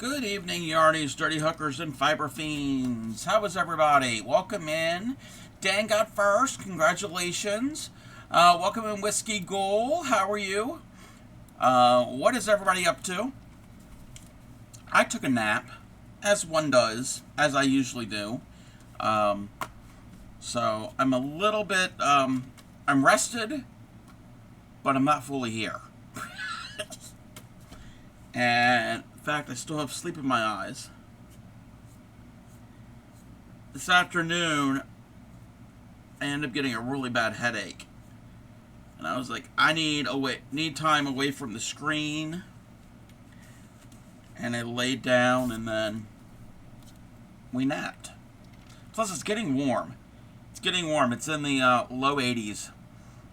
Good evening, Yarnies, Dirty Hookers, and Fiber Fiends. How is everybody? Welcome in. Dan got first. Congratulations. Welcome in, Whiskey Ghoul. How are you? What is everybody up to? I took a nap, as one does, as I usually do. So I'm a little bit, I'm rested, but I'm not fully here. And in fact, I still have sleep in my eyes. This afternoon, I ended up getting a really bad headache. And I was like, I need time away from the screen. And I laid down and then we napped. Plus, it's getting warm. It's getting warm. It's in the low 80s.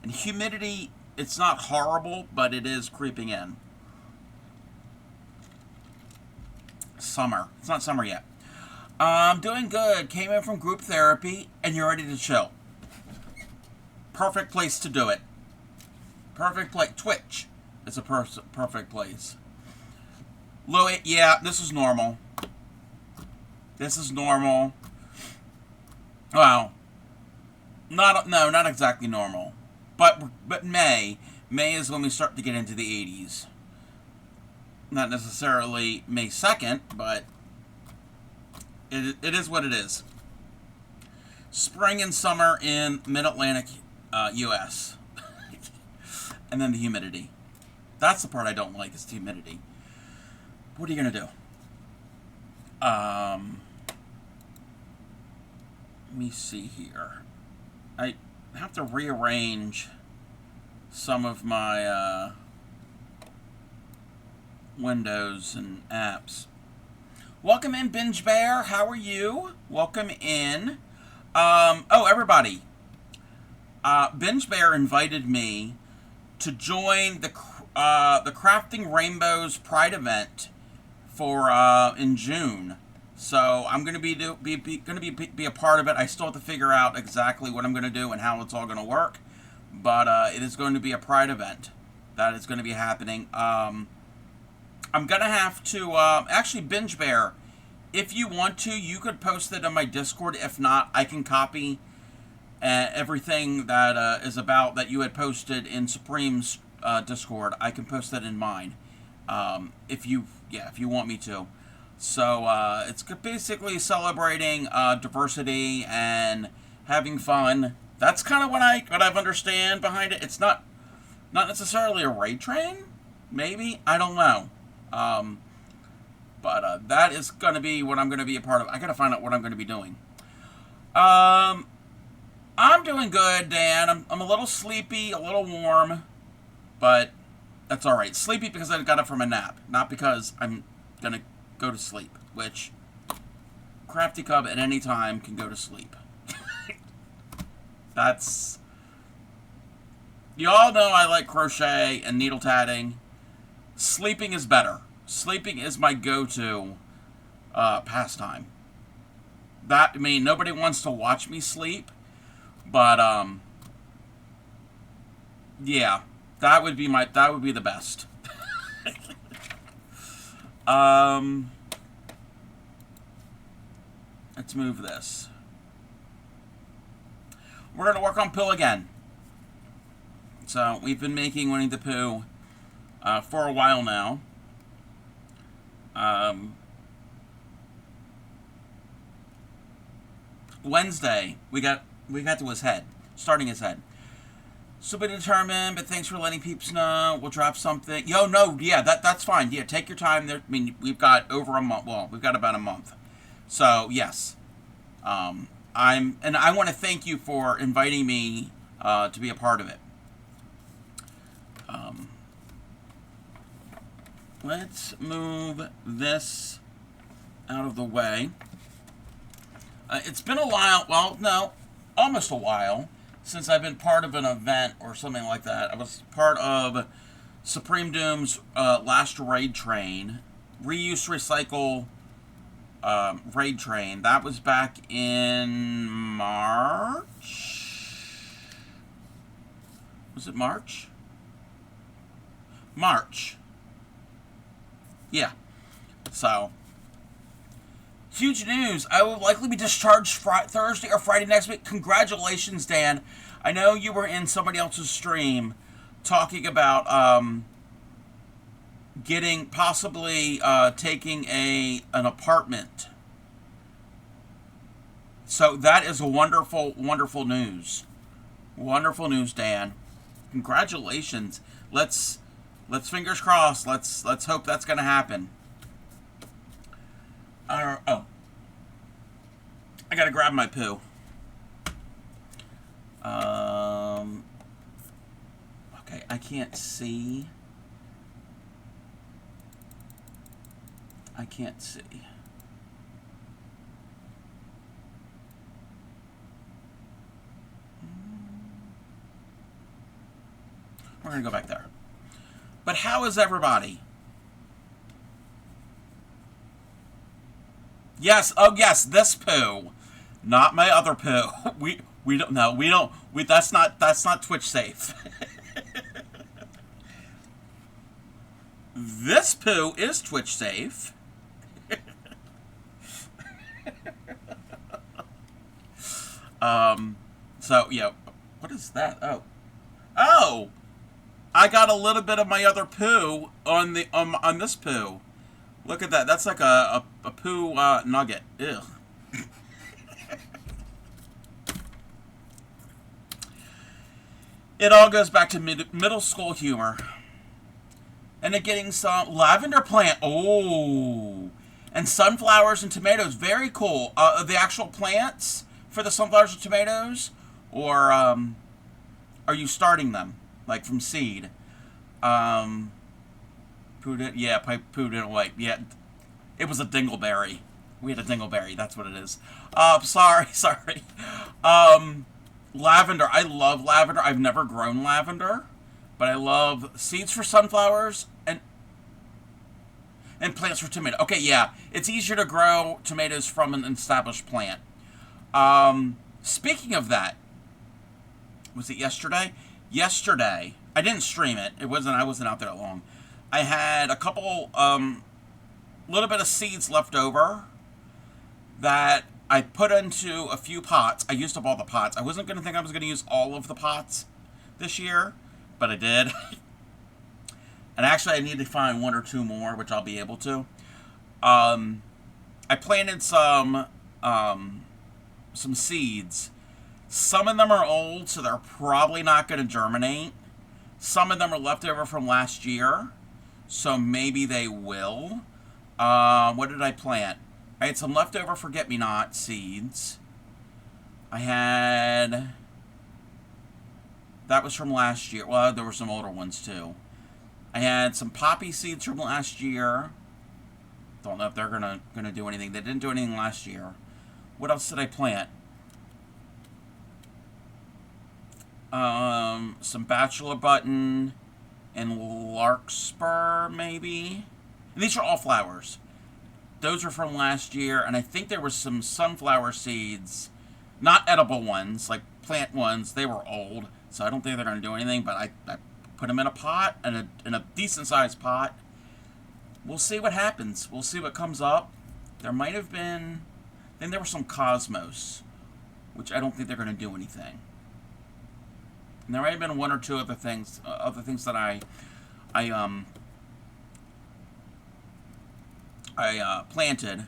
And humidity, it's not horrible, but it is creeping in. Summer. It's not summer yet. I'm doing good. Came in from group therapy, and you're ready to chill. Perfect place to do it. Perfect place. Twitch is a perfect place. Yeah, this is normal. This is normal. Well, not exactly normal. But May is when we start to get into the 80s. Not necessarily May 2nd, but it is what it is. Spring and summer in mid-Atlantic U.S. And then the humidity. That's the part I don't like, is the humidity. What are you going to do? Let me see here. I have to rearrange some of my windows and apps. Welcome in, Binge Bear. How are you? Welcome in. Everybody. Binge Bear invited me to join the Crafting Rainbows Pride event for in June. So I'm going to be a part of it. I still have to figure out exactly what I'm going to do and how it's all going to work. But it is going to be a Pride event that is going to be happening. I'm going to have to, actually, Binge Bear, if you want to, you could post it on my Discord. If not, I can copy everything that is about that you had posted in Supreme's Discord. I can post that in mine, if you want me to. So, it's basically celebrating diversity and having fun. That's kind of what I've understand behind it. It's not necessarily a raid train, maybe, I don't know. But that is going to be what I'm going to be a part of. I got to find out what I'm going to be doing. I'm doing good, Dan. I'm a little sleepy, a little warm, but that's all right. Sleepy because I got up from a nap, not because I'm going to go to sleep, which Crafty Cub at any time can go to sleep. You all know I like crochet and needle tatting. Sleeping is better. Sleeping is my go-to pastime. Nobody wants to watch me sleep, but yeah, that would be the best. Let's move this. We're gonna work on Pooh again. So we've been making Winnie the Pooh for a while now. Wednesday, we got to his head, starting his head. So be determined, but thanks for letting peeps know. We'll drop something. That's fine. Yeah, take your time. There. I mean, we've got over a month. Well, we've got about a month. So yes, I want to thank you for inviting me to be a part of it. Let's move this out of the way. It's been a while, well, no, almost a while, since I've been part of an event or something like that. I was part of Supreme Doom's last raid train, Reuse Recycle raid train. That was back in March? Was it March? March. Yeah. So, Huge news. I will likely be discharged Thursday or Friday next week. Congratulations, Dan. I know you were in somebody else's stream talking about getting, possibly taking an apartment. So that is a wonderful, wonderful news. Wonderful news, Dan. Congratulations. Let's fingers crossed. Let's hope that's going to happen. Oh, I gotta grab my Pooh. Okay, I can't see. I can't see. We're gonna go back there. But how is everybody? Yes, oh yes, this Pooh, not my other Pooh. We don't know. We don't. That's not Twitch safe. This Pooh is Twitch safe. So yeah, what is that? Oh, I got a little bit of my other Pooh on the on this Pooh. Look at that. That's like a Pooh nugget. Ew. It all goes back to middle school humor. And then getting some lavender plant. Oh. And sunflowers and tomatoes. Very cool. The actual plants for the sunflowers and tomatoes? Or are you starting them? Like from seed? Pooh didn't, yeah, Pooh didn't wipe. Yeah, it was a dingleberry. We had a dingleberry. That's what it is. Sorry. Lavender. I love lavender. I've never grown lavender, but I love seeds for sunflowers and plants for tomato. Okay, yeah, it's easier to grow tomatoes from an established plant. Speaking of that, was it yesterday? Yesterday, I didn't stream it. I wasn't out there that long. I had a couple, little bit of seeds left over that I put into a few pots. I used up all the pots. I wasn't going to think I was going to use all of the pots this year, but I did. And actually, I need to find one or two more, which I'll be able to. I planted some seeds. Some of them are old, so they're probably not going to germinate. Some of them are left over from last year, so maybe they will. What did I plant? I had some leftover forget-me-not seeds. I had... That was from last year. Well, there were some older ones, too. I had some poppy seeds from last year. Don't know if they're gonna do anything. They didn't do anything last year. What else did I plant? Some bachelor button and larkspur, maybe. And these are all flowers. Those are from last year, and I think there was some sunflower seeds, not edible ones, like plant ones. They were old, so I don't think they're going to do anything, but I put them in a pot, in a decent-sized pot. We'll see what happens. We'll see what comes up. There might have been... Then there were some cosmos, which I don't think they're going to do anything. And there might have been one or two other things that I planted.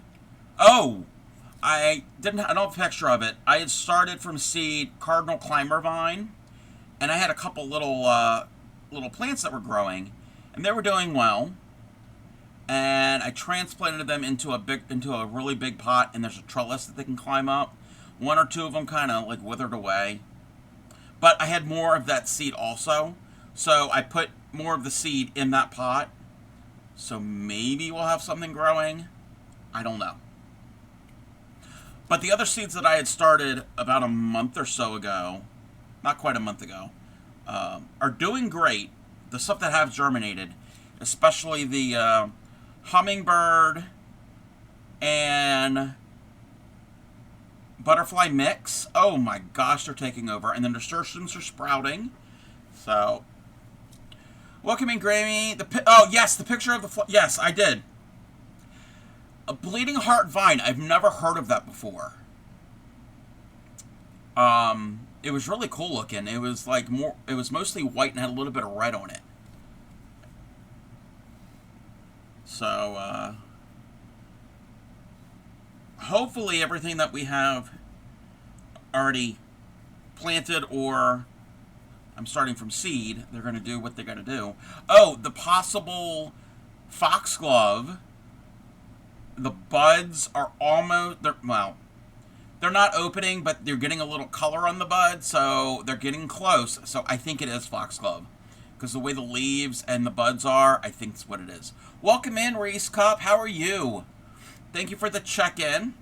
Oh, I don't have a picture of it. I had started from seed Cardinal Climber Vine, and I had a couple little plants that were growing, and they were doing well. And I transplanted them into a really big pot, and there's a trellis that they can climb up. One or two of them kind of like withered away. But I had more of that seed also, so I put more of the seed in that pot. So maybe we'll have something growing. I don't know. But the other seeds that I had started about a month or so ago, not quite a month ago, are doing great. The stuff that have germinated, especially the hummingbird and butterfly mix. Oh my gosh, they're taking over. And the nasturtiums are sprouting. So, welcome in, Grammy. Oh yes, the picture of the yes, I did. A bleeding heart vine. I've never heard of that before. It was really cool looking. It was like more. It was mostly white and had a little bit of red on it. So hopefully everything that we have already planted, or I'm starting from seed, they're going to do what they're going to do. Oh, the possible foxglove. The buds are almost, they're not opening, but they're getting a little color on the bud, so they're getting close. So I think it is foxglove, because the way the leaves and the buds are, I think it's what it is. Welcome in, Reese Cup. How are you? Thank you for the check-in.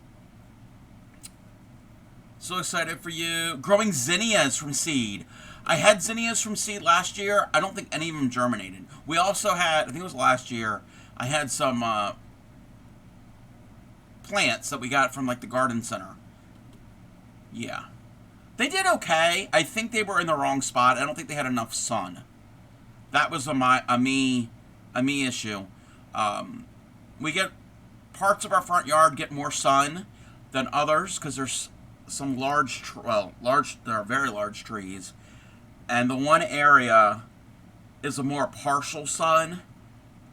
So excited for you. Growing zinnias from seed. I had zinnias from seed last year. I don't think any of them germinated. We also had, I think it was last year, I had some plants that we got from like the garden center. Yeah. They did okay. I think they were in the wrong spot. I don't think they had enough sun. That was a me issue. We get parts of our front yard get more sun than others because there's some there are very large trees, and the one area is a more partial sun.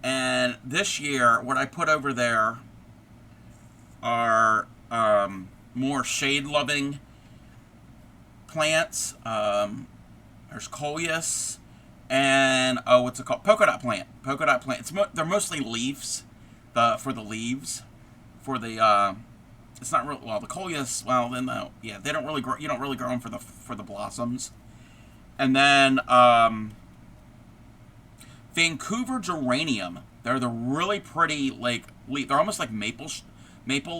And this year, what I put over there are more shade-loving plants. There's coleus and what's it called? Polka dot plant. Polka dot plant. They're mostly leaves. For the leaves, for the it's not real. Well, the coleus. Well, then yeah, they don't really grow. You don't really grow them for the blossoms. And then Vancouver geranium. They're the really pretty they're almost like maple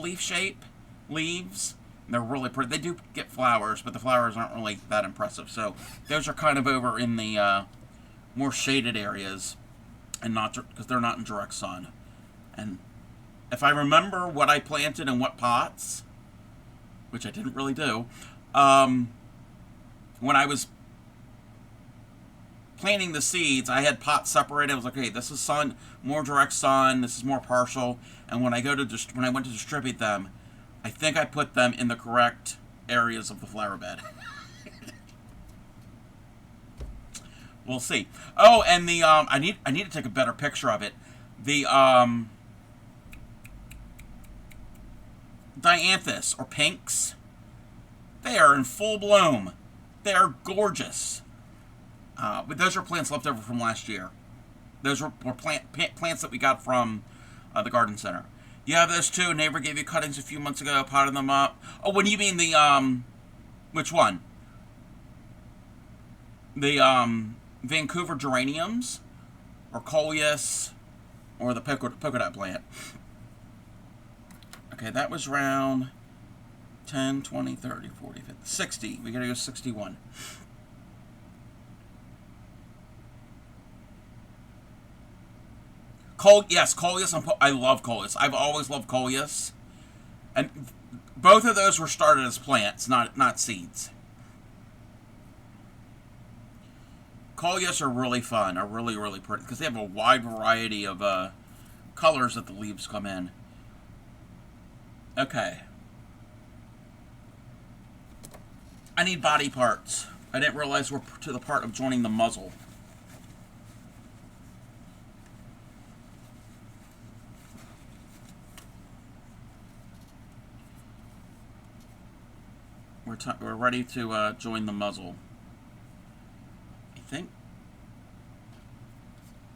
leaf shape leaves. They're really pretty. They do get flowers, but the flowers aren't really that impressive. So those are kind of over in the more shaded areas, and not because they're not in direct sun. And if I remember what I planted in what pots, which I didn't really do, when I was planting the seeds, I had pots separated. I was like, okay, this is sun, more direct sun. This is more partial. And when I went to distribute them, I think I put them in the correct areas of the flower bed. We'll see. Oh, and the I need to take a better picture of it. The dianthus or pinks, they are in full bloom. They are gorgeous. But those are plants left over from last year. Those were plants that we got from the garden center. You have those too. A neighbor gave you cuttings a few months ago, potted them up. Oh, what do you mean the which one? The Vancouver geraniums, or coleus, or the polka dot plant. Okay, that was round 10, 20, 30, 40, 50, 60. We gotta go 61. Yes, coleus. I love coleus. I've always loved coleus. And both of those were started as plants, not seeds. Coleus are really fun, are really, really pretty, because they have a wide variety of colors that the leaves come in. Okay. I need body parts. I didn't realize we're to the part of joining the muzzle. We're ready to join the muzzle. I think.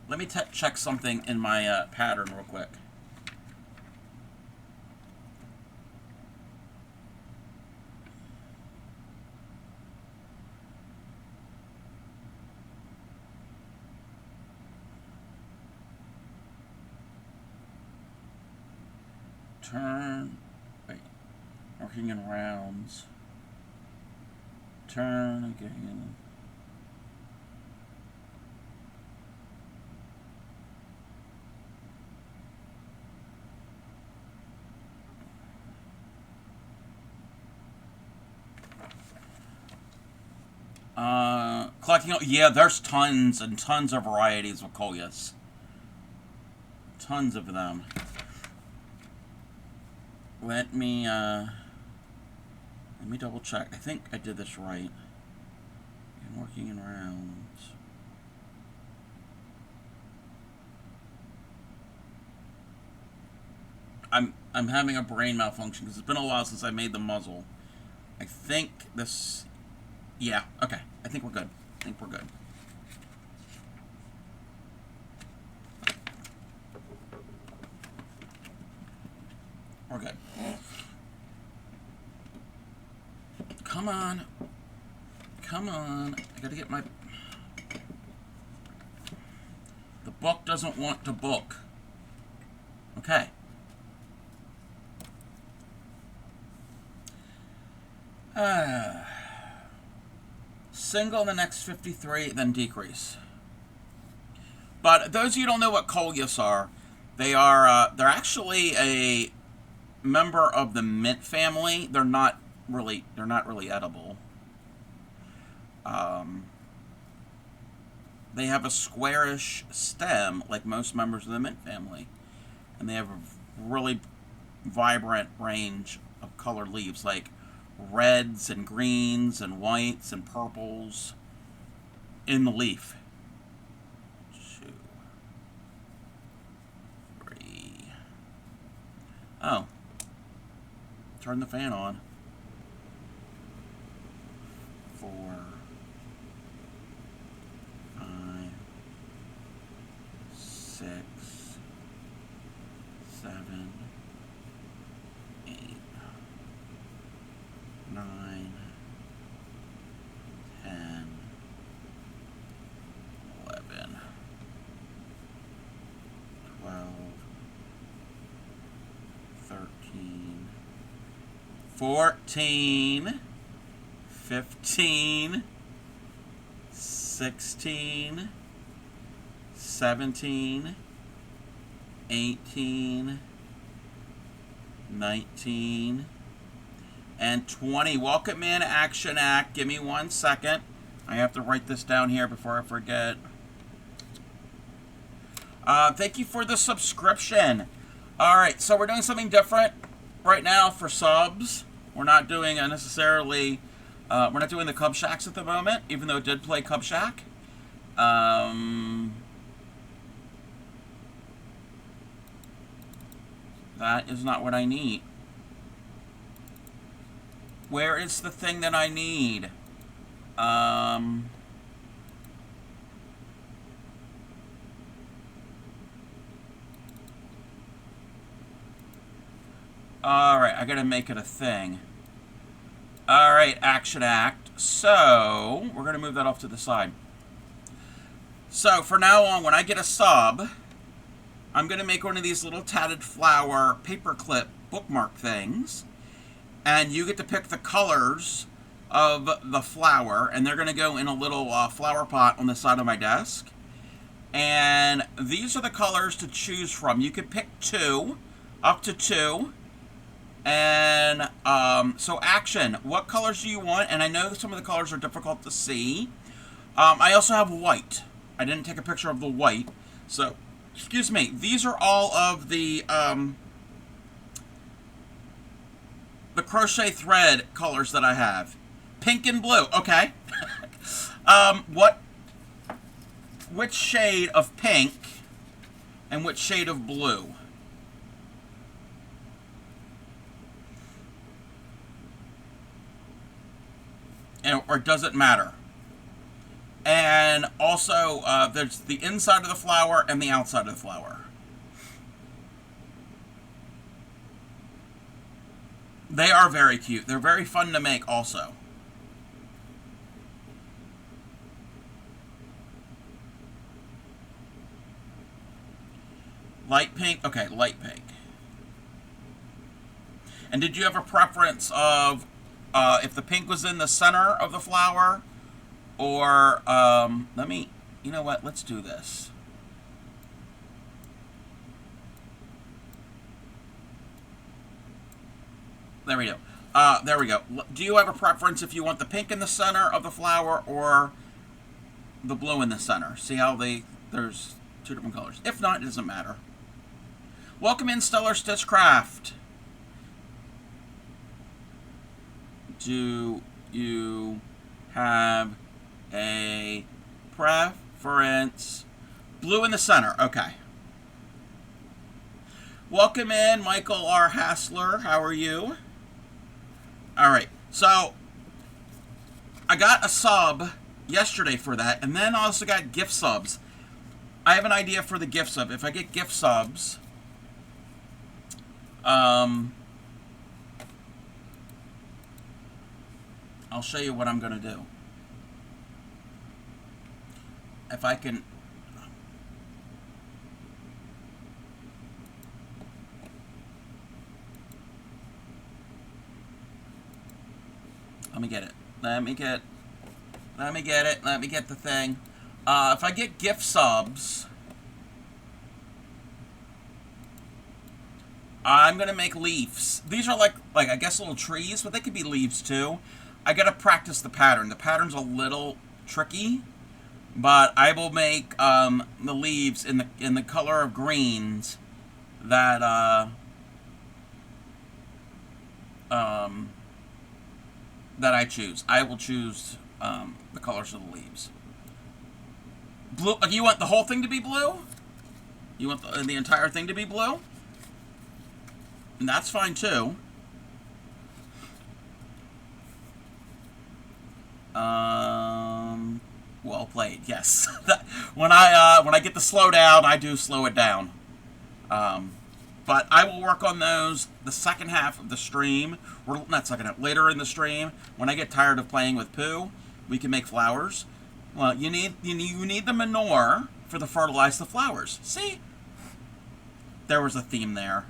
Let me check something in my pattern real quick. Turn. Wait. Working in rounds. Turn again. Collecting. Yeah, there's tons and tons of varieties of coleus. Tons of them. Let me double check. I think I did this right. I'm working in rounds. I'm having a brain malfunction because it's been a while since I made the muzzle. I think this... Yeah, okay. I think we're good. I think we're good. We're good. Come on. Come on. I gotta get my... The book doesn't want to book. Okay. Single in the next 53, then decrease. But those of you who don't know what coleus are, they're actually a member of the mint family. They're not really edible. They have a squarish stem like most members of the mint family, and they have a really vibrant range of colored leaves, like reds and greens and whites and purples in the leaf. 2, 3. Oh. Turn the fan on. 4, 5, 6, 7, 8, 9, 10, 11, 12, 13, 14, 15, 16, 17, 18, 19, and 20. Welcome in, Action Act. Give me 1 second. I have to write this down here before I forget. Thank you for the subscription. All right, so we're doing something different right now for subs. We're not doing necessarily... we're not doing the Cub Shacks at the moment, even though it did play Cub Shack. That is not what I need. Where is the thing that I need? Alright, I gotta make it a thing. Alright, Action Act. So, we're gonna move that off to the side. So, for now on, when I get a sub, I'm gonna make one of these little tatted flower paperclip bookmark things. And you get to pick the colors of the flower, and they're going to go in a little flower pot on the side of my desk. And these are the colors to choose from. You can pick 2, up to 2. And so Action, what colors do you want? And I know some of the colors are difficult to see. I also have white. I didn't take a picture of the white. So, excuse me, these are all of the crochet thread colors that I have. Pink and blue. Okay. Which shade of pink and which shade of blue? Or does it matter? And also, there's the inside of the flower and the outside of the flower. They are very cute. They're very fun to make also. Light pink? Okay, light pink. And did you have a preference of if the pink was in the center of the flower? Or, you know what? Let's do this. There we go. There we go. Do you have a preference if you want the pink in the center of the flower or the blue in the center? See how there's 2 different colors. If not, it doesn't matter. Welcome in, Stellar Stitchcraft. Do you have a preference? Blue in the center. Okay. Welcome in, Michael R. Hassler. How are you? All right. So, I got a sub yesterday for that, and then I also got gift subs. I have an idea for the gift sub. If I get gift subs, I'll show you what I'm going to do. If I can... Let me get it. Let me get it. Let me get the thing. If I get gift subs, I'm gonna make leaves. These are like I guess little trees, but they could be leaves too. I gotta practice the pattern. The pattern's a little tricky, but I will make the leaves in the color of greens that that I choose. I will choose the colors of the leaves. Blue. You want the whole thing to be blue? You want the entire thing to be blue? And that's fine too. Well played. Yes. when I get the slow down, I do slow it down. But I will work on those the second half of the stream, or not second half, later in the stream. When I get tired of playing with Pooh, we can make flowers. Well, you need the manure for to fertilize the flowers. See, there was a theme there.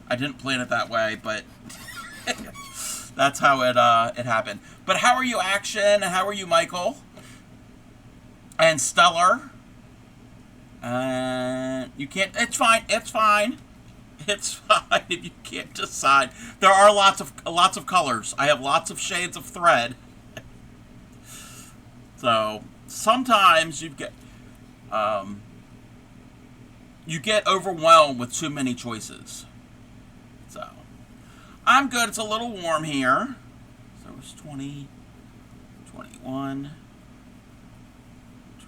I didn't plan it that way, but that's how it happened. But how are you, Action? And how are you, Michael? And Stellar? You can't. It's fine. It's fine. It's fine if you can't decide. There are lots of colors. I have lots of shades of thread. So sometimes you get overwhelmed with too many choices. So I'm good. It's a little warm here. So it's 20, 21,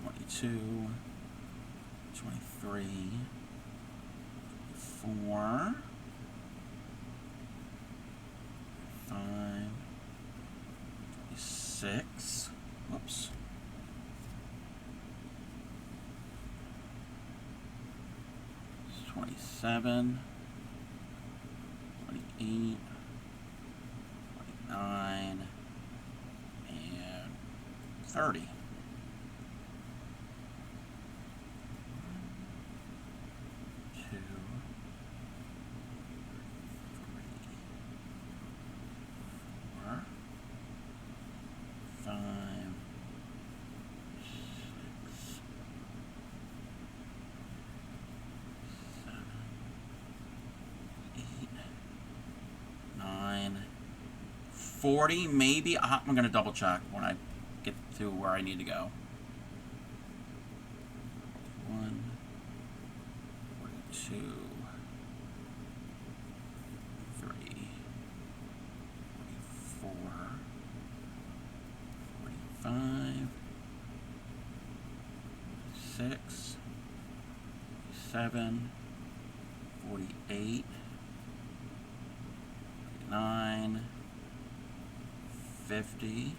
22, 23, 24, 5, 26. Whoops. 27, 28, 29, and 30. 2, 3, 4, 5, 6, 7, 8, 9, 40, maybe. I'm going to double check when I get to where I need to go. 1, 42, 3, 44, 45, 6, 7, 48, 49, 50,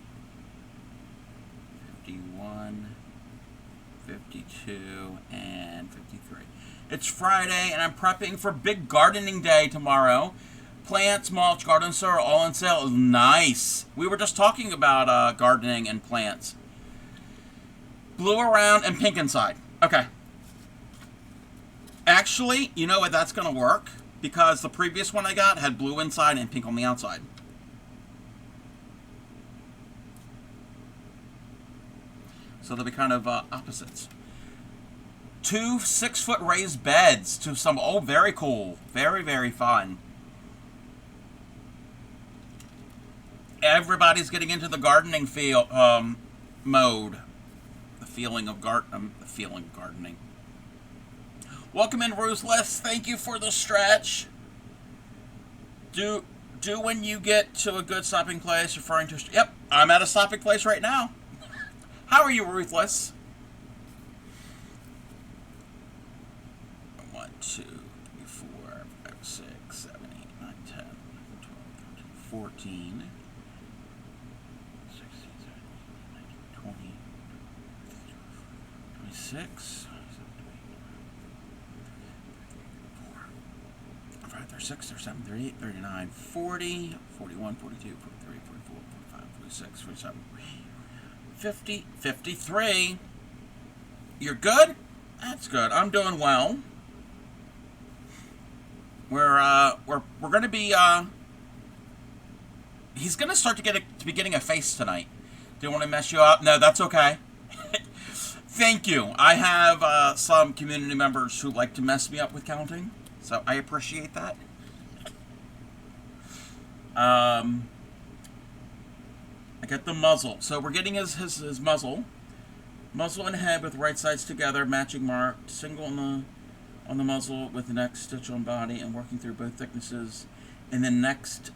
51, 52, and 53. It's Friday, and I'm prepping for big gardening day tomorrow. Plants, mulch, garden soil, all on sale. Nice. We were just talking about gardening and plants. Blue around and pink inside. Okay. Actually, you know what? That's going to work because the previous one I got had blue inside and pink on the outside. So they'll be kind of opposites. 2 6-foot raised beds to some, oh, very cool. Very, very fun. Everybody's getting into the gardening mode. The feeling of gardening. Welcome in, Ruthless. Thank you for the stretch. Do Do when you get to a good stopping place, referring to... Yep, I'm at a stopping place right now. How are you, Ruthless? 1, 2, 3, 4, 5, 6, 7, 8, 9, 10, 11, 12, 13, 14, 16, 17, 18, 19, 20, 26, 36, 37, 38, 39, 40, 41, 42, 43, 44, 45, 46, 47, 50, 53. You're good? That's good. I'm doing well. We're going to be, he's going to start to be getting a face tonight. Didn't want to mess you up. No, that's okay. Thank you. I have some community members who like to mess me up with counting, so I appreciate that. I get the muzzle. So we're getting his muzzle. Muzzle and head with right sides together, matching marked. Single on the muzzle with the next stitch on body and working through both thicknesses. And then next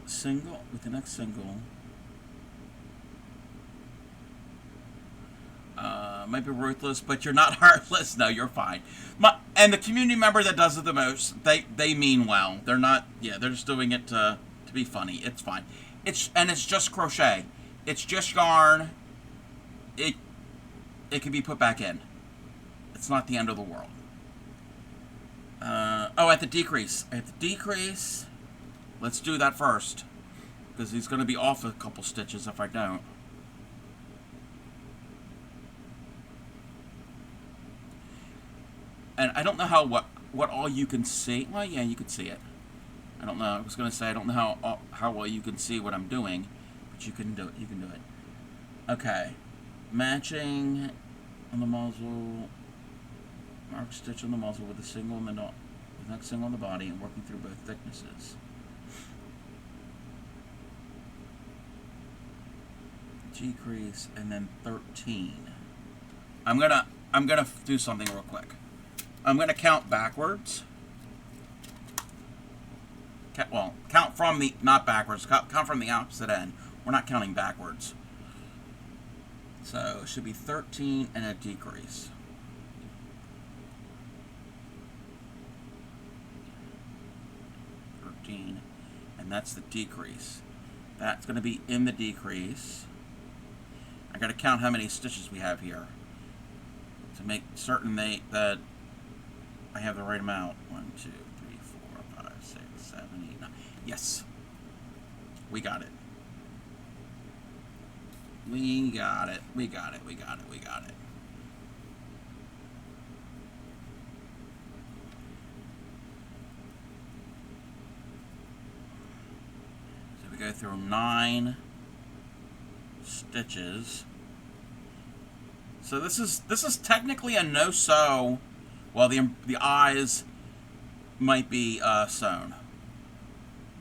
single with the next single. Might be ruthless, but you're not heartless. No, you're fine. And the community member that does it the most, they mean well. They're not, yeah, they're just doing it to be funny. It's fine. It's just crochet. It's just yarn. It can be put back in. It's not the end of the world. Oh, at the decrease. At the decrease, let's do that first, because he's going to be off a couple stitches if I don't. And I don't know how what all you can see. Well, yeah, you can see it. I don't know. I was going to say I don't know how well you can see what I'm doing, but you can do it. You can do it. Okay, matching on the muzzle. Mark stitch on the muzzle with a single on the next single on the body, and working through both thicknesses. Decrease and then 13. I'm gonna do something real quick. I'm going to count backwards. Well, count from the, not backwards, count from the opposite end. We're not counting backwards. So it should be 13 and a decrease. And that's the decrease. That's going to be in the decrease. I got to count how many stitches we have here to make certain that I have the right amount. 1, 2, 3, 4, 5, 6, 7, 8, 9. Yes. We got it. We got it. We got it. We got it. We got it. So we go through 9 stitches. So this is technically a no-sew. Well, the eyes might be sewn.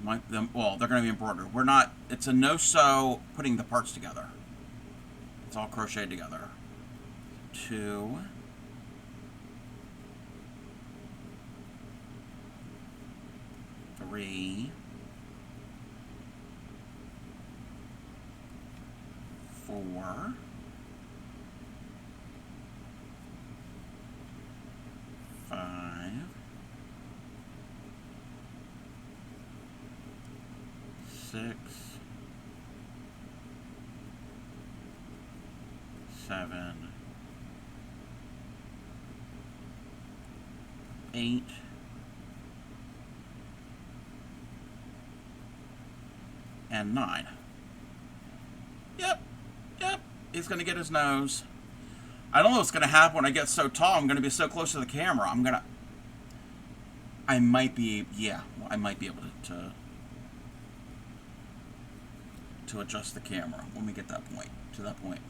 Well, they're going to be embroidered. We're not. It's a no-sew putting the parts together. It's all crocheted together. 2. 3. 4. 5. 6. 7. 8. And 9. Yep. He's going to get his nose. I don't know what's going to happen when I get so tall. I'm going to be so close to the camera. I might be able to adjust the camera when we get to that point.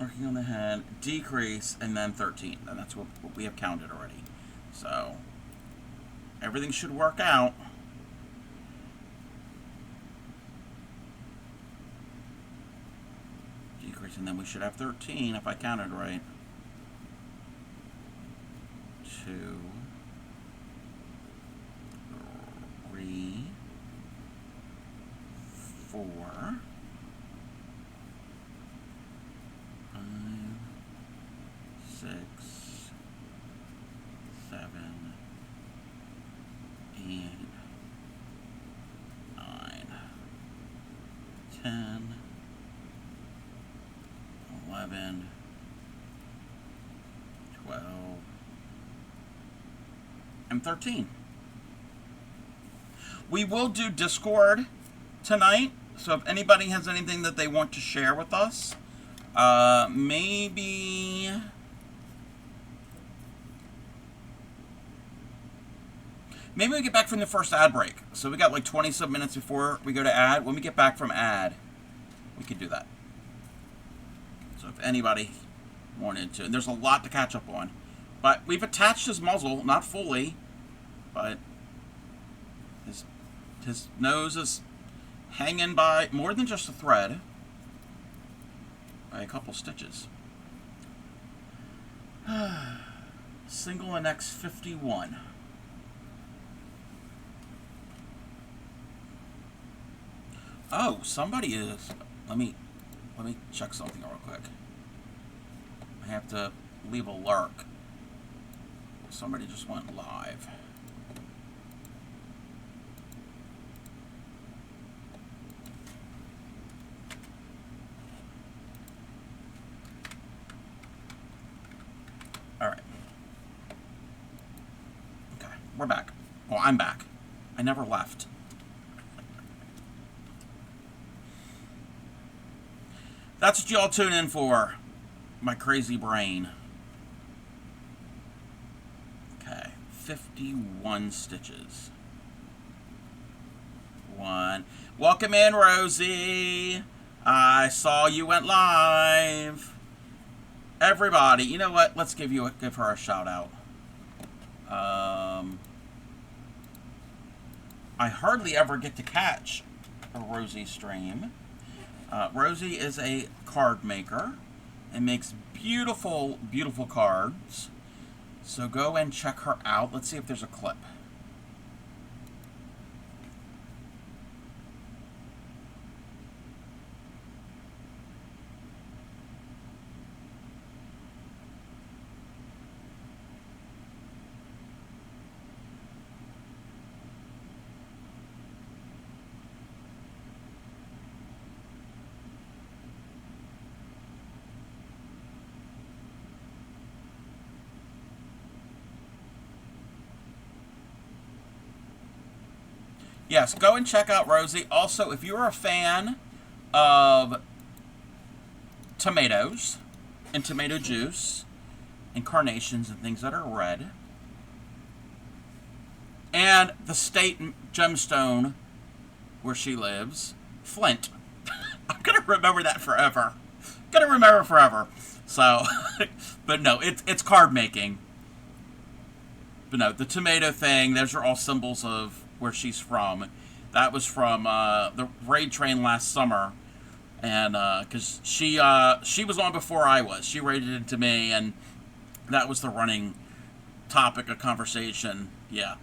Working on the head, decrease, and then 13. And that's what we have counted already. So everything should work out. and then we should have 13 if I counted right. 2, 3, 4, 5, 6, 7, 8, 9, 10, 11, 12, and 13. We will do Discord tonight, so if anybody has anything that they want to share with us, maybe we get back from the first ad break. So we got like 20-some minutes before we go to ad. When we get back from ad, we could do that. So if anybody wanted to, and there's a lot to catch up on. But we've attached his muzzle, not fully, but his nose is hanging by more than just a thread, by a couple stitches. Single NX51. Oh, somebody is. Let me check something real quick. I have to leave a lurk. Somebody just went live. All right. Okay, we're back. Well, I'm back. I never left. That's what y'all tune in for. My crazy brain. Okay, 51 stitches. 1. Welcome in, Rosie. I saw you went live. Everybody, you know what? Let's give her a shout out. I hardly ever get to catch a Rosie stream. Rosie is a card maker and makes beautiful, beautiful cards. So go and check her out. Let's see if there's a clip. Yes, go and check out Rosie. Also, if you're a fan of tomatoes and tomato juice and carnations and things that are red, and the state gemstone where she lives, Flint. I'm going to remember that forever. Going to remember forever. So, but no, it's card making. But no, the tomato thing, those are all symbols of where she's from. That was from the raid train last summer, and because she was on before I was. She raided into me, and that was the running topic of conversation. Yeah,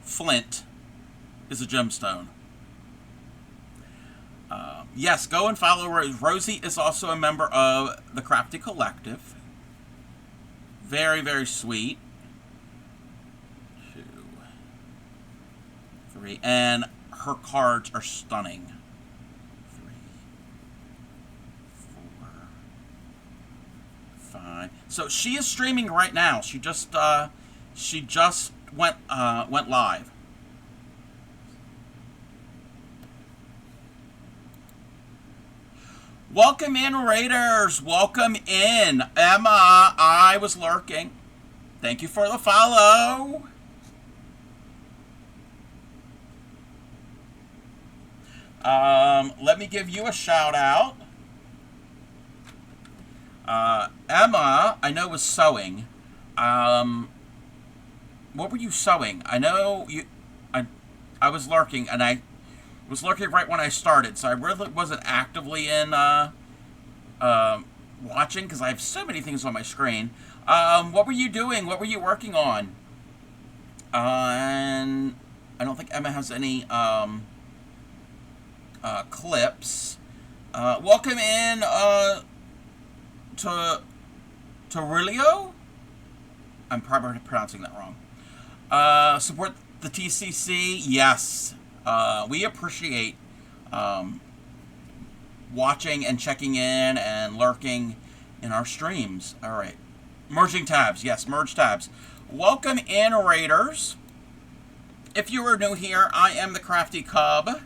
Flint is a gemstone. Yes, go and follow Rosie. Rosie is also a member of the Crafty Collective. Very, very sweet. And her cards are stunning. 3, 4, 5. So she is streaming right now. She just went live. Welcome in, Raiders. Welcome in, Emma. I was lurking. Thank you for the follow. Let me give you a shout out. Emma, I know, was sewing. What were you sewing? I know you. I was lurking, and I was lurking right when I started, so I really wasn't actively in watching because I have so many things on my screen. What were you doing? What were you working on? And I don't think Emma has any clips. Welcome in to Rilio. I'm probably pronouncing that wrong. Support the TCC. Yes, we appreciate watching and checking in and lurking in our streams. All right. Merging tabs. Yes, merge tabs. Welcome in, Raiders. If you are new here, I am the Crafty Cub,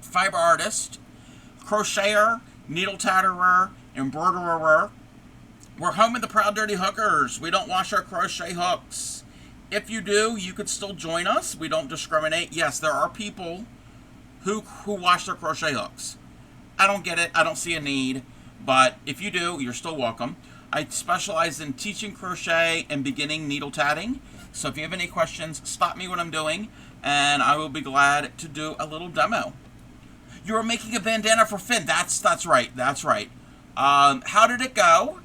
fiber artist, crocheter, needle tatterer, embroiderer. We're home in the proud dirty hookers. We don't wash our crochet hooks. If you do, you could still join us. We don't discriminate. Yes, there are people who wash their crochet hooks. I don't get it. I don't see a need. But if you do, you're still welcome. I specialize in teaching crochet and beginning needle tatting. So if you have any questions, stop me what I'm doing, and I will be glad to do a little demo. You were making a bandana for Finn. That's right. That's right. How did it go?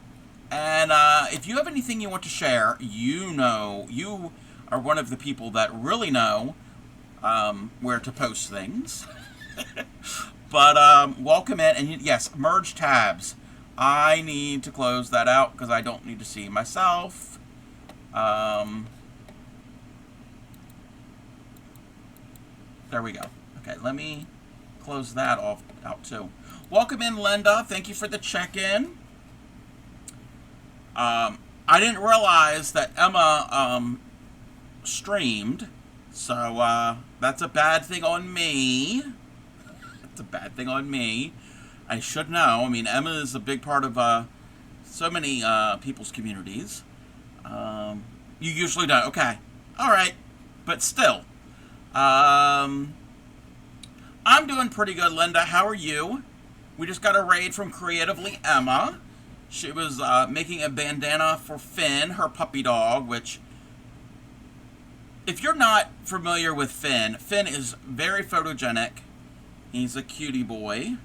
And if you have anything you want to share, you are one of the people that really know where to post things. But welcome in, and yes, merge tabs. I need to close that out because I don't need to see myself. There we go. Okay, let me close that out too. Welcome in, Linda. Thank you for the check-in. I didn't realize that Emma streamed, so that's a bad thing on me. That's a bad thing on me. I should know. I mean, Emma is a big part of so many people's communities. You usually don't. Okay. All right. But still. I'm doing pretty good, Linda. How are you? We just got a raid from Creatively Emma. She was making a bandana for Finn, her puppy dog, which, if you're not familiar with Finn, Finn is very photogenic. He's a cutie boy.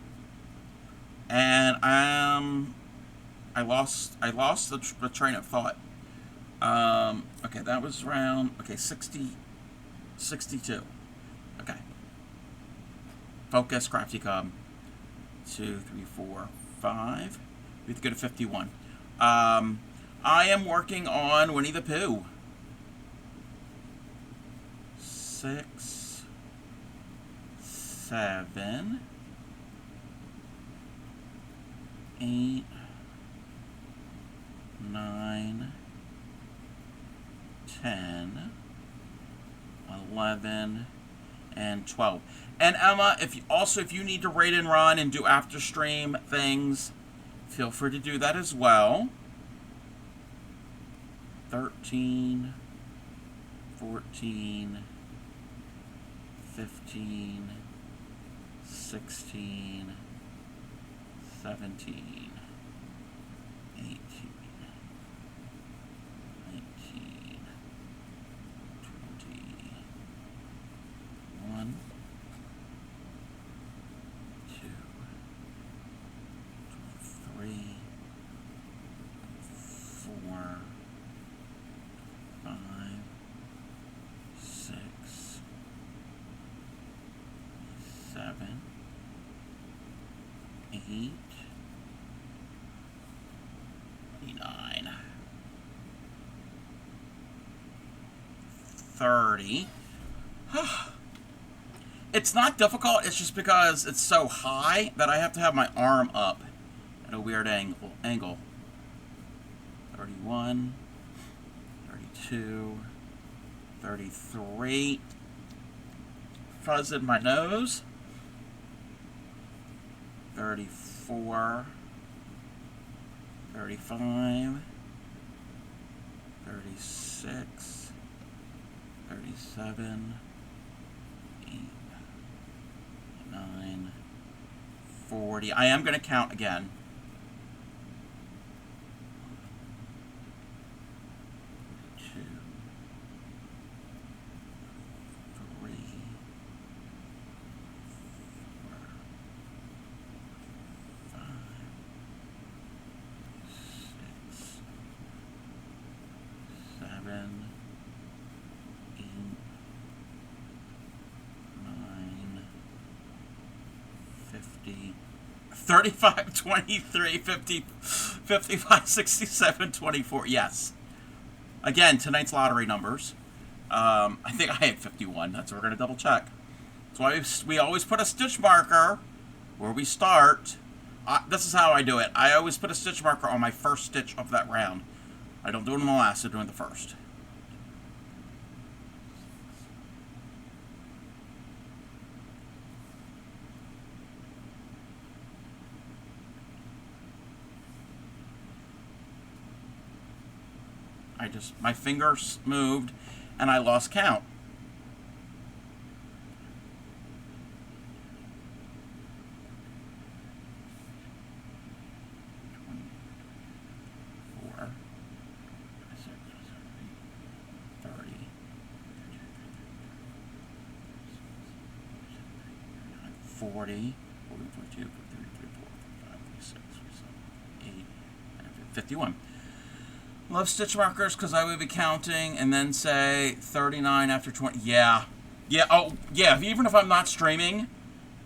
And I lost the train of thought. Okay, that was around 62. Okay. Focus, Crafty Cub. 2, 3, 4, 5. We have to go to 51. I am working on Winnie the Pooh. 6, 7, 8, 9, 10, 11, and 12. And Emma, if you need to raid and run and do after stream things, feel free to do that as well. 13, 14, 15, 16, 17, 18, 19, 20, 1, 2, 3, 4, 5, 6, 7, 8, 9, 30. It's not difficult, it's just because it's so high that I have to have my arm up at a weird angle. 31, 32, 33. Fuzz in my nose. 34, 35, 36, 37, 8, 9, 40. I am going to count again. 2, 3, 4, 5, 50, 35, 23, 50, 55, 67, 24. Yes. Again, tonight's lottery numbers. I think I had 51. That's what we're going to double check. That's why we always put a stitch marker where we start. This is how I do it. I always put a stitch marker on my first stitch of that round. I don't do it on the last, I do it on the first. My fingers moved and I lost count. Four, 30, 40, 42, 43, 44, 45, 46, 47, 8, 51. Love stitch markers because I would be counting and then say 39 after 20. Yeah. Yeah. Oh, yeah. Even if I'm not streaming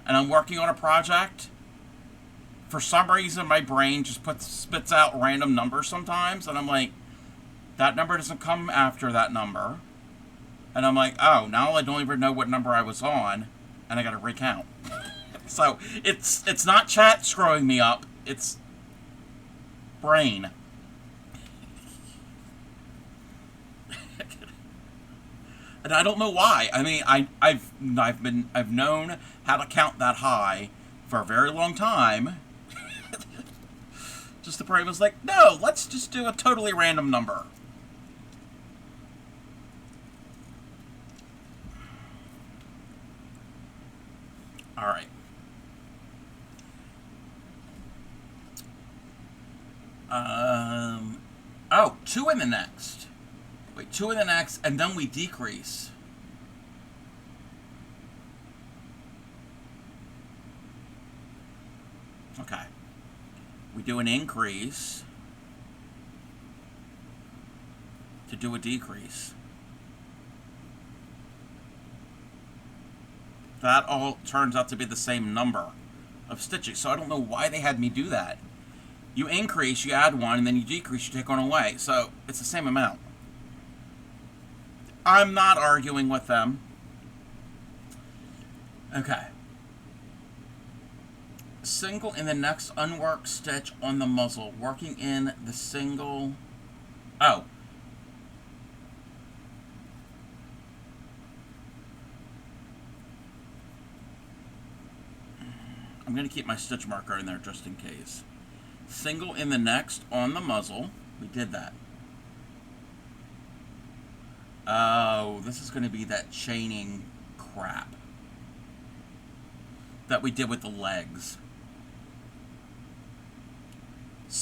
and I'm working on a project, for some reason my brain just spits out random numbers sometimes. And I'm like, that number doesn't come after that number. And I'm like, oh, now I don't even know what number I was on. And I got to recount. So it's not chat screwing me up. It's brain. And I don't know why. I mean, I've known how to count that high for a very long time. Just the brain was like, no, let's just do a totally random number. All right. Oh, 2 in the next. Wait, 2 in the next, and then we decrease. Okay. We do an increase to do a decrease. That all turns out to be the same number of stitches, so I don't know why they had me do that. You increase, you add 1, and then you decrease, you take 1 away. So it's the same amount. I'm not arguing with them. Okay. Single in the next unworked stitch on the muzzle, working in the single. Oh. I'm going to keep my stitch marker in there just in case. Single in the next on the muzzle. We did that. Oh, this is going to be that chaining crap that we did with the legs.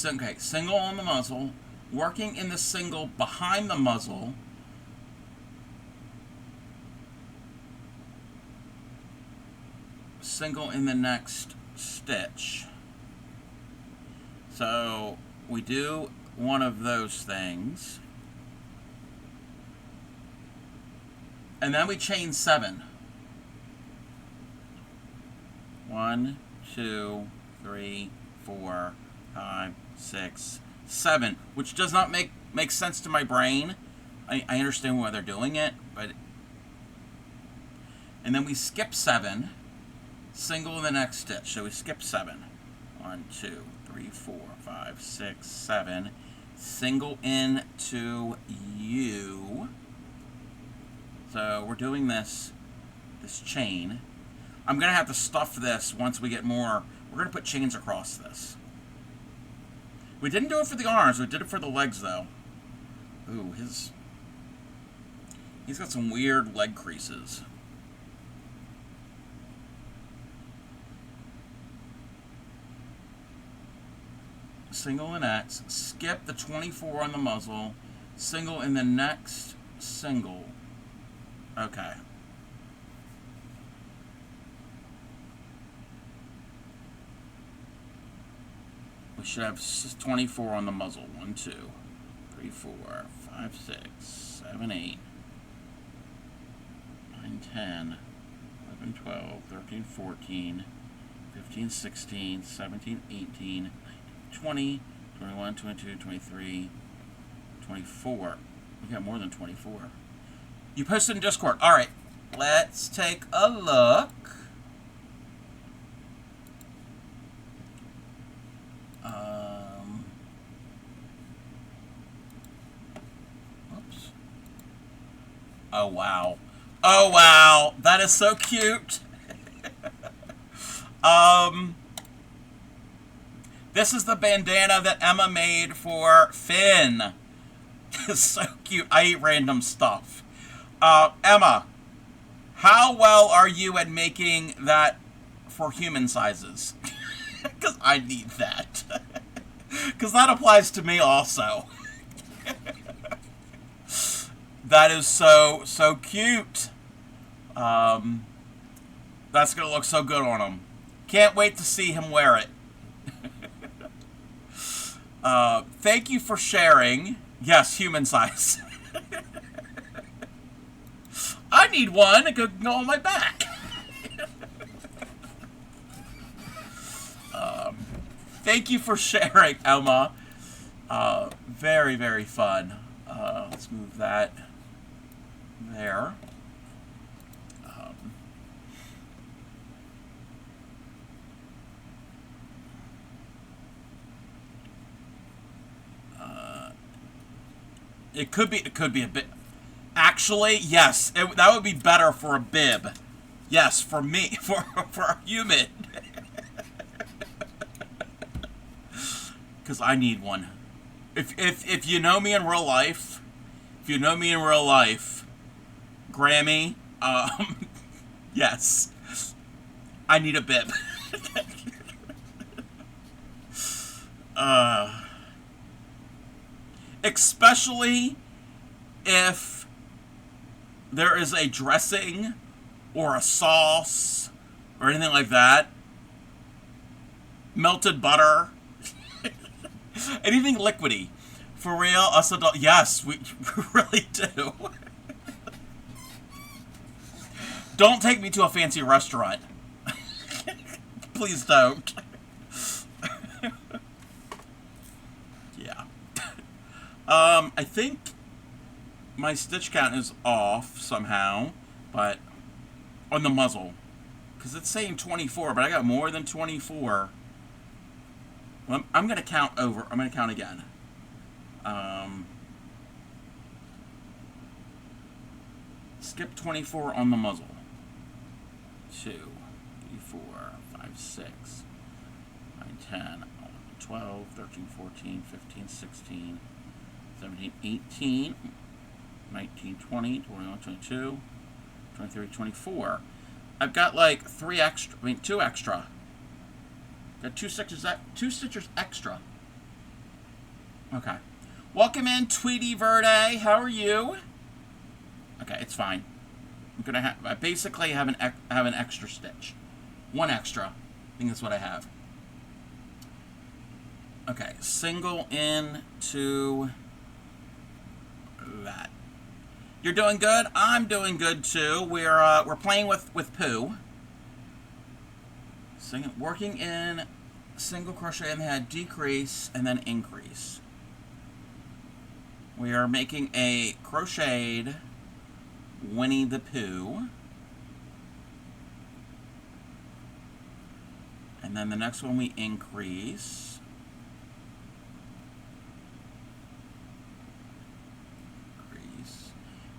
Okay, single on the muzzle, working in the single behind the muzzle. Single in the next stitch. So we do one of those things. And then we chain 7. 1, 2, 3, 4, 5, 6, 7, which does not make sense to my brain. I understand why they're doing it, but. And then we skip 7, single in the next stitch. So we skip 7. 1, 2, 3, 4, 5, 6, 7, single into U. So we're doing this chain. I'm going to have to stuff this once we get more. We're going to put chains across this. We didn't do it for the arms. We did it for the legs, though. Ooh, he's got some weird leg creases. Single in X. Skip the 24 on the muzzle. Single in the next single. Okay. We should have 24 on the muzzle. 1, 2, 3, 4, 5, 6, 7, 8, 9, 10, 11, 12, 13, 14, 15, 16, 17, 18, 20, 21, 22, 23, 24. We got more than 24. You posted in Discord. All right, let's take a look. Oops. Oh, wow. Oh, wow. That is so cute. This is the bandana that Emma made for Finn. It's so cute. I eat random stuff. Emma, how well are you at making that for human sizes? Because I need that. Because that applies to me also. That is so cute. That's going to look so good on him. Can't wait to see him wear it. Thank you for sharing. Yes, human size. I need one. It could go on my back. Thank you for sharing, Emma. Very, very fun. Let's move that there. It could be a bit. Actually, yes, that would be better for a bib. Yes, for me, for a human. Because I need one. If you know me in real life, Grammy, yes, I need a bib. Especially if there is a dressing or a sauce or anything like that. Melted butter. Anything liquidy. For real, us adults, yes, we really do. Don't take me to a fancy restaurant. Please don't. Yeah. I think my stitch count is off somehow, but on the muzzle. Because it's saying 24, but I got more than 24. Well, I'm going to count over. I'm going to count again. Skip 24 on the muzzle. 2, 3, 4, 5, 6, 9, 10, 11, 12, 13, 14, 15, 16, 17, 18, 19, 20, 21, 22, 23, 24. I've got like 2 extra. Got 2 stitches extra. Okay. Welcome in, Tweety Verde. How are you? Okay, it's fine. I basically have an extra stitch. 1 extra. I think that's what I have. Okay, single into that. You're doing good. I'm doing good too. We're playing with Pooh. Working in single crochet in the head, decrease and then increase. We are making a crocheted Winnie the Pooh. And then the next one we increase. Increase.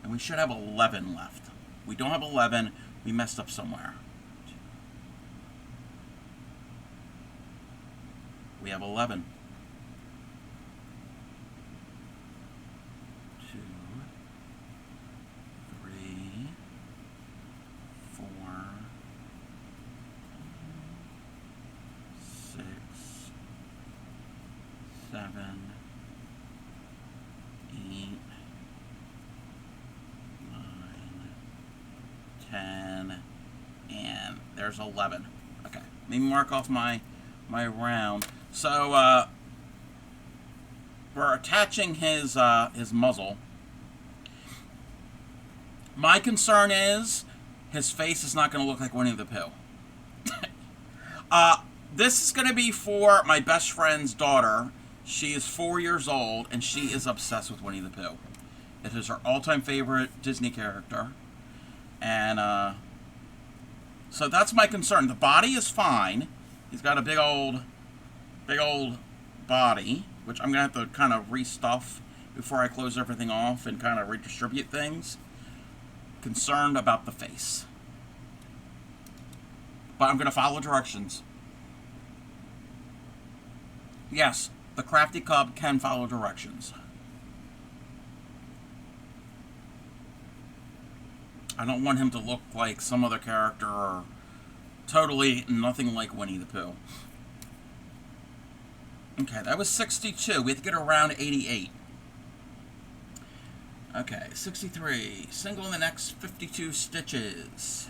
And we should have 11 left. We don't have 11. We messed up somewhere. We have 11. 2, 3, 4, 6, 7, 8, 9, 10, and there's 11. Okay, let me mark off my round. So, we're attaching his muzzle. My concern is his face is not going to look like Winnie the Pooh. This is going to be for my best friend's daughter. She is 4 years old, and she is obsessed with Winnie the Pooh. It is her all-time favorite Disney character. And, so that's my concern. The body is fine. He's got a big old body, which I'm going to have to kind of restuff before I close everything off and kind of redistribute things. Concerned about the face. But I'm going to follow directions. Yes, the crafty cub can follow directions. I don't want him to look like some other character or totally nothing like Winnie the Pooh. Okay, that was 62. We have to get around 88. Okay, 63. Single in the next 52 stitches.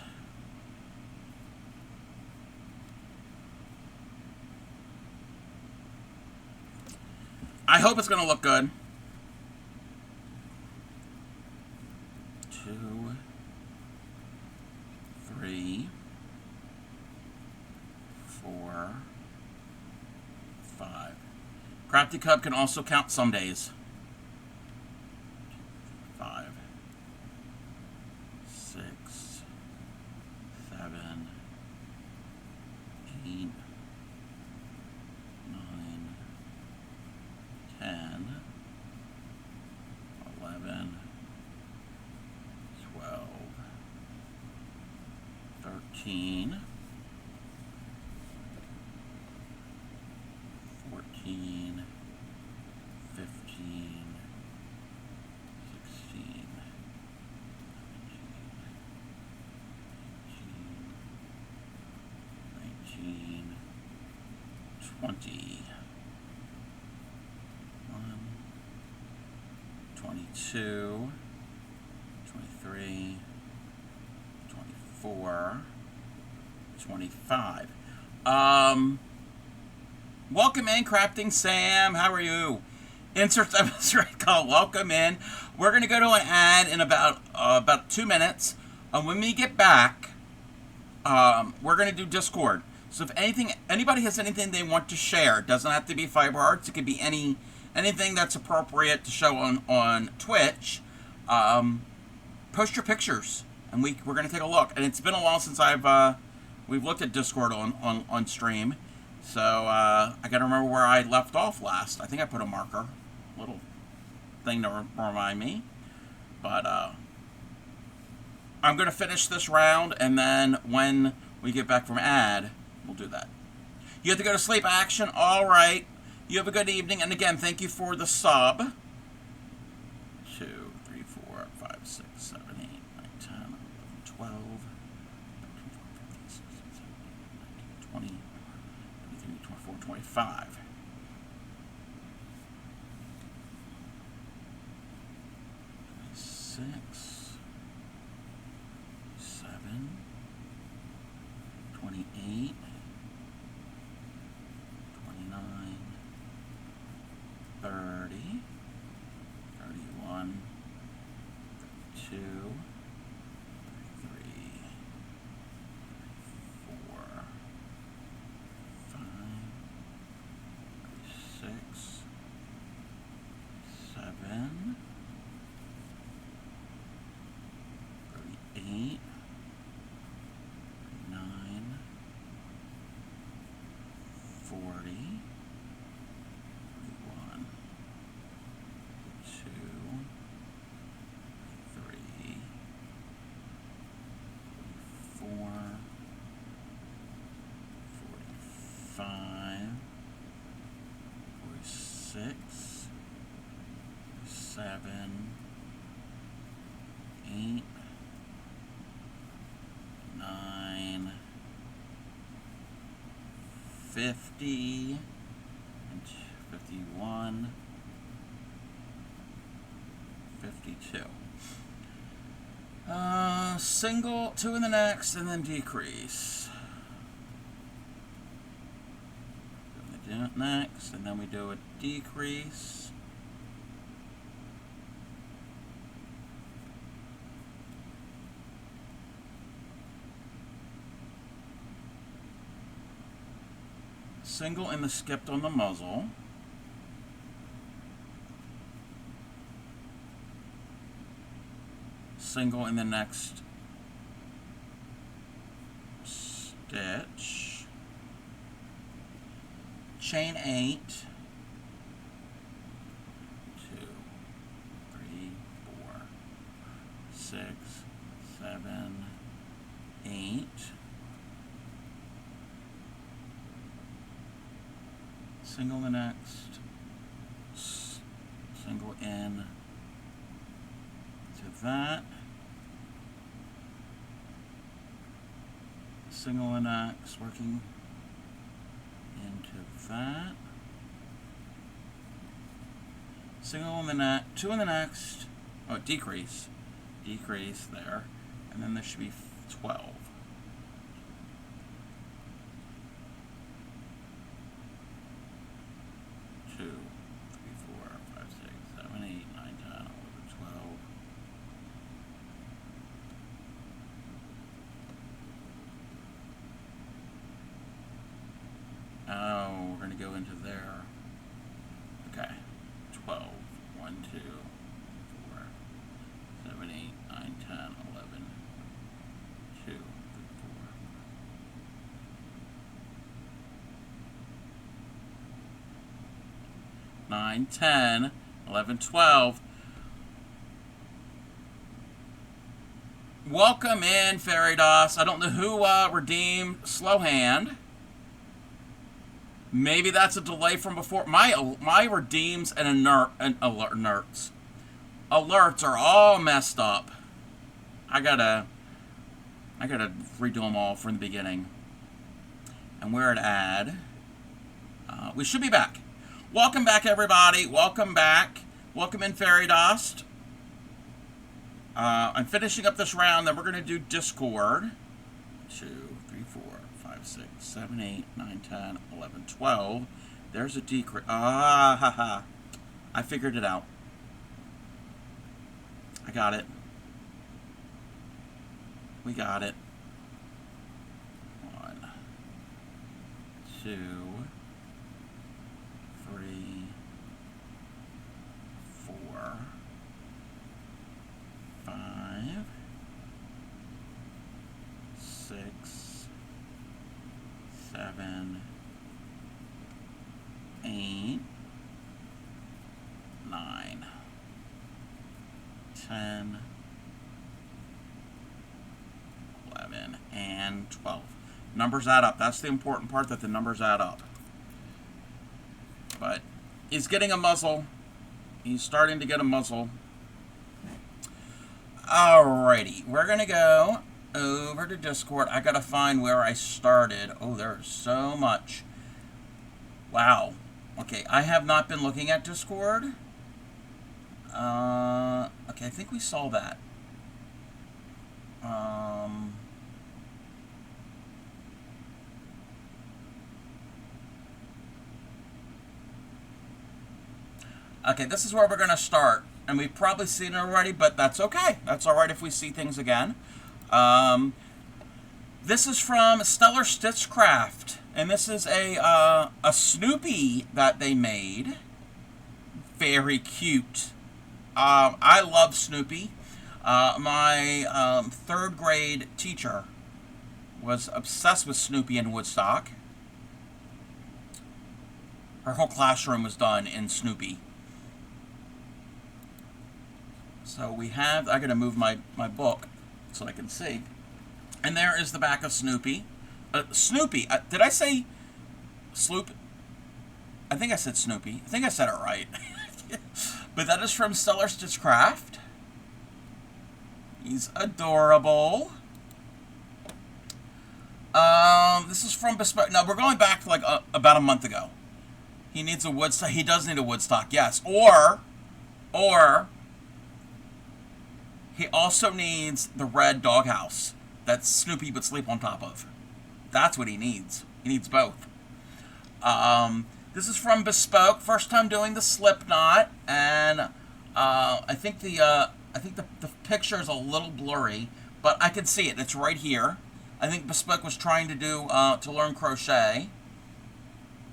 I hope it's going to look good. 2, 3, 4, 5. Crafty Cub can also count some days. 5, 6, 7, 8, 9, 10, 11, 12, 13, 14, 15, 16, 17, 18, 19, 20, 22, 23, 24, 25. Welcome in, Crafting Sam. How are you? Insert demonstrate call. Welcome in. We're going to go to an ad in about 2 minutes. When we get back, we're going to do Discord. So if anybody has anything they want to share, it doesn't have to be fiber arts. It could be anything that's appropriate to show on Twitch. Post your pictures, and we're going to take a look. And it's been a while since we've looked at Discord on stream. So, I gotta remember where I left off last. I think I put a marker. Little thing to remind me. But, I'm gonna finish this round, and then when we get back from ad, we'll do that. You have to go to sleep, Action. Alright. You have a good evening, and again, thank you for the sub. 2, 3, 4, 5, 6, 7, 8, 9, 10, 11, 12, 13, 14, 15, 16, 17, 18, 19, 20, 23, 24, 25. Six, 7, 28, 29, 30, 31, 32, 33, 34, 5, 36, 7, 38, 39, 40, 41, 2, 3, 4, 45, 46, 7, 8, 9, 50, and 51, 52. Single, 2 in the next, and then decrease. Then we do it next, and then we do a decrease. single in the skipped on the muzzle, single in the next stitch, chain 8, 2, 3, 4, 6, 7, 8, single the next, single in to that, single the next, working into that, single in the next, 2 in the next, oh, decrease there, and then there should be 12. 2, 3, 4, 5, 6, 7, 8, 9, 10, 11, 12. Oh, we're going to go into there. Okay. 12. 1, 2, 4, 7, 8, 9, 10, 11, 2, 3, 4. 9, 10, 11, 12. Welcome in, Fairy Doss. I don't know who redeemed Slow Hand. Maybe that's a delay from before. My redeems and alerts are all messed up. I gotta redo them all from the beginning. And we're at add. We should be back. Welcome back, everybody. Welcome back. Welcome in, Fairy Doss. I'm finishing up this round, then we're gonna do Discord. 2, 3, 4, 5, 6, 7, 8, 9, 10, 11, 12. There's a decrease. Ah, ha, ha. I figured it out. I got it. We got it. 1, 2, 3, 4, 5, 6, 7, 8, 9, 10, 11, and 12. Numbers add up. That's the important part, that the numbers add up. But he's getting a muzzle. He's starting to get a muzzle. Alrighty, we're going to go over to Discord. I got to find where I started. Oh, there's so much. Wow. Okay, I have not been looking at Discord. Okay, I think we saw that. Okay, this is where we're going to start. And we've probably seen it already, but that's okay. That's all right if we see things again. This is from Stellar Stitchcraft. And this is a Snoopy that they made. Very cute. I love Snoopy. My 3rd grade teacher was obsessed with Snoopy in Woodstock. Her whole classroom was done in Snoopy. So we have, I gotta move my book so I can see. And there is the back of Snoopy. Snoopy, did I say Sloop? I think I said Snoopy. I think I said it right. But that is from Stellar Stitchcraft. He's adorable. This is from Bespoke. Now, we're going back to like about a month ago. He needs a Woodstock. He does need a Woodstock, yes. Or he also needs the red doghouse that Snoopy would sleep on top of. That's what he needs. He needs both. This is from Bespoke. First time doing the slip knot, and I think the picture is a little blurry, but I can see it. It's right here. I think Bespoke was trying to do to learn crochet.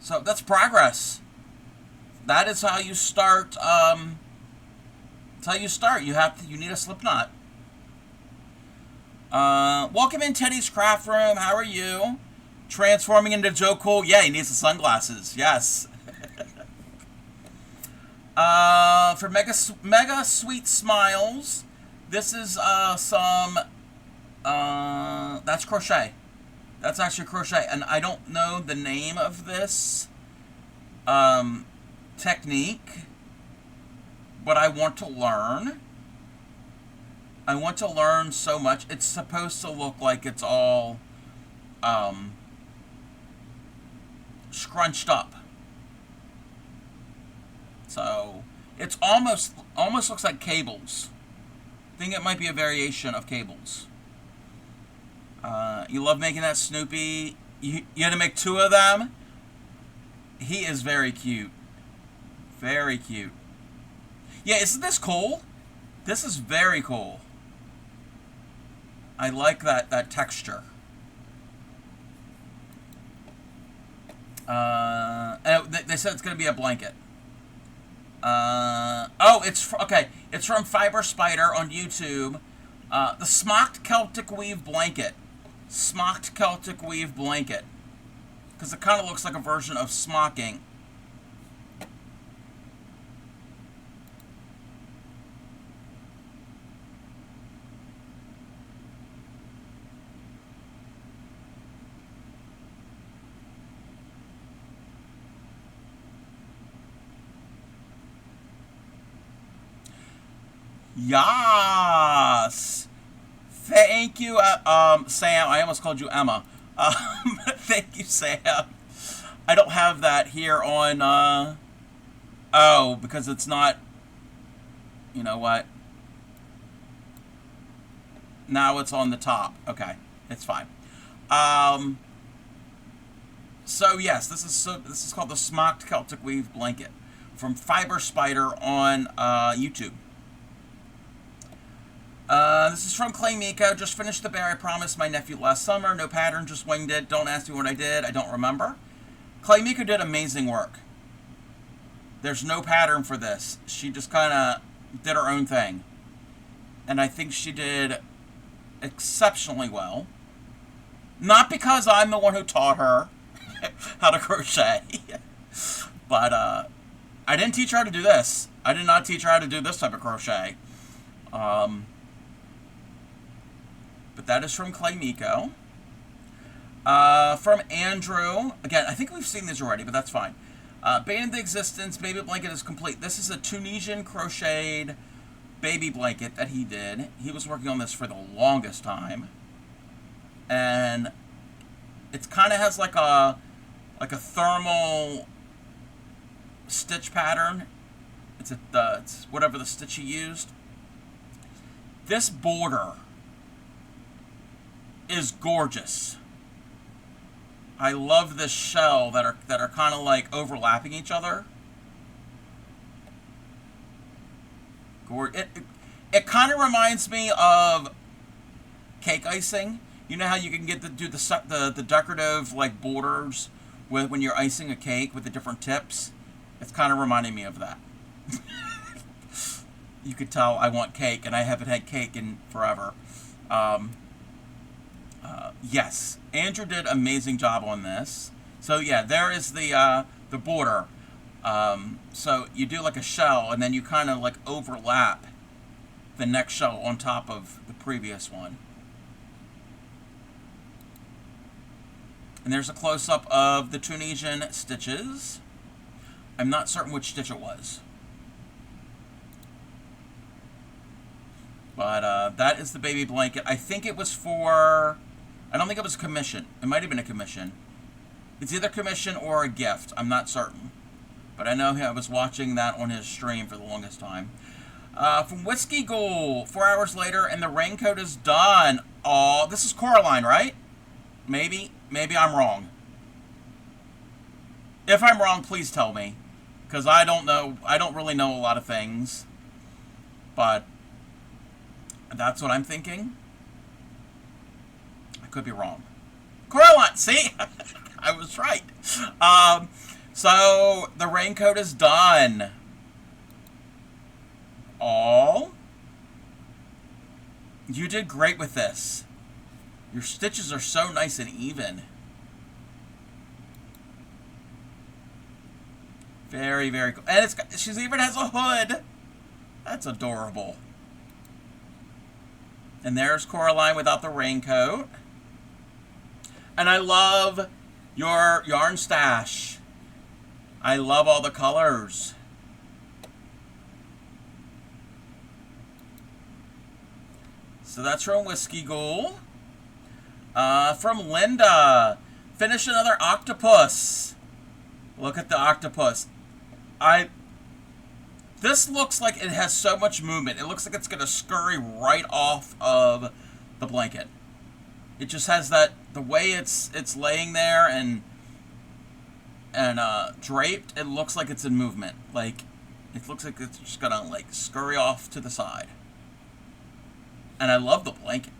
So that's progress. That is how you start. That's how you start. You need a slip knot. Welcome in Teddy's Craft Room. How are you? Transforming into Joe Cool. Yeah, he needs the sunglasses. Yes. For mega sweet smiles. This is some. That's crochet. That's actually crochet, and I don't know the name of this technique, but I want to learn. I want to learn so much. It's supposed to look like it's all scrunched up. So it's almost looks like cables. I think it might be a variation of cables. You love making that Snoopy. You had to make 2 of them. He is very cute. Very cute. Yeah, isn't this cool? This is very cool. I like that texture. And they said it's going to be a blanket. Okay. It's from Fiber Spider on YouTube. The Smocked Celtic Weave Blanket. Smocked Celtic Weave Blanket. Because it kind of looks like a version of smocking. Yes! Thank you, Sam. I almost called you Emma. Thank you, Sam. I don't have that here on, because it's not, you know what? Now it's on the top. Okay, it's fine. So yes, this is called the Smocked Celtic Weave Blanket from Fiber Spider on YouTube. This is from Clay Miko. Just finished the bear I promised my nephew last summer. No pattern, just winged it. Don't ask me what I did. I don't remember. Clay Miko did amazing work. There's no pattern for this. She just kind of did her own thing. And I think she did exceptionally well. Not because I'm the one who taught her how to crochet. But I didn't teach her how to do this. I did not teach her how to do this type of crochet. But that is from Clay Miko. From Andrew. Again, I think we've seen these already, but that's fine. Bane into Existence, baby blanket is complete. This is a Tunisian crocheted baby blanket that he did. He was working on this for the longest time. And it kind of has like a thermal stitch pattern. It's whatever the stitch he used. This border is gorgeous. I love this shell that are kind of like overlapping each other. It kind of reminds me of cake icing. You know how you can do the decorative like borders when you're icing a cake with the different tips. It's kind of reminding me of that. You could tell I want cake, and I haven't had cake in forever. Yes, Andrew did an amazing job on this. So yeah, there is the border. So you do like a shell, and then you kind of like overlap the next shell on top of the previous one. And there's a close-up of the Tunisian stitches. I'm not certain which stitch it was. But that is the baby blanket. I think it was for... I don't think it was a commission. It might have been a commission. It's either commission or a gift. I'm not certain. But I know I was watching that on his stream for the longest time. From Whiskey Ghoul, 4 hours later, and the raincoat is done. Oh, this is Coraline, right? Maybe I'm wrong. If I'm wrong, please tell me. Because I don't know. I don't really know a lot of things. But that's what I'm thinking. I could be wrong. Coraline, see? I was right. So, the raincoat is done. All. You did great with this. Your stitches are so nice and even. Very, very cool. And she even has a hood. That's adorable. And there's Coraline without the raincoat. And I love your yarn stash. I love all the colors. So that's from Whiskey Ghoul. From Linda. Finish another octopus. Look at the octopus. This looks like it has so much movement. It looks like it's going to scurry right off of the blanket. It just has that, the way it's laying there and draped, it looks like it's in movement. Like, it looks like it's just going to, like, scurry off to the side. And I love the blanket.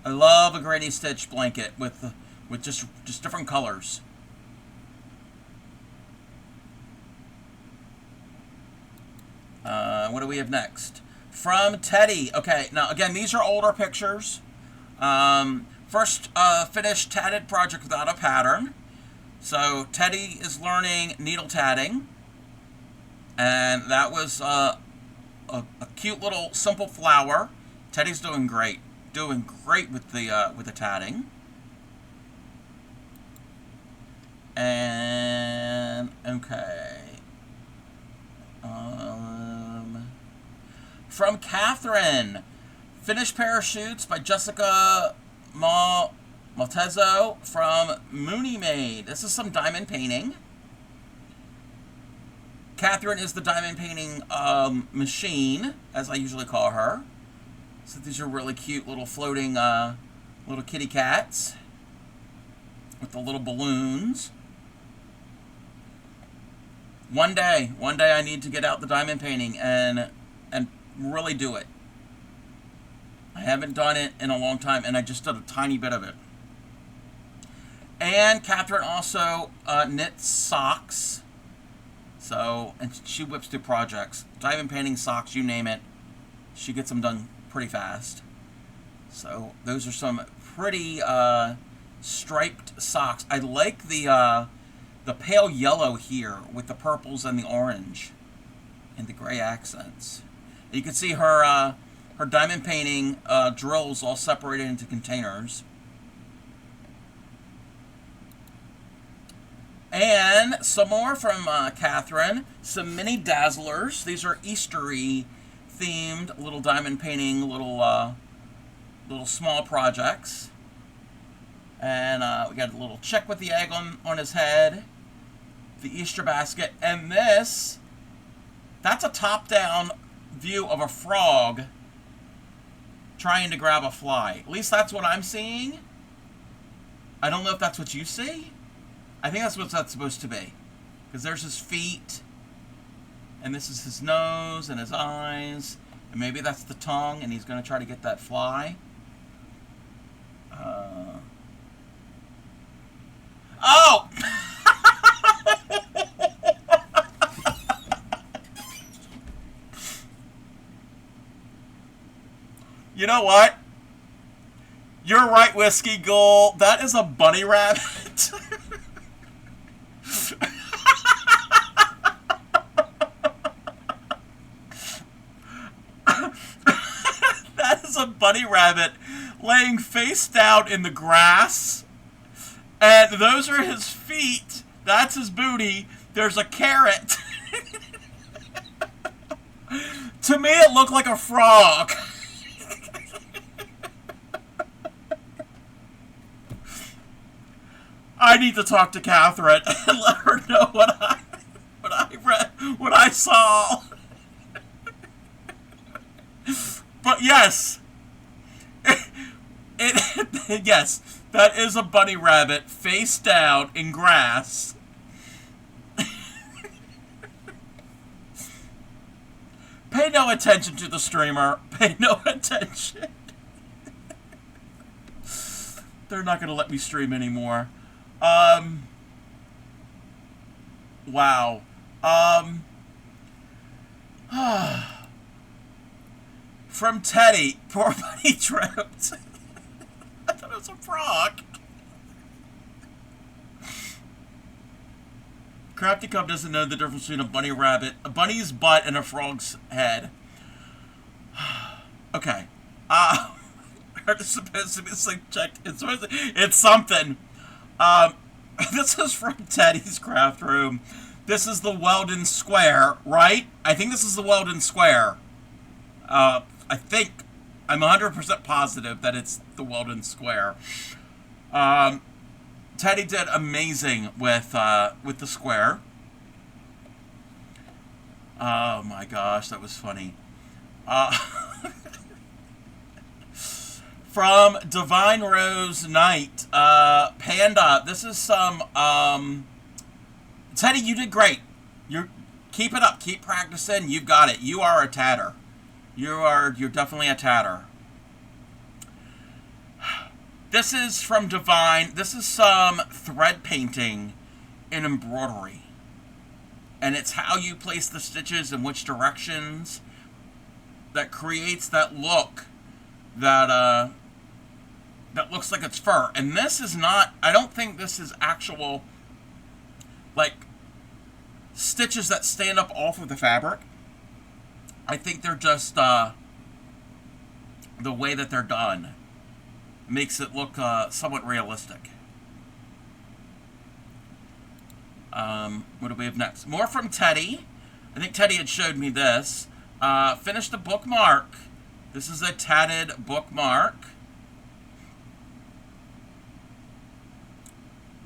I love a Granny Stitch blanket with just different colors. What do we have next? From Teddy. Okay, now again, these are older pictures. First finished tatted project without a pattern. So Teddy is learning needle tatting, and that was a cute little simple flower. Teddy's doing great with the tatting. And okay. From Catherine, finished parachutes by Jessica Maltezo from Mooney Maid. This is some diamond painting. Catherine is the diamond painting machine, as I usually call her. So these are really cute little floating little kitty cats with the little balloons. One day I need to get out the diamond painting and really do it. I haven't done it in a long time, and I just did a tiny bit of it. And Catherine also knits socks. So, and she whips through projects. Diamond painting, socks, you name it. She gets them done pretty fast. So, those are some pretty striped socks. I like the pale yellow here with the purples and the orange and the gray accents. You can see her diamond painting drills all separated into containers. And some more from Catherine. Some mini dazzlers. These are Eastery themed little diamond painting, little small projects. And we got a little chick with the egg on his head. The Easter basket. And that's a top-down view of a frog trying to grab a fly. At least that's what I'm seeing. I don't know if that's what you see. I think that's what that's supposed to be. Because there's his feet, and this is his nose and his eyes, and maybe that's the tongue, and he's going to try to get that fly. Oh! You know what? You're right, Whiskey Ghoul. That is a bunny rabbit. That is a bunny rabbit laying face down in the grass. And those are his feet. That's his booty. There's a carrot. To me, it looked like a frog. I need to talk to Catherine and let her know what I saw. But yes, yes, that is a bunny rabbit face down in grass. Pay no attention to the streamer. Pay no attention. They're not going to let me stream anymore. Wow. From Teddy, poor bunny tripped. I thought it was a frog. Crafty Cub doesn't know the difference between a bunny rabbit, a bunny's butt, and a frog's head. Okay. It's supposed to be like checked. It's something. This is from Teddy's craft room. This is the Weldon Square, right? I think this is the Weldon Square. I think I'm 100% positive that it's the Weldon Square. Teddy did amazing with the square. Oh my gosh, that was funny. From Divine Rose Knight, Panda. This is some Teddy. You did great. Keep it up. Keep practicing. You've got it. You are a tatter. You're definitely a tatter. This is from Divine. This is some thread painting in embroidery. And it's how you place the stitches in which directions that creates that look that looks like it's fur. And this is not, I don't think this is actual, like, stitches that stand up off of the fabric. I think they're just the way that they're done makes it look somewhat realistic. What do we have next? More from Teddy. I think Teddy had showed me this. Finish the bookmark. This is a tatted bookmark.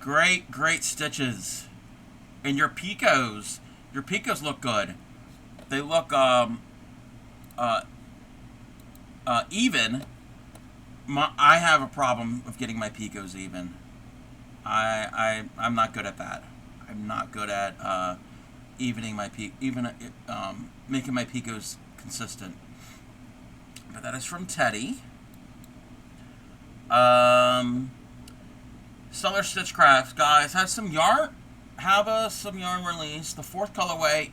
Great, great stitches. And your picos look good. They look even. I have a problem of getting my picos even. I'm not good at that. I'm not good at evening my making my picos consistent. But that is from Teddy. Stellar Stitchcraft, guys, has some yarn. Some yarn release. The 4th colorway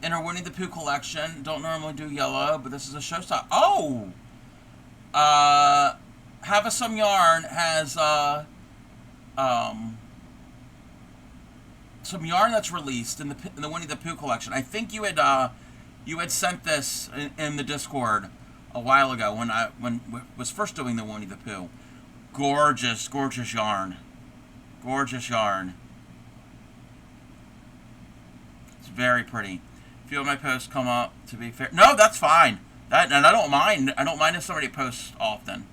in our Winnie the Pooh collection. Don't normally do yellow, but this is a showstopper. Oh! Have some yarn has some yarn that's released in the Winnie the Pooh collection. I think you had sent this in the Discord a while ago when I was first doing the Winnie the Pooh. Gorgeous, gorgeous yarn. Gorgeous yarn. It's very pretty. A few of my posts come up, to be fair. No, that's fine. And I don't mind. I don't mind if somebody posts often.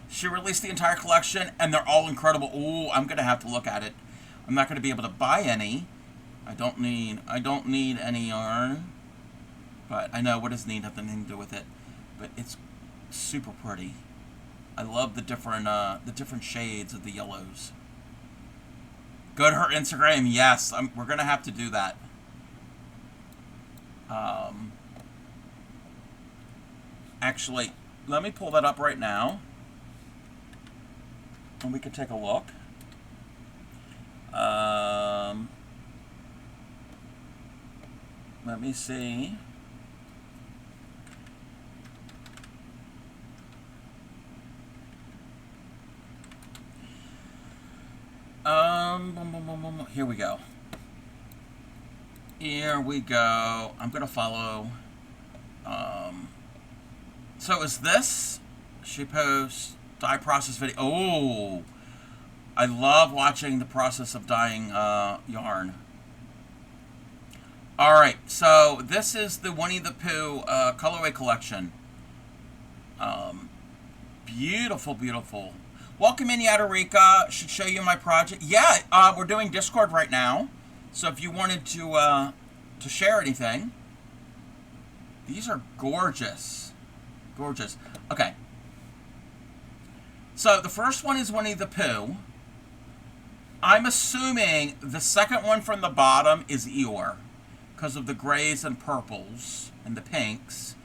She released the entire collection, and they're all incredible. Ooh, I'm gonna have to look at it. I'm not gonna be able to buy any. I don't need any yarn. But I know, what does need have nothing to do with it. But it's super pretty. I love the different shades of the yellows. Go to her Instagram. Yes, we're gonna have to do that. Actually, let me pull that up right now, and we can take a look. Let me see. Here we go. Here we go. I'm gonna follow. So is this? She posts dye process video. Oh, I love watching the process of dyeing yarn. All right, so this is the Winnie the Pooh colorway collection. Beautiful, beautiful. Welcome in, Yadarika. Should show you my project. Yeah, we're doing Discord right now. So if you wanted to share anything, these are gorgeous, gorgeous. Okay. So the first one is Winnie the Pooh. I'm assuming the second one from the bottom is Eeyore, because of the grays and purples and the pinks.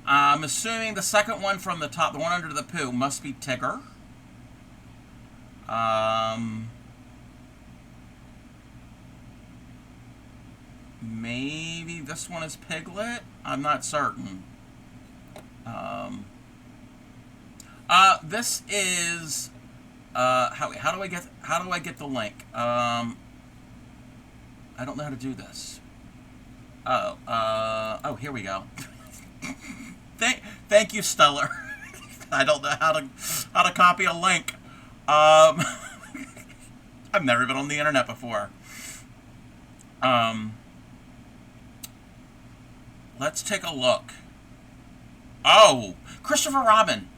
I'm assuming the second one from the top, the one under the Pooh, must be Tigger. Maybe this one is Piglet. I'm not certain. This is how do I get the link? I don't know how to do this. Oh, here we go. Thank you, Stellar. I don't know how to copy a link. I've never been on the internet before. Let's take a look. Oh, Christopher Robin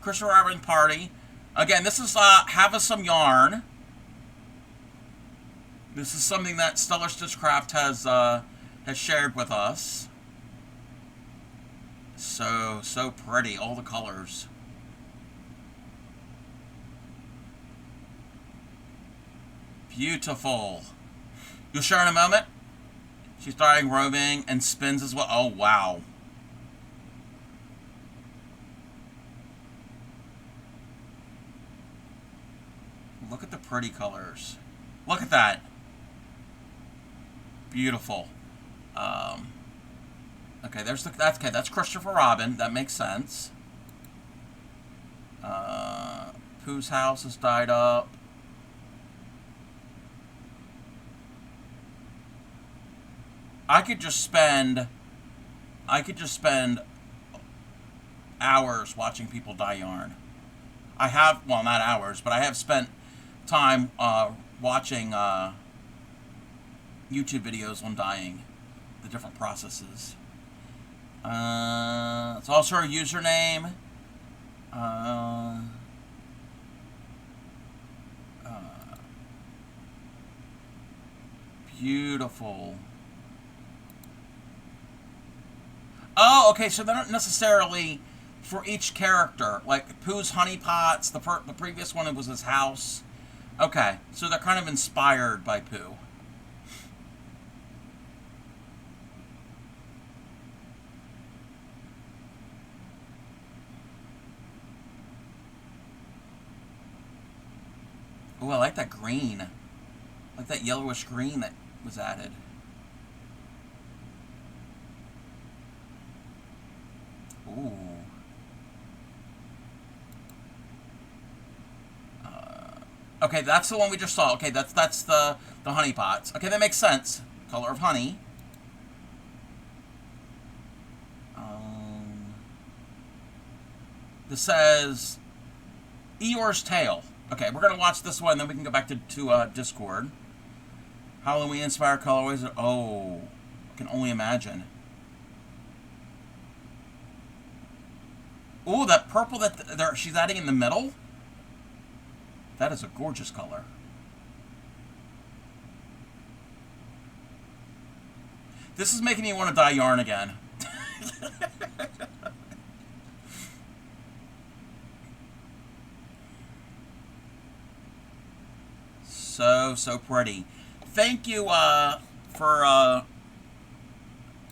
party. Again, this is Have Us Some Yarn. This is something that Stellar Stitchcraft has shared with us. So pretty, all the colors. Beautiful. You'll share in a moment. She's starting roving and spins as well. Oh, wow. Look at the pretty colors. Look at that. Beautiful. Okay, that's Christopher Robin. That makes sense. Pooh's house has died up. I could just spend hours watching people dye yarn. I have, well, not hours, but I have spent time watching YouTube videos on dyeing, the different processes. It's also her username. Beautiful. Oh, okay, so they're not necessarily for each character. Like Pooh's honey pots, the previous one was his house. Okay, so they're kind of inspired by Pooh. Oh, I like that green. I like that yellowish green that was added. Ooh. Okay, that's the one we just saw. Okay, that's the honey pots. Okay, that makes sense. Color of honey. This says Eeyore's Tale. Okay, we're gonna watch this one, then we can go back to Discord. Halloween inspired colorways. Oh, I can only imagine. Ooh, that purple that she's adding in the middle. That is a gorgeous color. This is making me want to dye yarn again. So pretty. Thank you for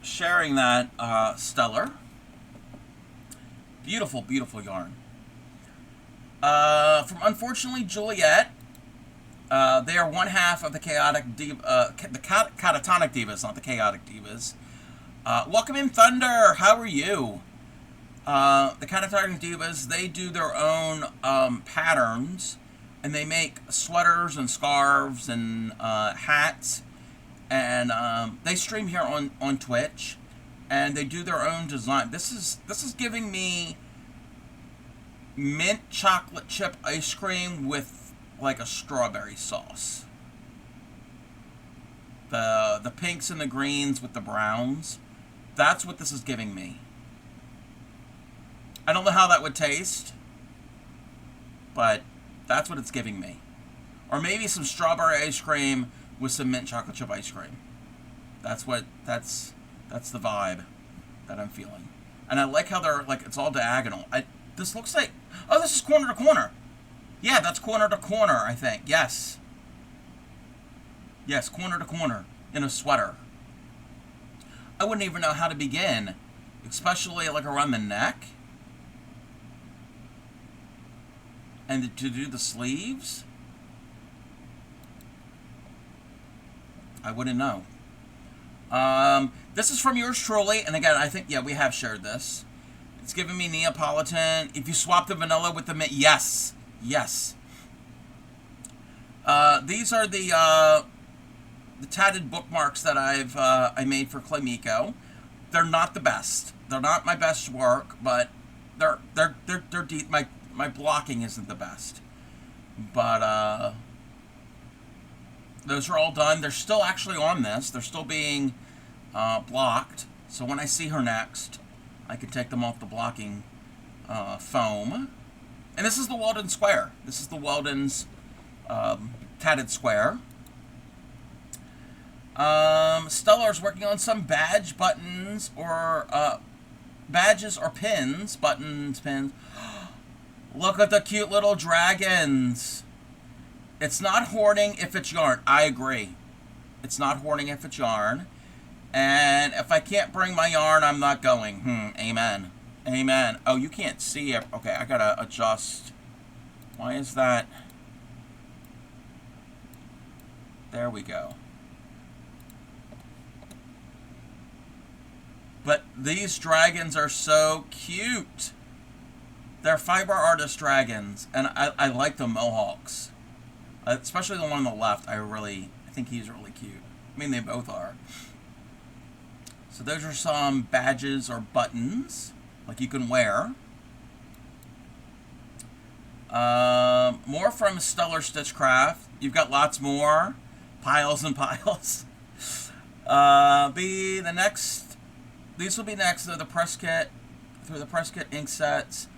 sharing that, Stellar. Beautiful, beautiful yarn. From Unfortunately Juliet, they are one half of the Chaotic Diva, the Catatonic Divas, not the Chaotic Divas. Welcome in, Thunder. How are you? The Catatonic Divas, they do their own patterns, and they make sweaters and scarves and hats, and they stream here on Twitch, and they do their own design. This is giving me mint chocolate chip ice cream with like a strawberry sauce. The pinks and the greens with the browns. That's what this is giving me. I don't know how that would taste, but that's what it's giving me. Or maybe some strawberry ice cream with some mint chocolate chip ice cream. That's the vibe that I'm feeling. And I like how they're like, it's all diagonal. This looks like, oh, this is corner to corner. Yeah, that's corner to corner, I think. Yes. Yes, corner to corner in a sweater. I wouldn't even know how to begin, especially like around the neck. And to do the sleeves, I wouldn't know. This is from yours truly, and again, I think, yeah, we have shared this. It's giving me Neapolitan. If you swap the vanilla with the mint, yes, yes. These are the tatted bookmarks that I made for Claymico. They're not the best. They're not my best work, but they're deep. My blocking isn't the best, but those are all done. They're still actually on this. They're still being blocked. So when I see her next, I can take them off the blocking foam. And this is the Weldon Square. This is the Weldon's tatted square. Stellar's working on some badge buttons or badges or pins. Buttons, pins. Look at the cute little dragons. It's not hoarding if it's yarn. I agree. It's not hoarding if it's yarn. And if I can't bring my yarn, I'm not going. Amen. Amen. Oh, you can't see it. Okay, I gotta adjust. Why is that? There we go. But these dragons are so cute. They're fiber artist dragons, and I like the mohawks. Especially the one on the left. I think he's really cute. I mean, they both are. So those are some badges or buttons, like you can wear. More from Stellar Stitchcraft. You've got lots more. Piles and piles. These will be next through the press kit ink sets.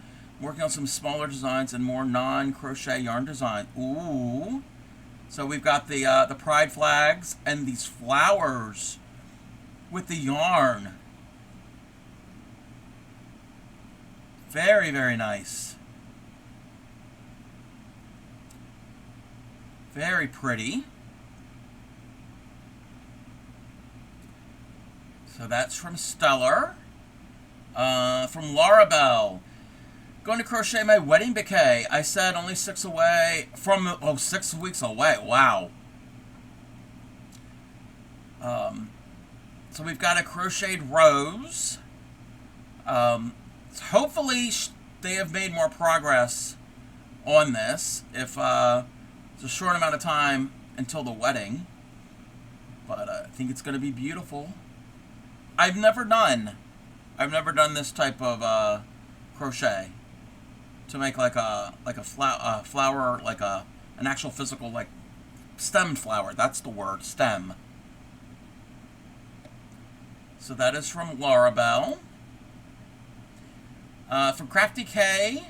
Working on some smaller designs and more non-crochet yarn design. Ooh. So we've got the pride flags and these flowers with the yarn. Very, very nice. Very pretty. So that's from Stellar. From Larabelle. Going to crochet my wedding bouquet. I said only 6 away from 6 weeks away. Wow. So we've got a crocheted rose. Hopefully they have made more progress on this. If it's a short amount of time until the wedding, but I think it's going to be beautiful. I've never done this type of crochet. To make like a flower, like an actual physical, like stemmed flower. That's the word, stem. So that is from Larabelle. From Crafty K,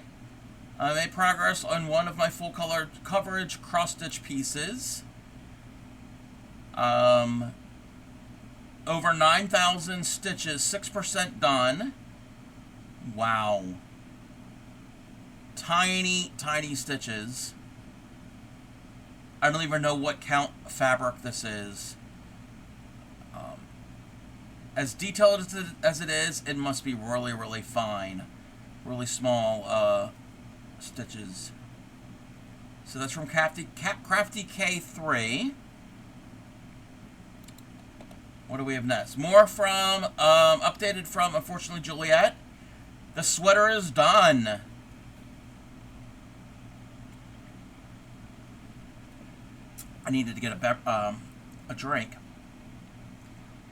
I made progress on one of my full color coverage cross stitch pieces. Over 9,000 stitches, 6% done. Wow. Tiny, tiny stitches. I don't even know what count fabric this is. As detailed as it is, it must be really, really fine. Really small stitches. So that's from Crafty K3. What do we have next? More from, updated from, unfortunately, Juliet. The sweater is done. I needed to get a drink.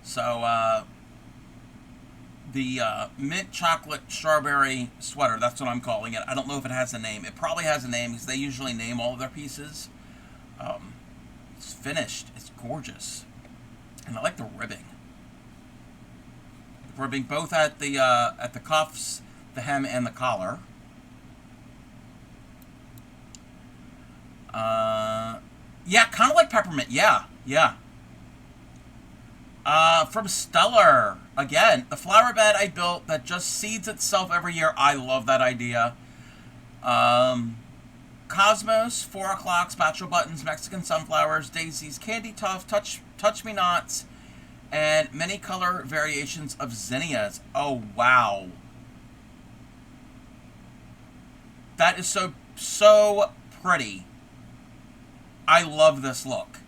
So, the mint chocolate strawberry sweater, that's what I'm calling it. I don't know if it has a name. It probably has a name because they usually name all of their pieces. It's finished. It's gorgeous. And I like the ribbing. The ribbing both at the cuffs, the hem, and the collar. Yeah, kind of like peppermint. Yeah. From Stellar, again, the flower bed I built that just seeds itself every year. I love that idea. Cosmos, 4 o'clock, spatula buttons, Mexican sunflowers, daisies, candy tuft, touch me nots, and many color variations of zinnias. Oh, wow. That is so pretty. I love this look.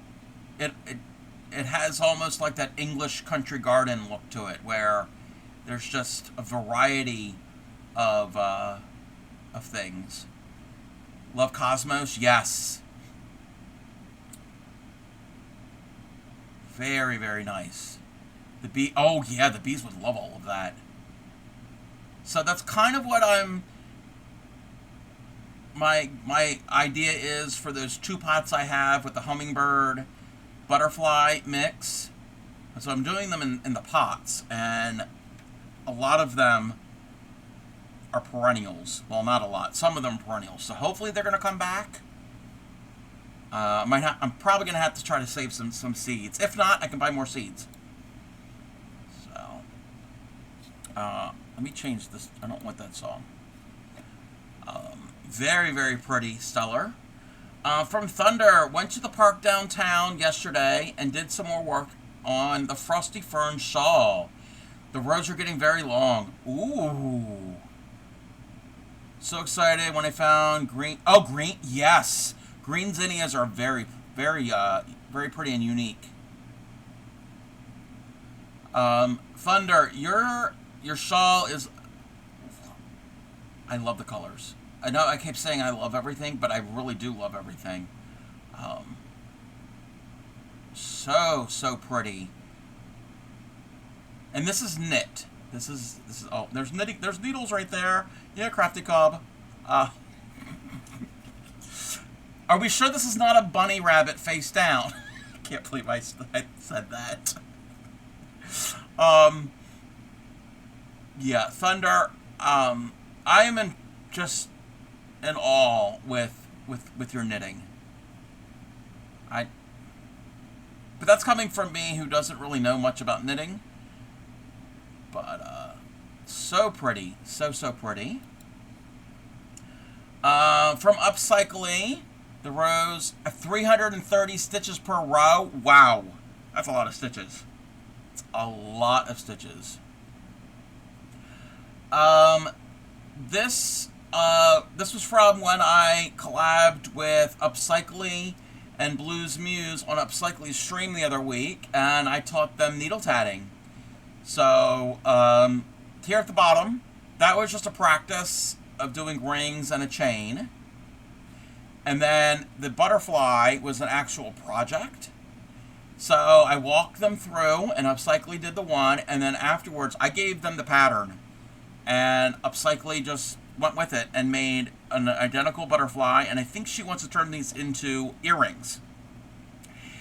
it has almost like that English country garden look to it, where there's just a variety of things. Love Cosmos, yes. Very, very nice. The bee, oh yeah, the bees would love all of that. So that's kind of what my idea is for those 2 pots I have with the hummingbird butterfly mix. And so I'm doing them in the pots, and a lot of them are perennials. Well, not a lot. Some of them are perennials. So hopefully they're going to come back. I'm probably going to have to try to save some seeds. If not, I can buy more seeds. So, let me change this. I don't want that song. Very, very pretty, stellar. From Thunder, went to the park downtown yesterday and did some more work on the Frosty Fern shawl. The roads are getting very long. Ooh. So excited when I found green. Oh, green. Yes. Green zinnias are very, very, very pretty and unique. Thunder, your shawl is. I love the colors. I know I keep saying I love everything, but I really do love everything. So pretty. And this is knit. This is oh, there's knitting. There's needles right there. Yeah, Crafty Cobb. Are we sure this is not a bunny rabbit face down? I can't believe I said that. Yeah, Thunder. I am just in awe with your knitting. But that's coming from me, who doesn't really know much about knitting. But so pretty, so pretty. From Upcycling, the rows 330 stitches per row. Wow, that's a lot of stitches. It's a lot of stitches. This was from when I collabed with Upcycling and Blues Muse on Upcycling's stream the other week, and I taught them needle tatting. So, here at the bottom, that was just a practice of doing rings and a chain. And then the butterfly was an actual project. So I walked them through, and Upcycling did the one, and then afterwards I gave them the pattern. And Upcycling just went with it and made an identical butterfly, and I think she wants to turn these into earrings.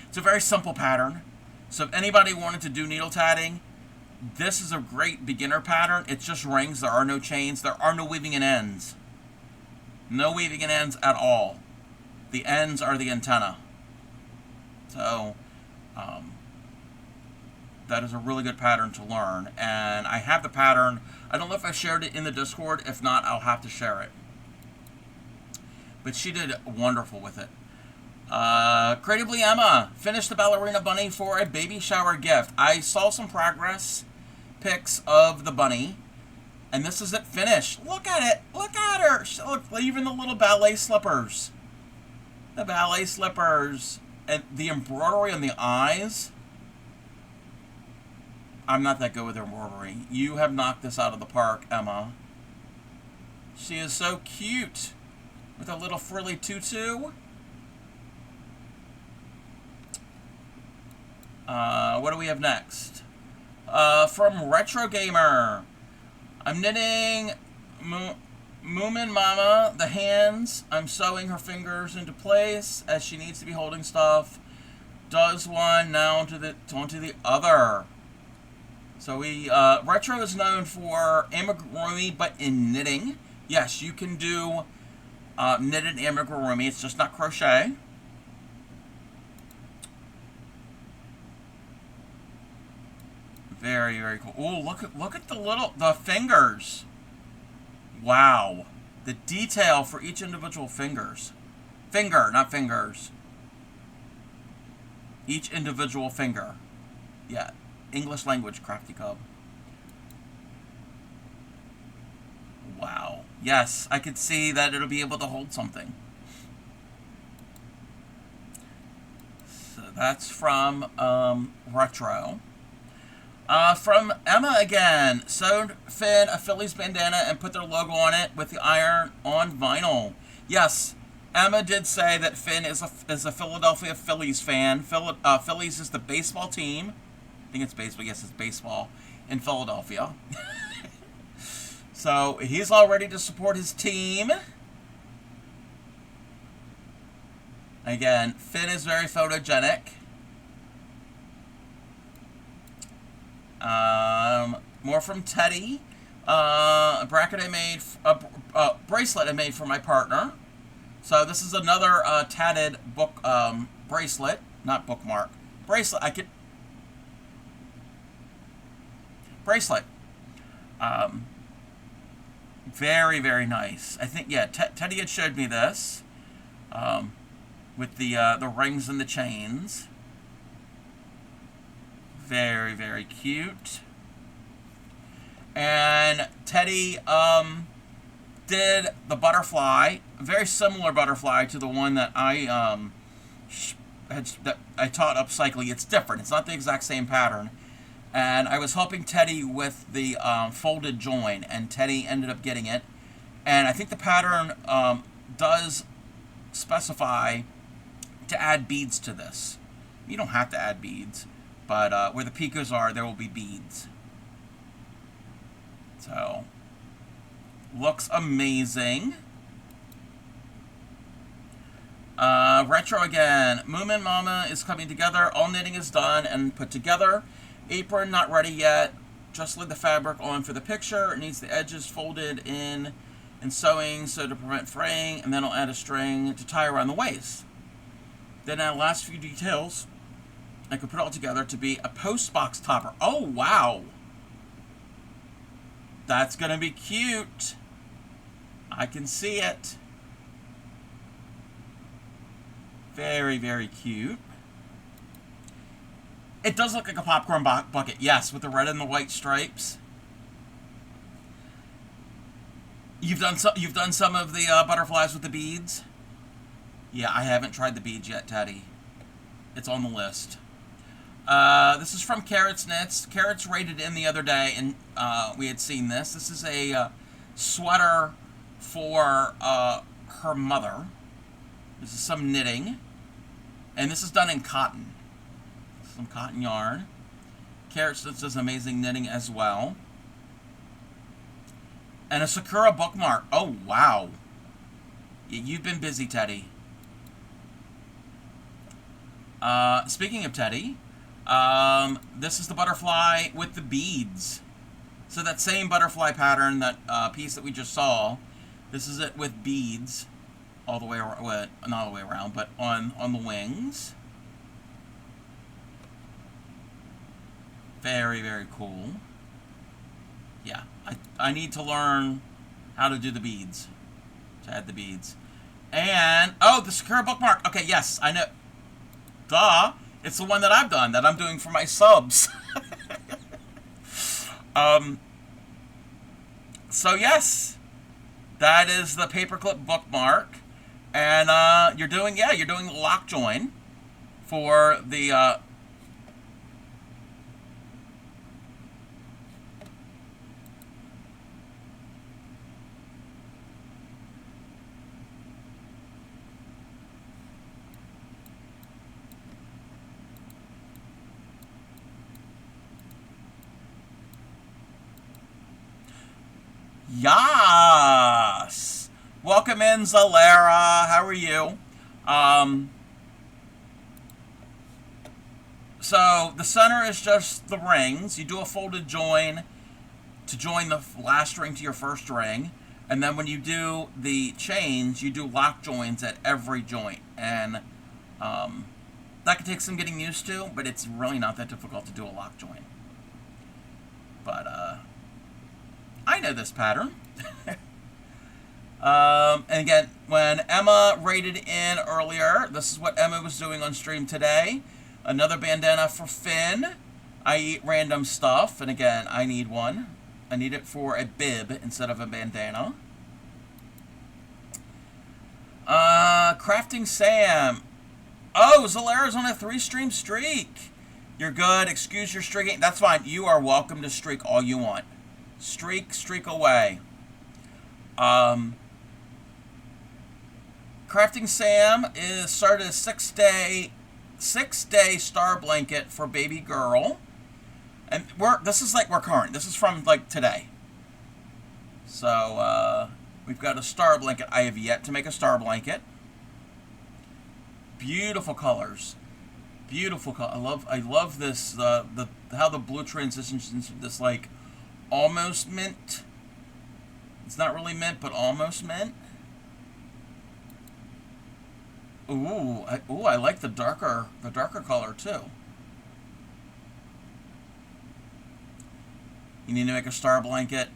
It's a very simple pattern. So if anybody wanted to do needle tatting, this is a great beginner pattern. It's just rings. There are no chains. There are no weaving in ends. No weaving in ends at all. The ends are the antenna. So, that is a really good pattern to learn. And I have the pattern. I don't know if I shared it in the Discord. If not, I'll have to share it. But she did wonderful with it. Creatively Emma finished the ballerina bunny for a baby shower gift. I saw some progress pics of the bunny, and this is it finished. Look at it. Look at her. Look, even the little ballet slippers. The ballet slippers. And the embroidery on the eyes. I'm not that good with embroidery. You have knocked this out of the park, Emma. She is so cute. With a little frilly tutu. What do we have next? From Retro Gamer. I'm knitting Moomin Mama the hands. I'm sewing her fingers into place as she needs to be holding stuff. Does one now onto the other. So Retro is known for amigurumi, but in knitting. Yes, you can do knitted amigurumi. It's just not crochet. Very, very cool. Oh, look at the fingers. Wow. The detail for each individual fingers. Finger, not fingers. Each individual finger. Yeah. English language, Crafty Cub. Wow. Yes, I could see that it'll be able to hold something. So That's from Retro. From Emma again. Sewed Finn a Phillies bandana and put their logo on it with the iron-on vinyl. Yes, Emma did say that Finn is a Philadelphia Phillies fan. Phillies is the baseball team. I think it's baseball. Yes, it's baseball in Philadelphia. So he's all ready to support his team. Again, Finn is very photogenic. More from Teddy. A bracelet I made for my partner. So this is another tatted book bracelet, not bookmark. Bracelet. Bracelet. Very, very nice. I think, yeah, Teddy had showed me this with the rings and the chains. Very, very cute. And Teddy did the butterfly, a very similar butterfly to the one that I taught upcycling. It's different. It's not the exact same pattern. And I was helping Teddy with the folded join, and Teddy ended up getting it. And I think the pattern does specify to add beads to this. You don't have to add beads, but where the picos are, there will be beads. So, looks amazing. Retro again. Moomin Mama is coming together. All knitting is done and put together. Apron not ready yet. Just laid the fabric on for the picture. It needs the edges folded in and sewing so to prevent fraying, and then I'll add a string to tie around the waist. Then add last few details. I could put it all together to be a post box topper. Oh, wow. That's going to be cute. I can see it. Very, very cute. It does look like a popcorn bucket, yes, with the red and the white stripes. You've done some of the butterflies with the beads? Yeah, I haven't tried the beads yet, Teddy. It's on the list. This is from Carrots Knits. Carrots rated in the other day, and we had seen this. This is a sweater for her mother. This is some knitting. And this is done in cotton. Some cotton yarn. Carrots Knits does amazing knitting as well. And a Sakura bookmark. Oh, wow. You've been busy, Teddy. Speaking of Teddy, this is the butterfly with the beads. So that same butterfly pattern, that piece that we just saw, this is it with beads all the way around, well, not all the way around, but on the wings. Very, very cool. Yeah, I need to learn how to do the beads, to add the beads. And, oh, the Sakura bookmark. Okay, yes, I know. Duh. It's the one that I've done, that I'm doing for my subs. So, yes, that is the paperclip bookmark. And you're doing the lock join for the... Yes! Welcome in, Zalera. How are you? So, the center is just the rings. You do a folded join to join the last ring to your first ring. And then when you do the chains, you do lock joins at every joint. And that could take some getting used to, but it's really not that difficult to do a lock join. But, I know this pattern. And again, when Emma rated in earlier, this is what Emma was doing on stream today. Another bandana for Finn. I eat random stuff, and again, I need one. I need it for a bib instead of a bandana. Crafting Sam. Oh, Zalara's on a 3-stream streak. You're good. Excuse your streaking. That's fine. You are welcome to streak all you want. Streak away. Crafting Sam is started a 6-day star blanket for baby girl. And this is like we're current. This is from like today. So we've got a star blanket. I have yet to make a star blanket. Beautiful colors. Beautiful color. I love this how the blue transitions into this like almost mint. It's not really mint, but almost mint. Ooh, I like the darker color too. You need to make a star blanket.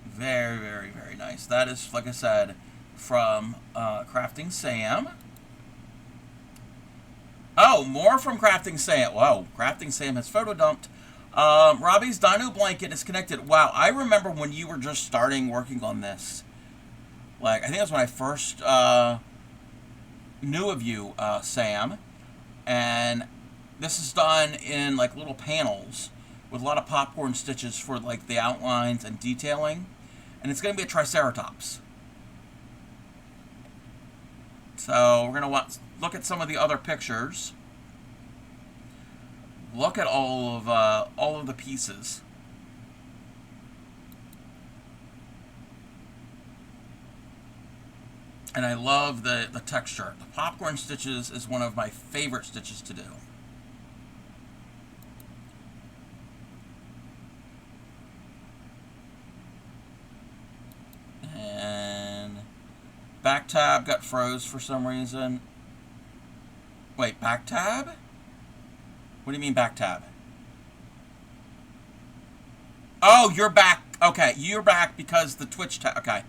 Very, very, very nice. That is, like I said, from Crafting Sam. Oh, more from Crafting Sam. Whoa, Crafting Sam has photo dumped. Robbie's Dino Blanket is connected. Wow, I remember when you were just starting working on this. Like, I think that's when I first knew of you, Sam. And this is done in, like, little panels with a lot of popcorn stitches for, like, the outlines and detailing. And it's going to be a Triceratops. So, we're going to look at some of the other pictures. Look at all of the pieces. And I love the texture. The popcorn stitches is one of my favorite stitches to do. And back tab got froze for some reason. Wait, back tab? What do you mean back tab? Oh, you're back. Okay, you're back because the Twitch tab. Okay,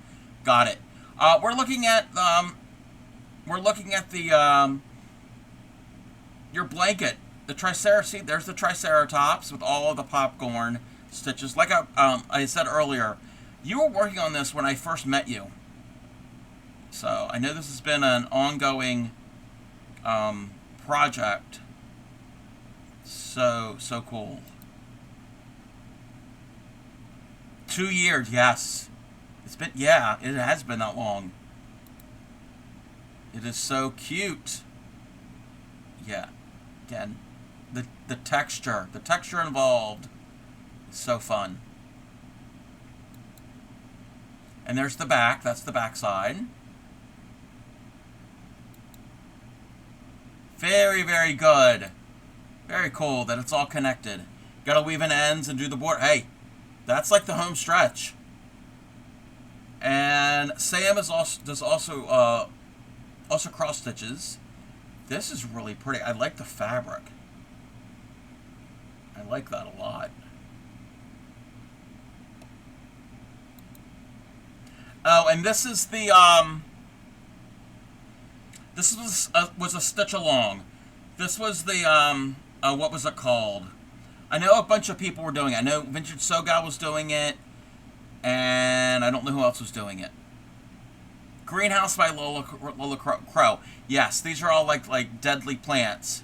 got it. We're looking at the your blanket, the Triceratops. There's the Triceratops with all of the popcorn stitches. Like I said earlier, you were working on this when I first met you. So I know this has been an ongoing project. So cool. 2 years, yes. It's been, yeah, it has been that long. It is so cute. Yeah. Again, the texture involved is so fun. And there's the back. That's the back side. Very, very good. Very cool that it's all connected. Gotta weave in ends and do the board. Hey, that's like the home stretch. And Sam does also cross stitches. This is really pretty. I like the fabric. I like that a lot. Oh, and this is the this was a stitch along. This was the what was it called? I know a bunch of people were doing it. I know Vintage Sogal was doing it, and I don't know who else was doing it. Greenhouse by Lola Crow. Yes, these are all like deadly plants,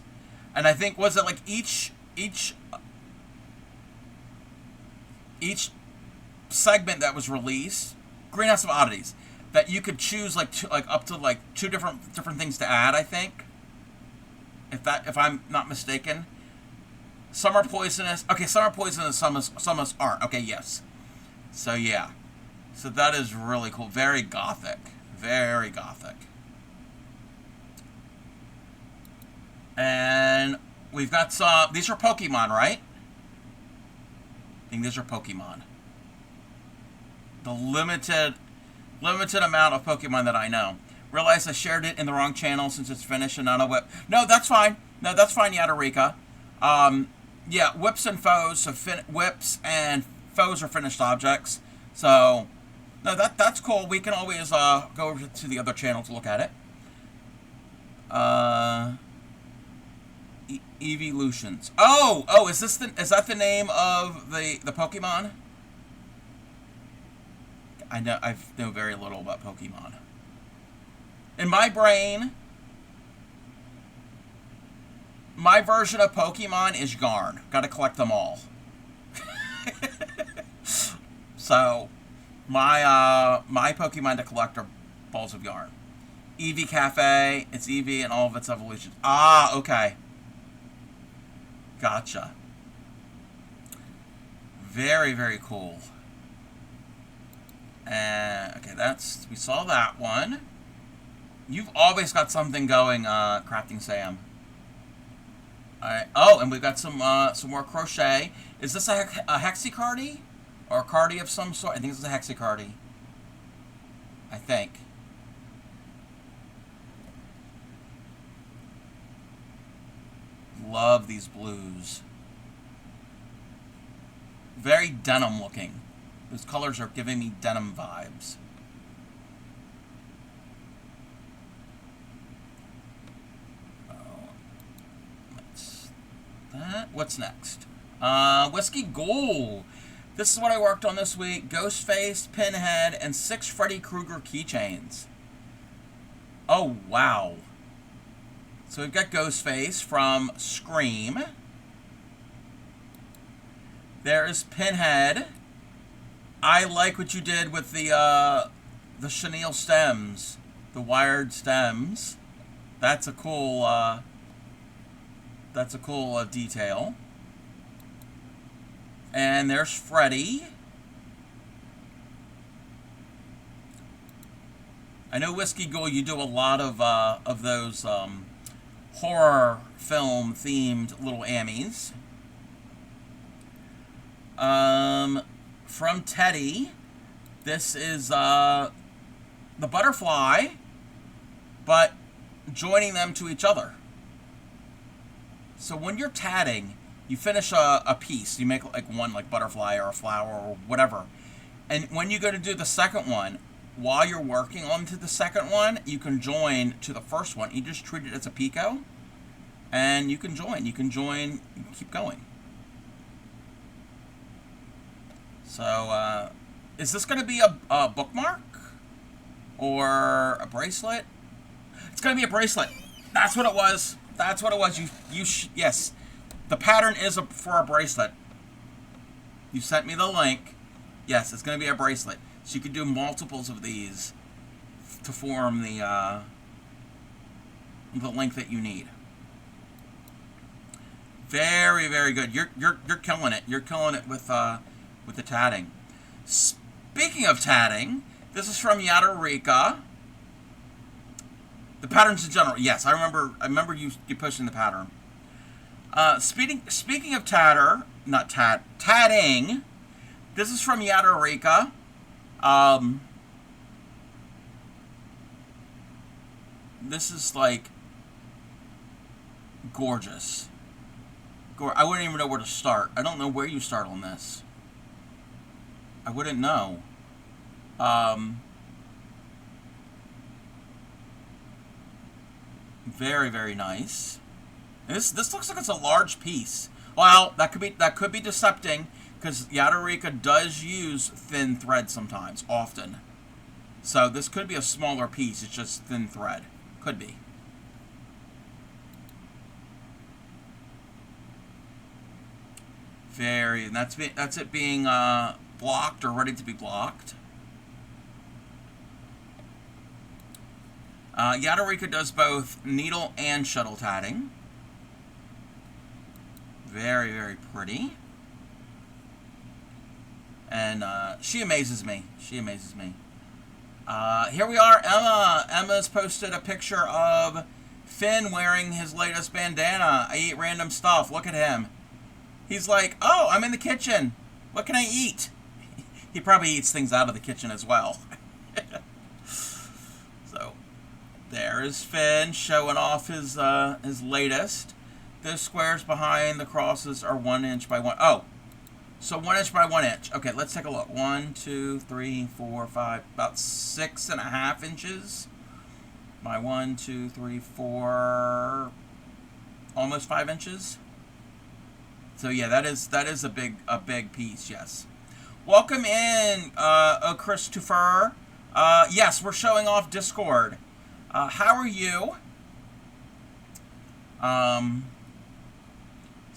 and I think was it like each segment that was released, Greenhouse of Oddities, that you could choose up to two different things to add. I think, if I'm not mistaken. Some are poisonous. Okay, some are poisonous, some aren't. Okay, yes. So yeah. So that is really cool. Very gothic. Very gothic. And we've got some, these are Pokemon, right? I think these are Pokemon. The limited amount of Pokemon that I know. Realize I shared it in the wrong channel since it's finished and not a whip. No, that's fine. No, that's fine, Yadarika. Yeah, whips and foes. So whips and foes are finished objects. So, no, that's cool. We can always go over to the other channel to look at it. Evolutions. Oh, is that the name of the Pokemon? I know very little about Pokemon. In my brain, my version of Pokemon is yarn. Got to collect them all. So, my Pokemon to collect are balls of yarn. Eevee Cafe, it's Eevee and all of its evolutions. Ah, okay. Gotcha. Very, very cool. Okay, we saw that one. You've always got something going, Crafting Sam. Alright. Oh, and we've got some more crochet. Is this a Hexicardy? Or a Cardy of some sort? I think this is a Hexicardy. I think. Love these blues. Very denim looking. Those colors are giving me denim vibes. That's that. What's next? Whiskey Ghoul. This is what I worked on this week. Ghostface, Pinhead, and 6 Freddy Krueger keychains. Oh, wow. So we've got Ghostface from Scream. There is Pinhead. I like what you did with the chenille stems, the wired stems. That's a cool detail. And there's Freddy. I know Whiskey Ghoul, you do a lot of those horror film themed little Ammies. From Teddy, this is the butterfly, but joining them to each other. So when you're tatting, you finish a piece, you make like one like butterfly or a flower or whatever, and when you go to do the second one, while you're working on to the second one, you can join to the first one. You just treat it as a picot, and you can join, you can keep going. So, is this going to be a bookmark? Or a bracelet? It's going to be a bracelet. That's what it was. That's what it was. Yes. The pattern is for a bracelet. You sent me the link. Yes, it's going to be a bracelet. So you can do multiples of these to form the length that you need. Very, very good. You're killing it. You're killing it with the tatting. Speaking of tatting, this is from Yadarika. The patterns in general. Yes, I remember you pushing the pattern. Speaking of tatting. This is from Yadarika. This is like gorgeous. I wouldn't even know where to start. I don't know where you start on this. I wouldn't know. Very, very nice. And this looks like it's a large piece. Well, that could be decepting, because Yadarika does use thin thread sometimes, often. So this could be a smaller piece. It's just thin thread. Could be. And that's it being blocked or ready to be blocked. Yadarika does both needle and shuttle tatting. Very, very pretty. And she amazes me. She amazes me. Here we are, Emma. Emma's posted a picture of Finn wearing his latest bandana. I eat random stuff. Look at him. He's like, oh, I'm in the kitchen. What can I eat? He probably eats things out of the kitchen as well. So, there is Finn showing off his latest. Those squares behind the crosses are 1 inch by 1. Oh, so 1 inch by 1 inch. Okay, let's take a look. 1, 2, 3, 4, 5, about 6.5 inches by 1, 2, 3, 4, almost 5 inches. So yeah, that is a big piece. Yes. Welcome in, Christopher. Yes, we're showing off Discord. How are you?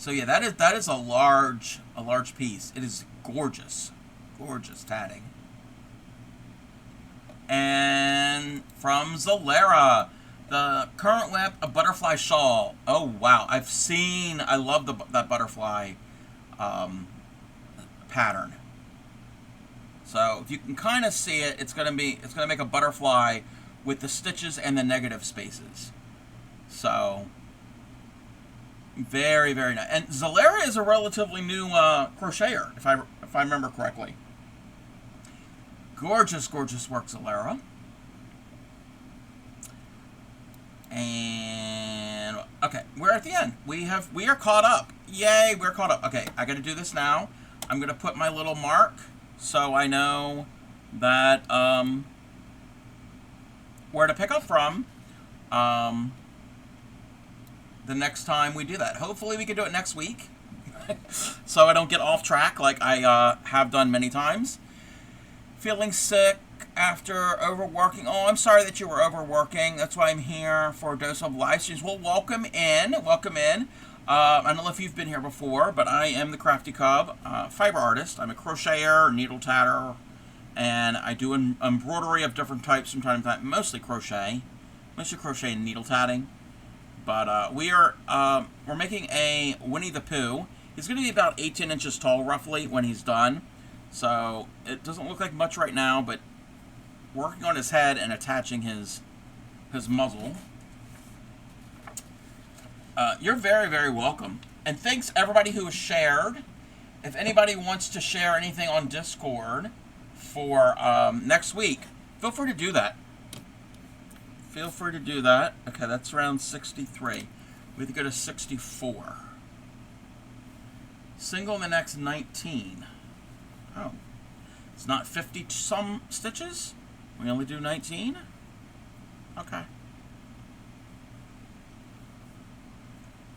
So yeah, that is a large piece. It is gorgeous, gorgeous tatting. And from Zalera, the current whip, a butterfly shawl. Oh wow, I love that butterfly pattern. So if you can kind of see it, it's gonna make a butterfly with the stitches and the negative spaces. So very, very nice. And Zalera is a relatively new crocheter, if I remember correctly. Gorgeous, gorgeous work, Zalera. And okay, we're at the end. We are caught up. Yay, we're caught up. Okay, I got to do this now. I'm gonna put my little mark so I know that where to pick up from. The next time we do that. Hopefully we can do it next week. So I don't get off track like I have done many times. Feeling sick after overworking. Oh, I'm sorry that you were overworking. That's why I'm here for a dose of live streams. Well, welcome in. Welcome in. I don't know if you've been here before, but I am the Crafty Cub, fiber artist. I'm a crocheter, needle tatter, and I do embroidery of different types from time to time. Mostly crochet and needle tatting. But we're making a Winnie the Pooh. He's going to be about 18 inches tall, roughly, when he's done. So it doesn't look like much right now, but working on his head and attaching his muzzle. You're very, very welcome. And thanks everybody who has shared. If anybody wants to share anything on Discord for next week, feel free to do that. Feel free to do that. Okay, that's around 63. We have to go to 64. Single in the next 19. Oh. It's not 50 some stitches? We only do 19? Okay.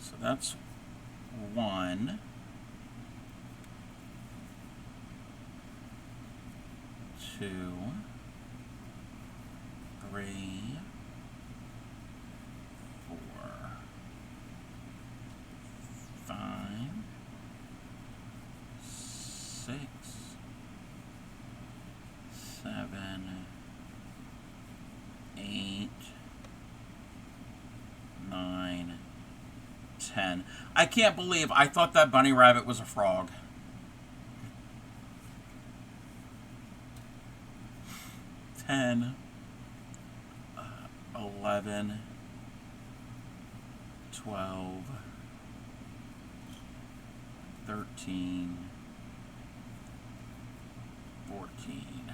So that's 1. 2. 3. 4. 5. 6. 7. 8. 9. 10. I can't believe I thought that bunny rabbit was a frog. 10. 11. 12. 13. 14.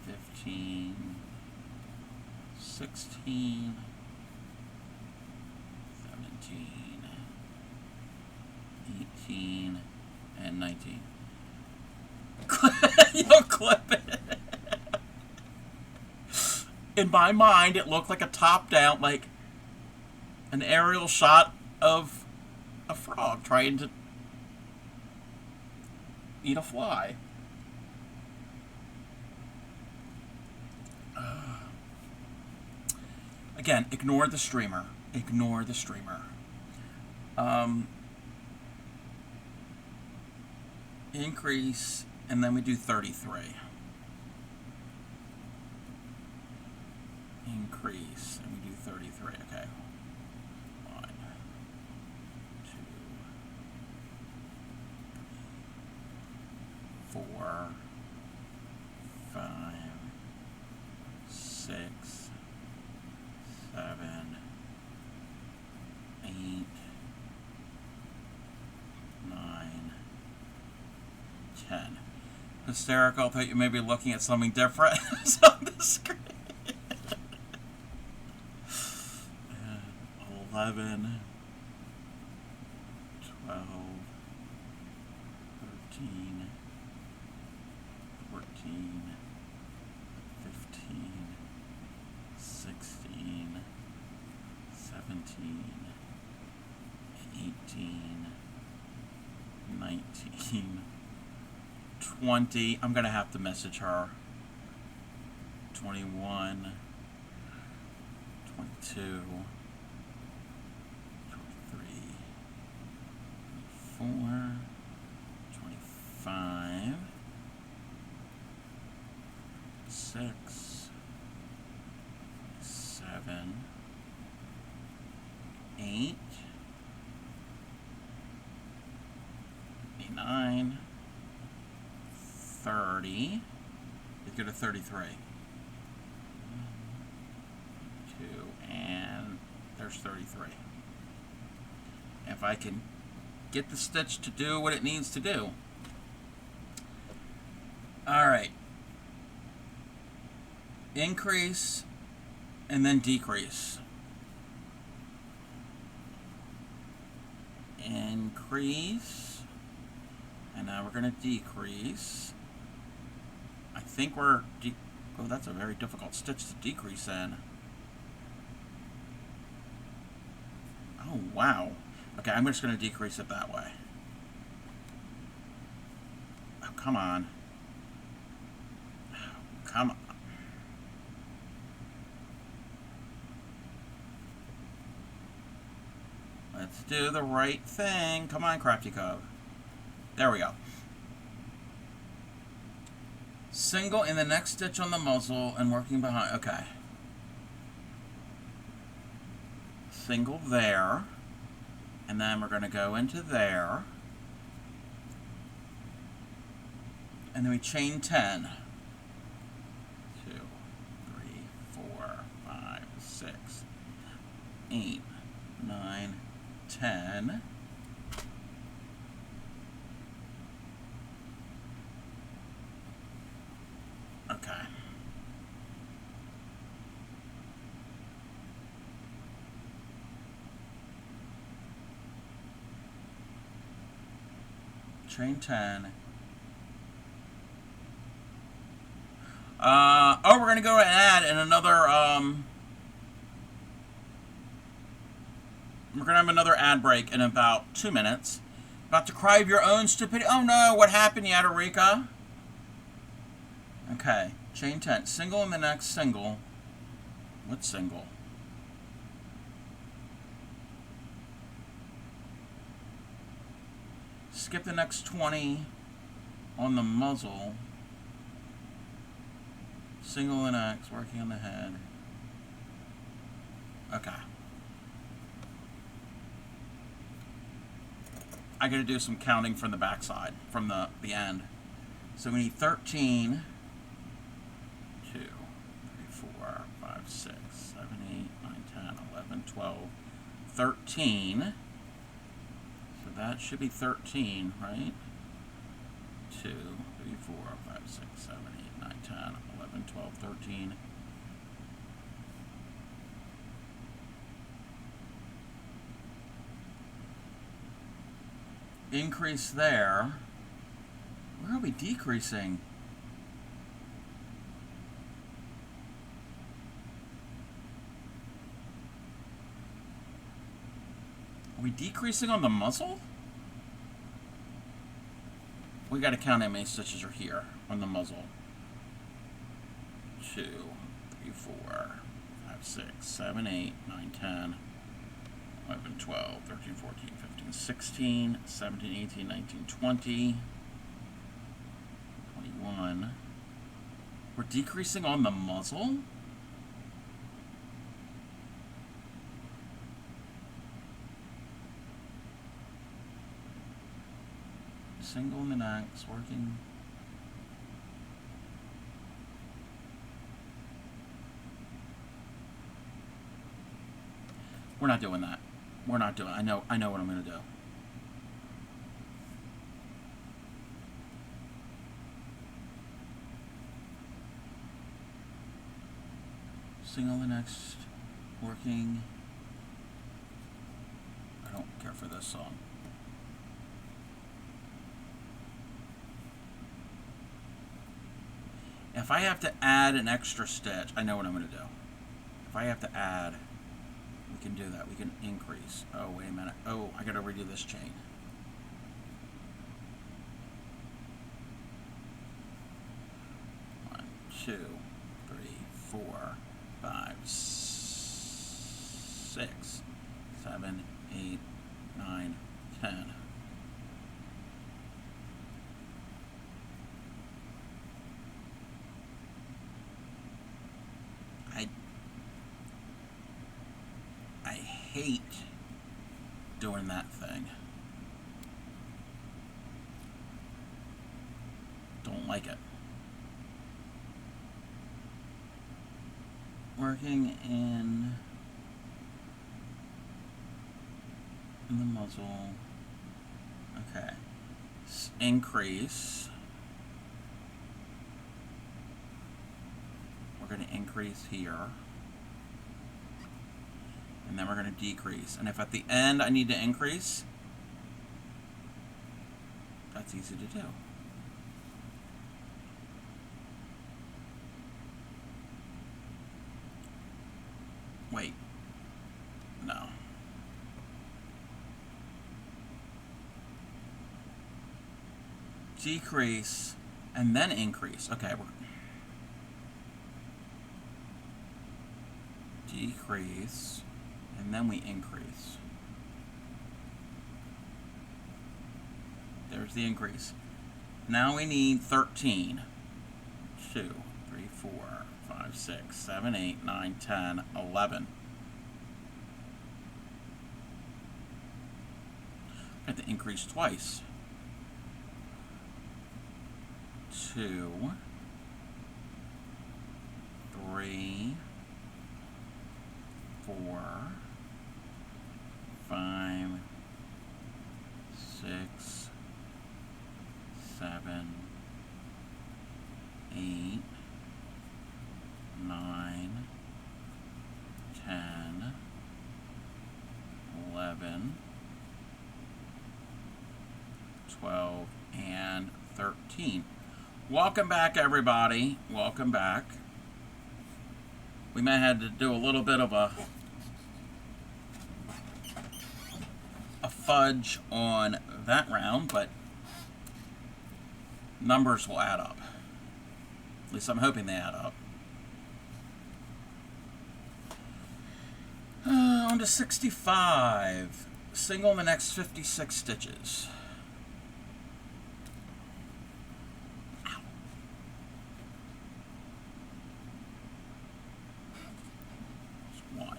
15. 16. 17, 18, and 19. You'll clip it. In my mind, it looked like a top-down, like an aerial shot of a frog trying to eat a fly. Again, ignore the streamer. Ignore the streamer. Increase, and then we do 33. Increase, and we do 33. Okay. 1, 2, 4, 5, 6, 7, 8, 9, 10. Hysterical. I thought you may be looking at something different on the screen. 11, 12, 13, 14, 15, 16, 17, 18, 19, 20. I'm going to have to message her. 21, 22, 23, 6, 7, 8, 29, 30. Let's go to 33. 2, and there's 33. If I can get the stitch to do what it needs to do. All right. Increase and then decrease. Increase, and now we're going to decrease. I think we're oh, that's a very difficult stitch to decrease in. Oh, wow. Okay, I'm just going to decrease it that way. Oh, come on. Oh, come on. Let's do the right thing. Come on, Crafty Cove. There we go. Single in the next stitch on the muzzle and working behind. Okay. Single there. And then we're going to go into there. And then we chain 10. 2, 3, 4, 5, 6, 8, 9, 10. Okay. Chain 10. Oh, we're going to go and add in another, we're going to have another ad break in about 2 minutes. About to cry of your own stupidity. Oh no, what happened, Yadarika? Okay, chain 10. Single in the next single. What single? Skip the next 20 on the muzzle. Single in X, working on the head. Okay. I gotta do some counting from the backside, from the end. So we need 13, 2, 3, 4, 5, 6, 7, 8, 9, 10, 11, 12, 13. So that should be 13, right? 2, 3, 4, 5, 6, 7, 8, 9, 10, 11, 12, 13. Increase there. Where are we decreasing? Are we decreasing on the muzzle? We got to count how many stitches are here on the muzzle. 2, 3, 4, 5, 6, 7, 8, 9, 10, 11, 12, 13, 14, 15, 16, 17, 18, 19, 20, 21. We're decreasing on the muzzle? Single in the next, working. We're not doing that. We're not doing. I know what I'm going to do. Single the next, working. I don't care for this song. If I have to add an extra stitch, I know what I'm going to do. If I have to add, we can do that. We can increase. Oh, wait a minute. Oh, I got to redo this chain. One, 2, 3, 4, 5, 6, 7, 8, 9, 10. hate doing that thing. Don't like it. Working in the muzzle. Okay. Increase. We're going to increase here. And then we're going to decrease. And if at the end I need to increase, that's easy to do. Wait. No. Decrease and then increase. Okay, we're decrease and then we increase. There's the increase. Now we need 13. 2, 3, 4, 5, 6, 7, 8, 9, 10, 11. I have to increase twice. 2, 3, 4, 5, 6, 7, 8, 9, 10, 11, 12, and 13. Welcome back, everybody. Welcome back. We may have had to do a little bit of a fudge on that round, but numbers will add up. At least I'm hoping they add up. On to 65. Single in the next 56 stitches. Ow. 1,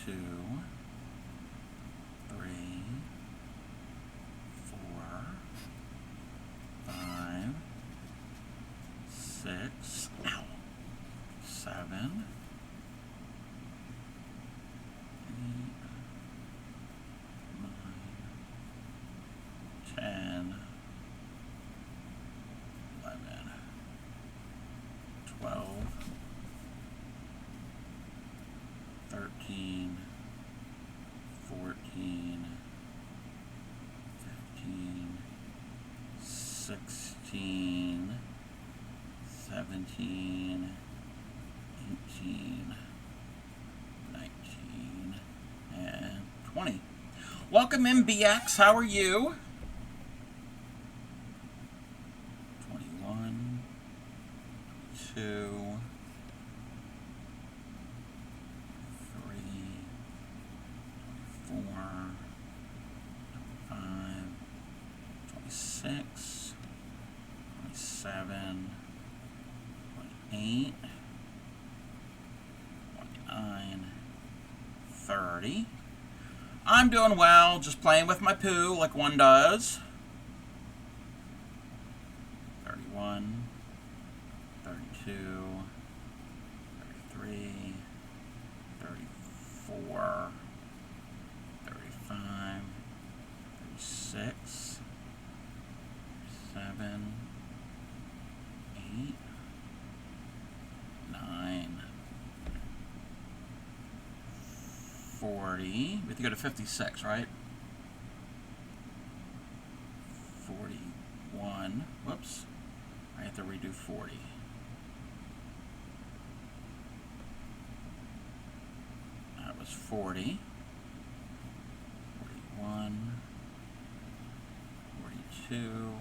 2, 3, 4, 5, 6, ow, 7, 8, 9, 10, 11, 12, 13, 14, 15, 16, 17, 18, 19, and 20. Welcome in, BX. How are you? 21, 2, 3, 4, 5, 26, 27, 28, 29, 30. I'm doing well, just playing with my Pooh like one does. 31, 32, 33, 34, 35, 36, 7, 8, 9, 40. We have to go to 56, right? 41. Whoops. I have to redo 40. That was 40. 41. 42.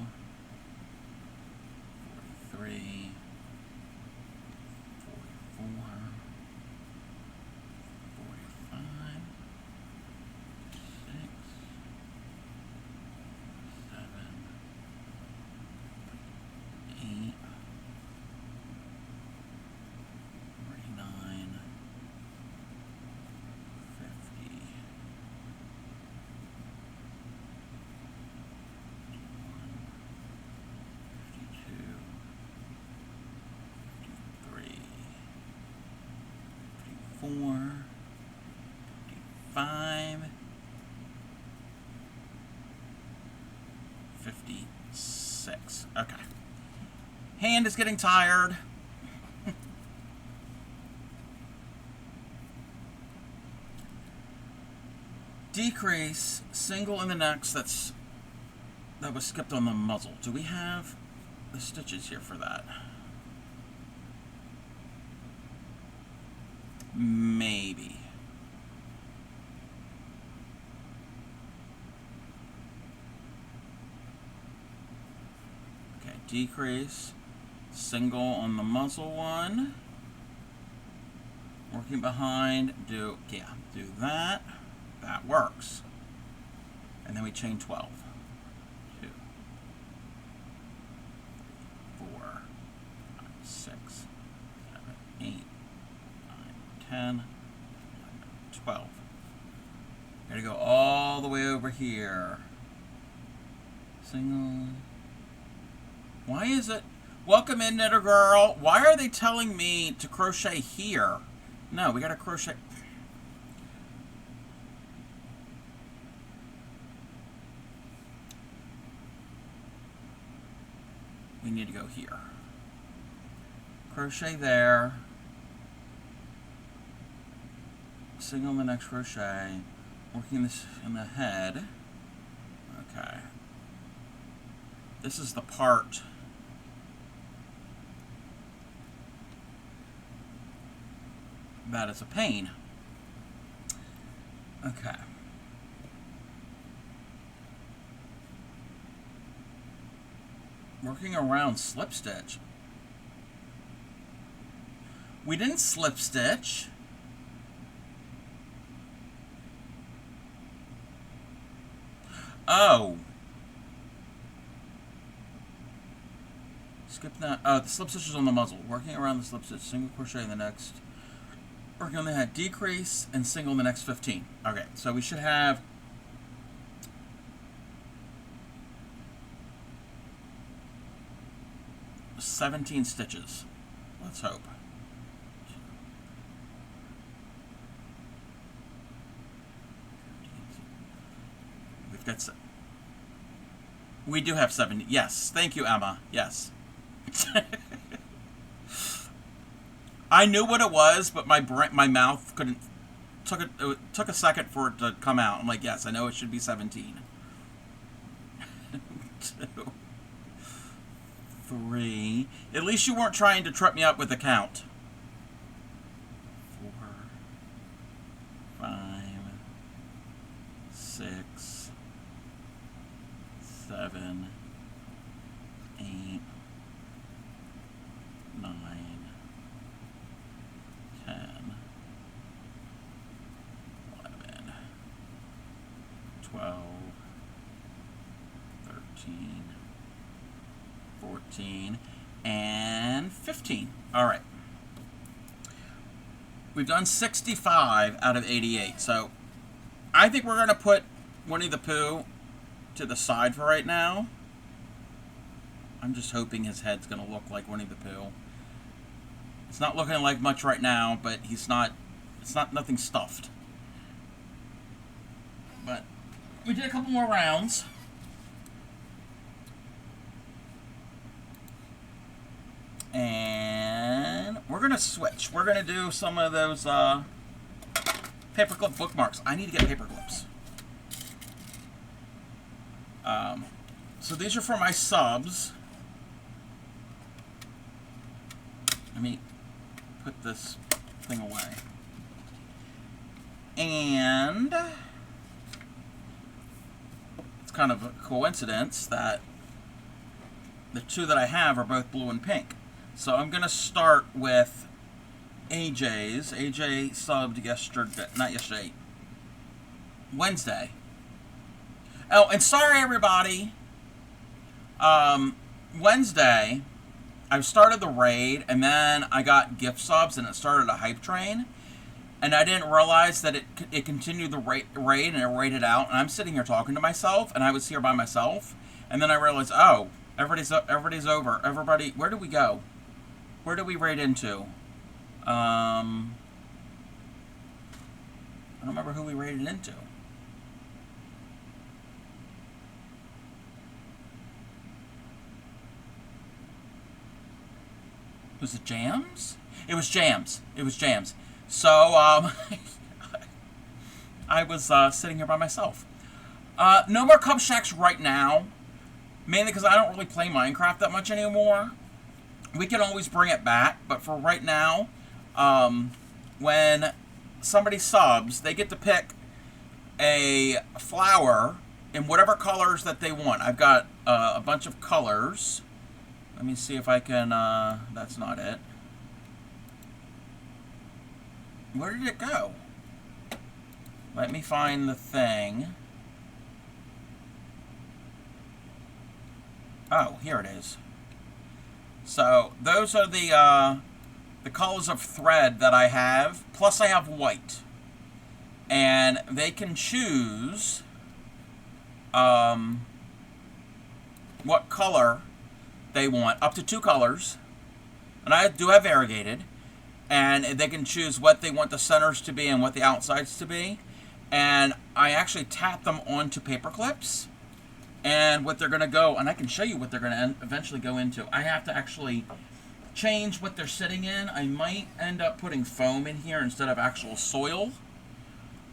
43. 44. 45. 6. 7. 8. 49. 55, 56. Okay. Hand is getting tired. Decrease, single in the next. That was skipped on the muzzle. Do we have the stitches here for that? Maybe. Okay, decrease, single on the muzzle one. Working behind, do that. That works. And then we chain 12. 2, 4, 5, 6, 7, 8, 9, 10, 11, 12. Gotta go all the way over here. Single. Why is it? Welcome in, Knitter Girl. Why are they telling me to crochet here? No, we gotta crochet. We need to go here. Crochet there. Single in the next crochet. Working this in the head. Okay. This is the part that is a pain. Okay. Working around slip stitch. We didn't slip stitch. Oh. Skip that. Oh, the slip stitch is on the muzzle. Working around the slip stitch, single crochet in the next. Working on the head, decrease, and single in the next 15. Okay, so we should have 17 stitches. Let's hope. We've got. We do have 70. Yes, thank you, Emma. Yes. I knew what it was, but my mouth couldn't. It took a second for it to come out. I'm like, yes, I know it should be 17. 2, 3. At least you weren't trying to trip me up with the count. 4, 5, 6, 7, 8, 9, 10, 11, 12, 13, 14, and 15. All right. We've done 65 out of 88. So I think we're going to put Winnie the Pooh to the side for right now. I'm just hoping his head's going to look like Winnie the Pooh. It's not looking like much right now, but it's not nothing stuffed. But we did a couple more rounds. And we're going to switch. We're going to do some of those paperclip bookmarks. I need to get paper clips. So these are for my subs. Let me put this thing away. And it's kind of a coincidence that the two that I have are both blue and pink. So I'm going to start with AJ's. AJ subbed yesterday, not yesterday, Wednesday. Oh, and sorry everybody. Wednesday, I started the raid, and then I got gift subs, and it started a hype train. And I didn't realize that it continued the raid, and it raided out. And I'm sitting here talking to myself, and I was here by myself. And then I realized, oh, everybody's over. Everybody, where do we go? Where do we raid into? I don't remember who we rated into. Was it Jams? It was Jams. It was Jams. So, I was sitting here by myself. No more Cub Shacks right now. Mainly because I don't really play Minecraft that much anymore. We can always bring it back, but for right now, when somebody subs, they get to pick a flower in whatever colors that they want. I've got a bunch of colors. Let me see if I can, that's not it. Where did it go? Let me find the thing. Oh, here it is. So, those are the colors of thread that I have. Plus I have white. And they can choose what color they want, up to 2 colors, and I do have variegated, and they can choose what they want the centers to be and what the outsides to be, and I actually tap them onto paper clips, and what they're going to go, and I can show you what they're going to eventually go into. I have to actually change what they're sitting in. I might end up putting foam in here instead of actual soil.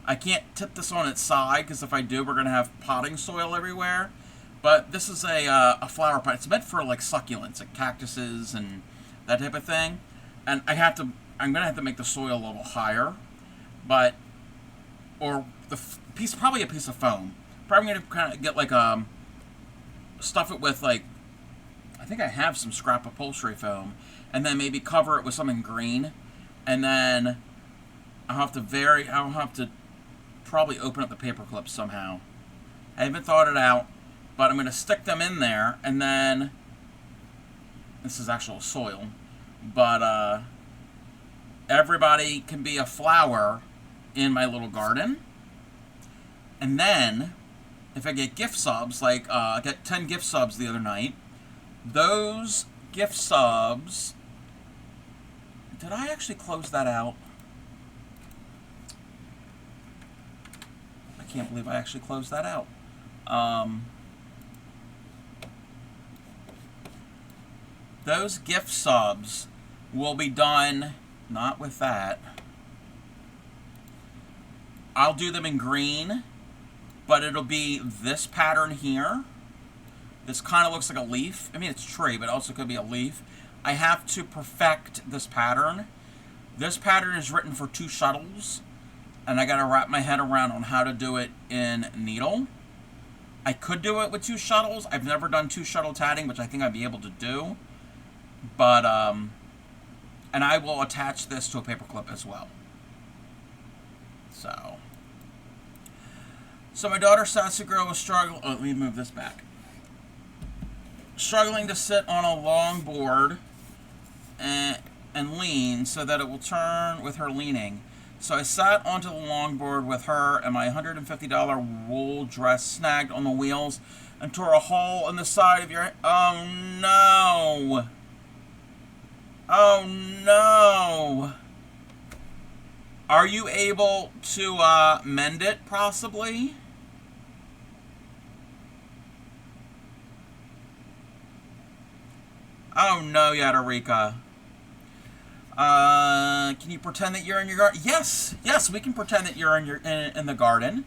I can't tip this on its side, because if I do, we're going to have potting soil everywhere. But this is a flower pot. It's meant for like succulents, like cactuses and that type of thing. And I'm gonna have to make the soil a little higher, but probably a piece of foam. Probably gonna kind of get like stuff it with like, I think I have some scrap upholstery foam, and then maybe cover it with something green, and then I'll have to probably open up the paper clips somehow. I haven't thought it out. But I'm going to stick them in there, and then, this is actual soil, but everybody can be a flower in my little garden. And then, if I get gift subs, like I got 10 gift subs the other night, those gift subs, did I actually close that out? I can't believe I actually closed that out. Those gift subs will be done, not with that. I'll do them in green, but it'll be this pattern here. This kind of looks like a leaf. I mean, it's a tree, but it also could be a leaf. I have to perfect this pattern. This pattern is written for 2 shuttles, and I got to wrap my head around on how to do it in needle. I could do it with 2 shuttles. I've never done 2 shuttle tatting, which I think I'd be able to do. But, and I will attach this to a paper clip as well. So my daughter, Sassy Girl, was struggling. Oh, let me move this back. Struggling to sit on a long board and lean so that it will turn with her leaning. So I sat onto the longboard with her, and my $150 wool dress snagged on the wheels and tore a hole in the side of your... Oh, no. Oh, no. Are you able to mend it, possibly? Oh, no, Yadarika. Can you pretend that you're in your garden? Yes, yes, we can pretend that you're in the garden.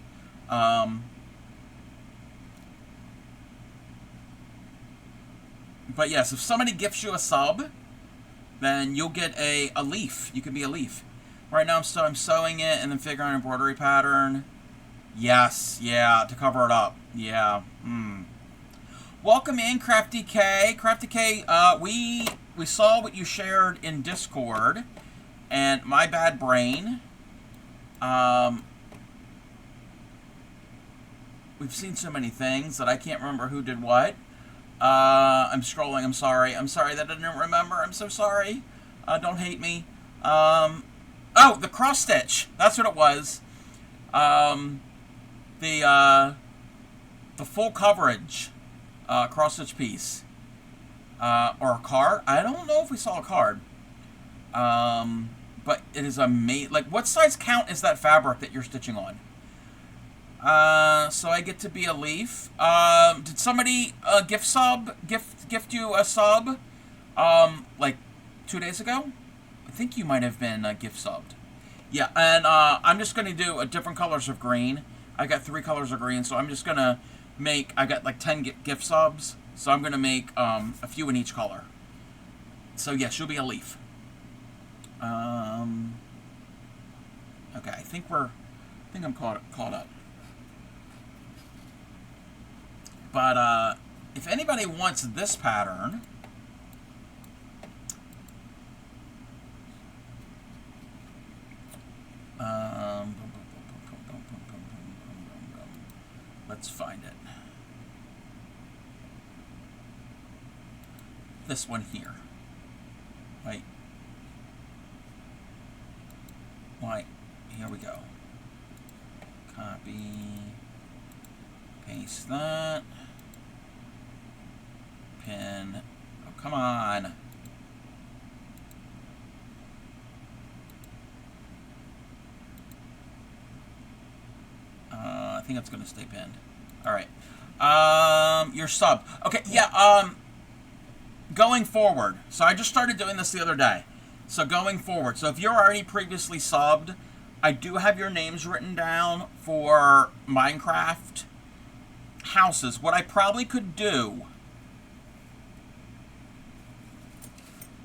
But yes, if somebody gifts you a sub, then you'll get a leaf. You can be a leaf. Right now I'm sewing it and then figuring out an embroidery pattern. Yes, yeah, to cover it up. Yeah. Welcome in, Crafty K. Crafty K, we saw what you shared in Discord, and my bad brain. We've seen so many things that I can't remember who did what. I'm scrolling, I'm sorry. I'm sorry that I didn't remember. I'm so sorry. Don't hate me. Oh, the cross stitch. That's what it was. The full coverage cross stitch piece. Or a card. I don't know if we saw a card. but it is amazing. Like, what size count is that fabric that you're stitching on? So I get to be a leaf. Did somebody gift you a sub? Like 2 days ago? I think you might have been gift subbed. Yeah, and I'm just going to do different colors of green. I got 3 colors of green, so I'm just going to make, I got like 10 gift subs, so I'm going to make a few in each color. So yeah, she'll be a leaf. Okay, I think I'm caught up. But if anybody wants this pattern, let's find it. This one here. Right. Right. Here we go. Copy. Paste that. Pin. Oh, come on. I think it's going to stay pinned. All right. Your sub. Okay, yeah, going forward. So I just started doing this the other day. So going forward. So if you're already previously subbed, I do have your names written down for Minecraft houses. What I probably could do,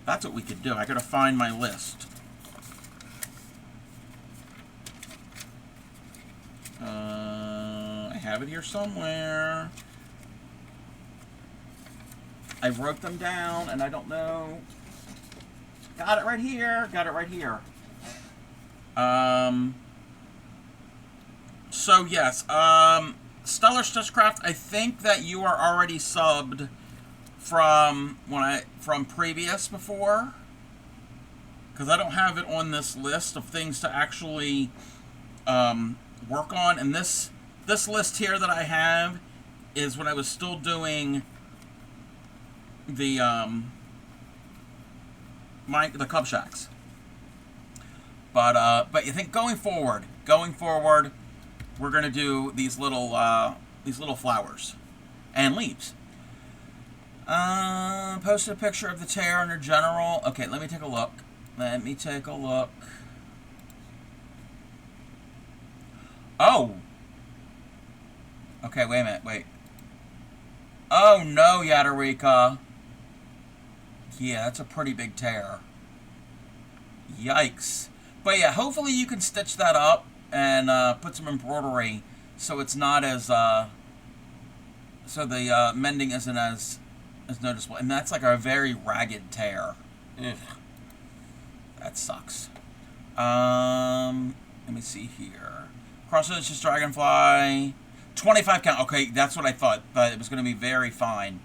that's what we could do. I gotta find my list. I have it here somewhere. I wrote them down, and I don't know. Got it right here. Got it right here. So yes, Stellar Stitchcraft. I think that you are already subbed from previous before, because I don't have it on this list of things to actually work on. And this list here that I have is when I was still doing the Cub Shacks. But you think going forward, we're gonna do these little flowers and leaves. Posted a picture of the tear under general. Okay, let me take a look. Oh. Okay, wait a minute. Wait. Oh no, Yadarika. Yeah, that's a pretty big tear. Yikes. But yeah, hopefully you can stitch that up and put some embroidery so it's not as so the mending isn't as noticeable. And that's like a very ragged tear. Ugh. That sucks. Let me see here. Cross-stitches dragonfly. 25 count. Okay, that's what I thought. But it was going to be very fine.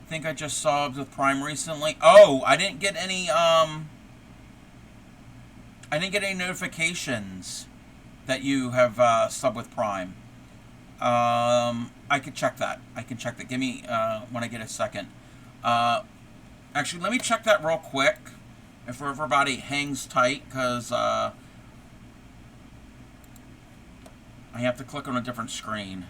I think I just subbed with Prime recently. Oh, I didn't get any notifications that you have subbed with Prime. I could check that. Give me when I get a second. Actually, let me check that real quick. If everybody hangs tight, because I have to click on a different screen.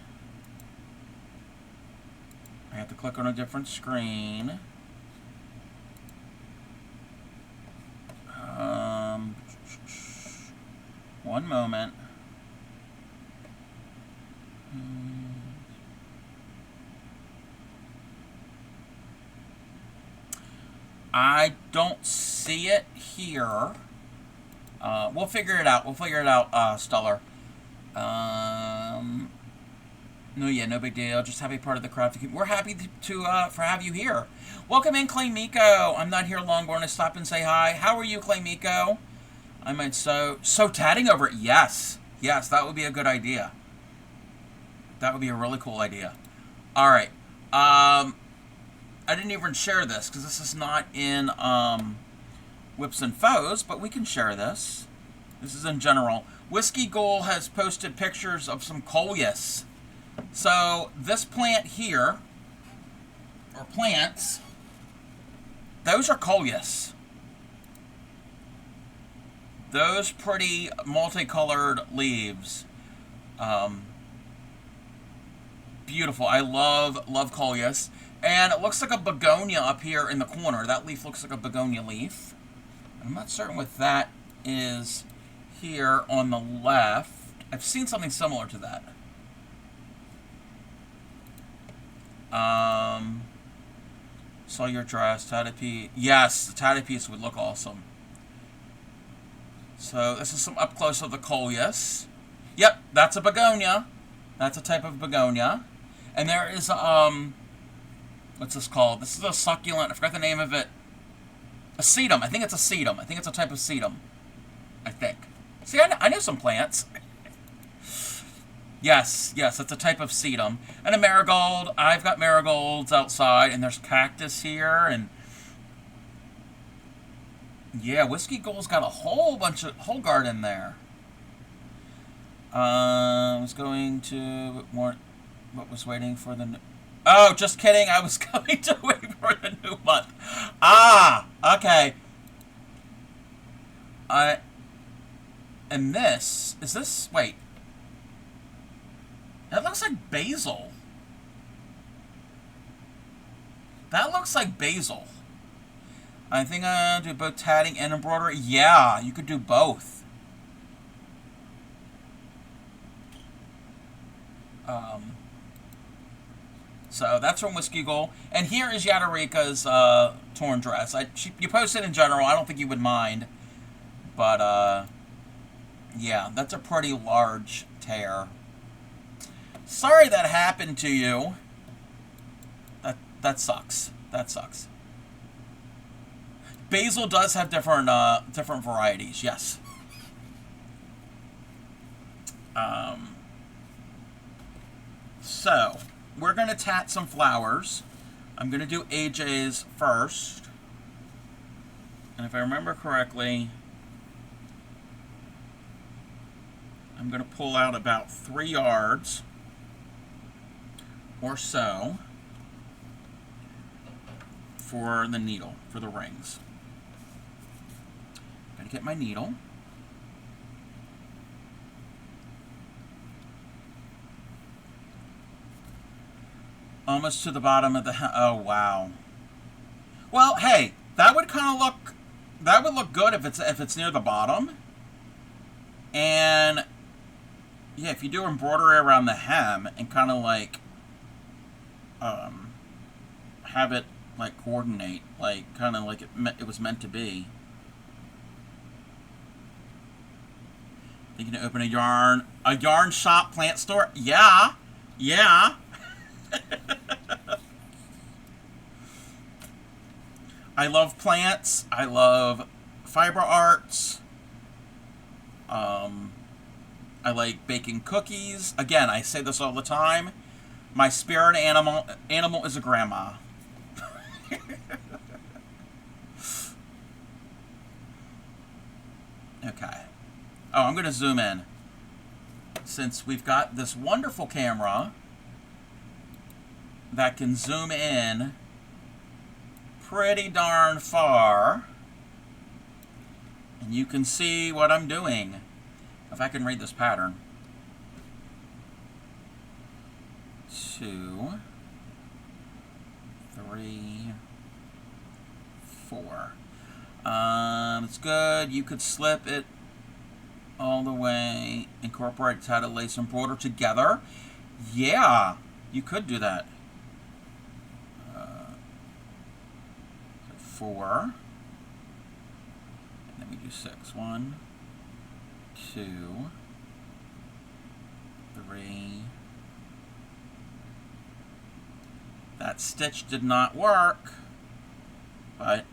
One moment. I don't see it here. We'll figure it out. Stellar. No, yeah, no big deal. Just happy part of the craft. We're happy to have you here. Welcome in, Clay Miko. I'm not here long. Going to stop and say hi. How are you, Clay Miko? I might so tatting over it. Yes, that would be a good idea. That would be a really cool idea. All right. I didn't even share this because this is not in Whips and Foes, but we can share this. This is in general. Whiskey Goal has posted pictures of some coleus. So this plant here, or plants, those are coleus. Those pretty multicolored leaves. Beautiful. I love coleus. And it looks like a begonia up here in the corner. That leaf looks like a begonia leaf. I'm not certain what that is here on the left. I've seen something similar to that. Saw your dress, Tattapi. Yes, the Tattapies would look awesome. So this is some up close of the coleus. Yep, that's a begonia. That's a type of begonia. And there is what's this called? This is a succulent. I forgot the name of it. A sedum. I think it's a sedum. I think it's a type of sedum. I think. See, I know some plants. Yes, it's a type of sedum. And a marigold. I've got marigolds outside, and there's cactus here, and yeah, Whiskey Gold's got a whole garden there. I was going to what was waiting for the. Oh, just kidding. I was going to wait for the new month. Ah, okay. And this is this. Wait. That looks like basil. That looks like basil. I think I'll do both tatting and embroidery. Yeah, you could do both. So that's from Whiskey Gold. And here is Yadarika's torn dress. You posted in general. I don't think you would mind. But, yeah, that's a pretty large tear. Sorry that happened to you. That sucks. That sucks. Basil does have different varieties, yes. So, we're going to tat some flowers. I'm going to do AJ's first. And if I remember correctly, I'm going to pull out about 3 yards or so for the needle, for the rings. I'm going to get my needle. Almost to the bottom of the... Oh, wow. Well, hey, that would kind of look... That would look good if it's near the bottom. And... yeah, if you do embroidery around the hem and kind of like... have it, like, coordinate. Like, kind of like it was meant to be. Thinking to open a yarn shop plant store? Yeah. Yeah. I love plants. I love fiber arts. I like baking cookies. Again, I say this all the time. My spirit animal is a grandma. Okay. Oh, I'm going to zoom in. Since we've got this wonderful camera that can zoom in pretty darn far, and you can see what I'm doing. If I can read this pattern. 2, 3, 4. It's good. You could slip it all the way, incorporate tatted lace and border together. Yeah, you could do that. 4. And then we do 6. 1, 2, 3. That stitch did not work, but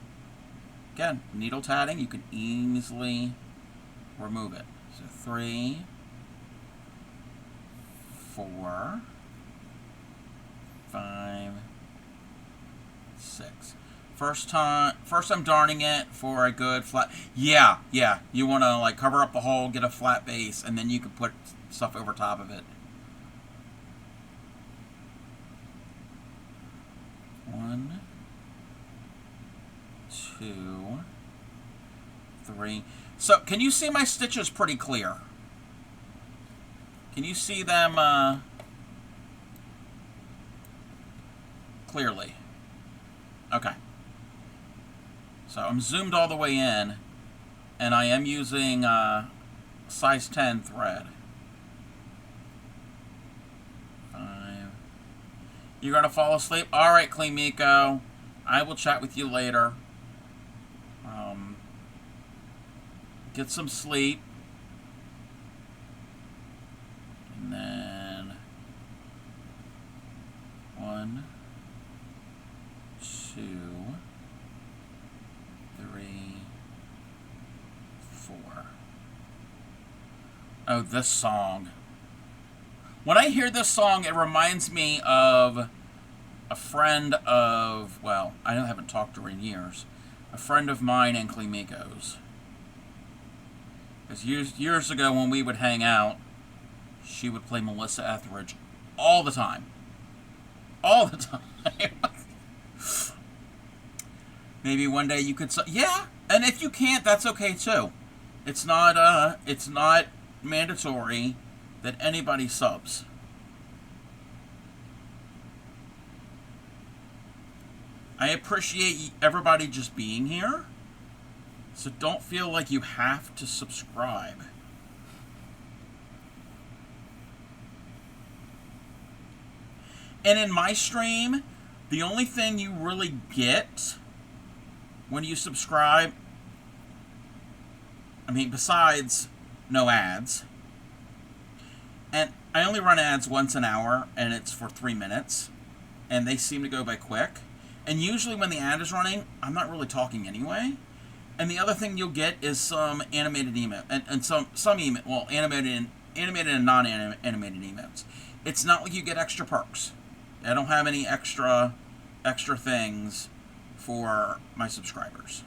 again, needle tatting, you can easily remove it. So 3, 4, 5, 6. First I'm darning it for a good flat. Yeah. You want to like cover up the hole, get a flat base, and then you can put stuff over top of it. 1, 2, 3. So, can you see my stitches pretty clear? Can you see them clearly? Okay. So, I'm zoomed all the way in, and I am using size 10 thread. 5. You're going to fall asleep? Alright, Clean Miko. I will chat with you later. Get some sleep. And then 1, 2, 3, 4. Oh, this song. When I hear this song, it reminds me of a friend of, well, I haven't talked to her in years. A friend of mine and Clemiko's. Because years ago when we would hang out, she would play Melissa Etheridge all the time. All the time. Maybe one day you could... Yeah, and if you can't, that's okay too. It's not mandatory that anybody subs. I appreciate everybody just being here, so don't feel like you have to subscribe. And in my stream, the only thing you really get when you subscribe, I mean, besides no ads, and I only run ads once an hour, and it's for 3 minutes, and they seem to go by quick. And usually when the ad is running, I'm not really talking anyway. And the other thing you'll get is some animated email, and some email, well, animated and non-animated emotes. It's not like you get extra perks. I don't have any extra things for my subscribers.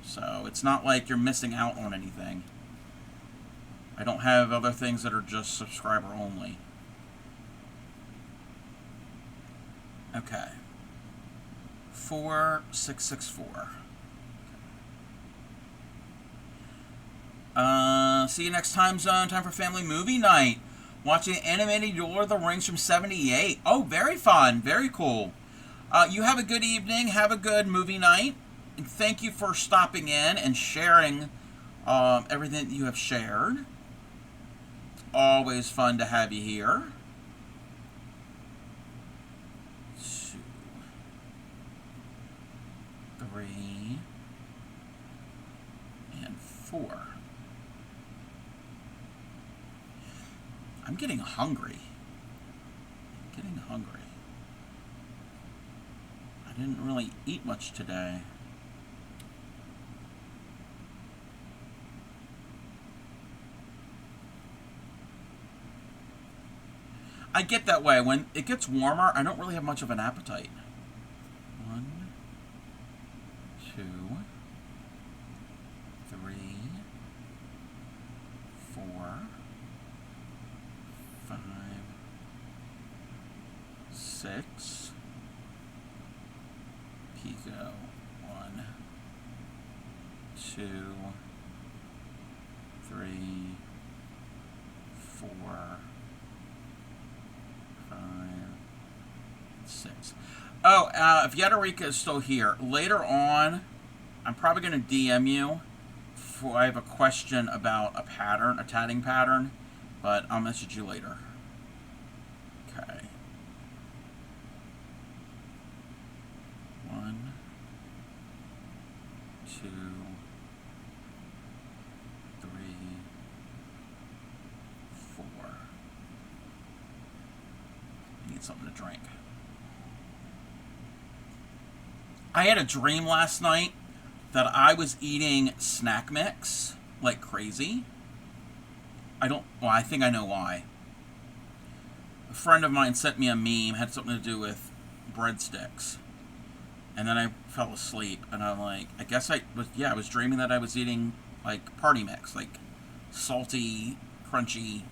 So it's not like you're missing out on anything. I don't have other things that are just subscriber only. Okay. 4664. See you next time zone. Time for family movie night. Watching animated Lord of the Rings from 78. Oh, very fun. Very cool. You have a good evening. Have a good movie night. And thank you for stopping in and sharing everything that you have shared. Always fun to have you here. 2, 3, and 4. I'm getting hungry. I didn't really eat much today. I get that way. When it gets warmer, I don't really have much of an appetite. 1, 2, 3, 4, 5, 6. Pico. 1, 2, 3, 4, 5, 6. Oh, if Yadarika is still here, later on, I'm probably going to DM you. I have a question about a pattern, a tatting pattern, but I'll message you later. Okay. 1, 2, 3, 4. I need something to drink. I had a dream last night that I was eating snack mix like crazy. I think I know why. A friend of mine sent me a meme, had something to do with breadsticks. And then I fell asleep, and I'm like, I guess I was dreaming that I was eating, like, party mix, like, salty, crunchy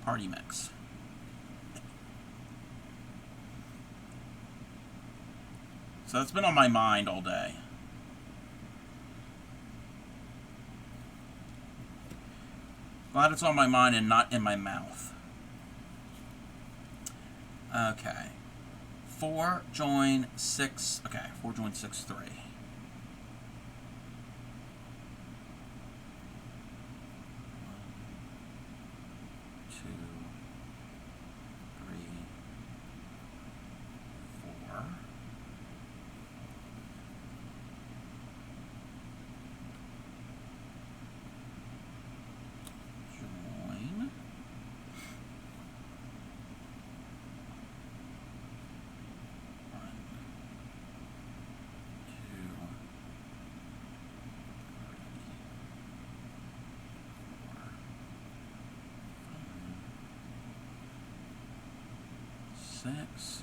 party mix. So that's been on my mind all day. Glad it's on my mind and not in my mouth. Okay. 4 join 6. Okay, 4 join 6, 3. 6.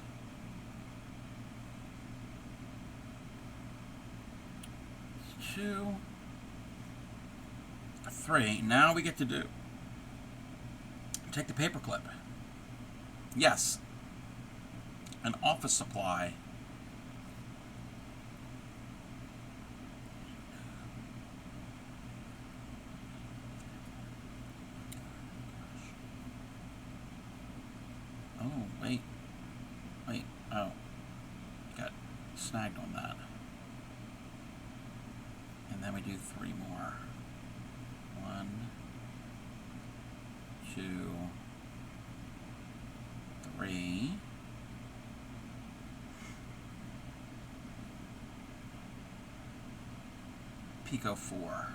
2. 3. Now we get to take the paper clip. Yes. An office supply. Oh, wait. Wait, oh. Got snagged on that. And then we do 3 more. 1, 2, 3. Picot 4.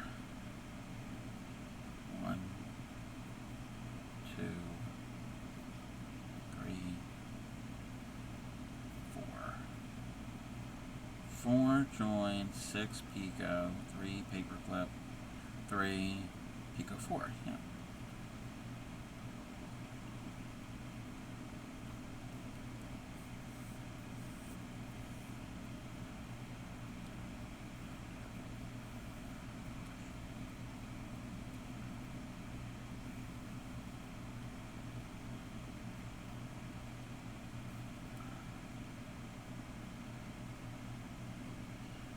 1, 2, 3, 4. 4 join 6 picot, 3 paper clip, 3 picot 4. Yeah.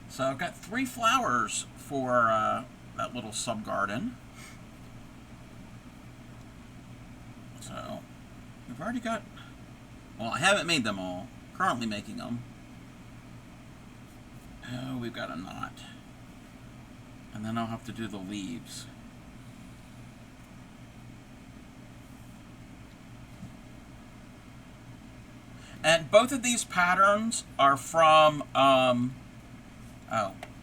So I've got 3 flowers for that little sub-garden. So we've already got, well, I haven't made them all. Currently making them. Oh, we've got a knot. And then I'll have to do the leaves. And both of these patterns are from, oh,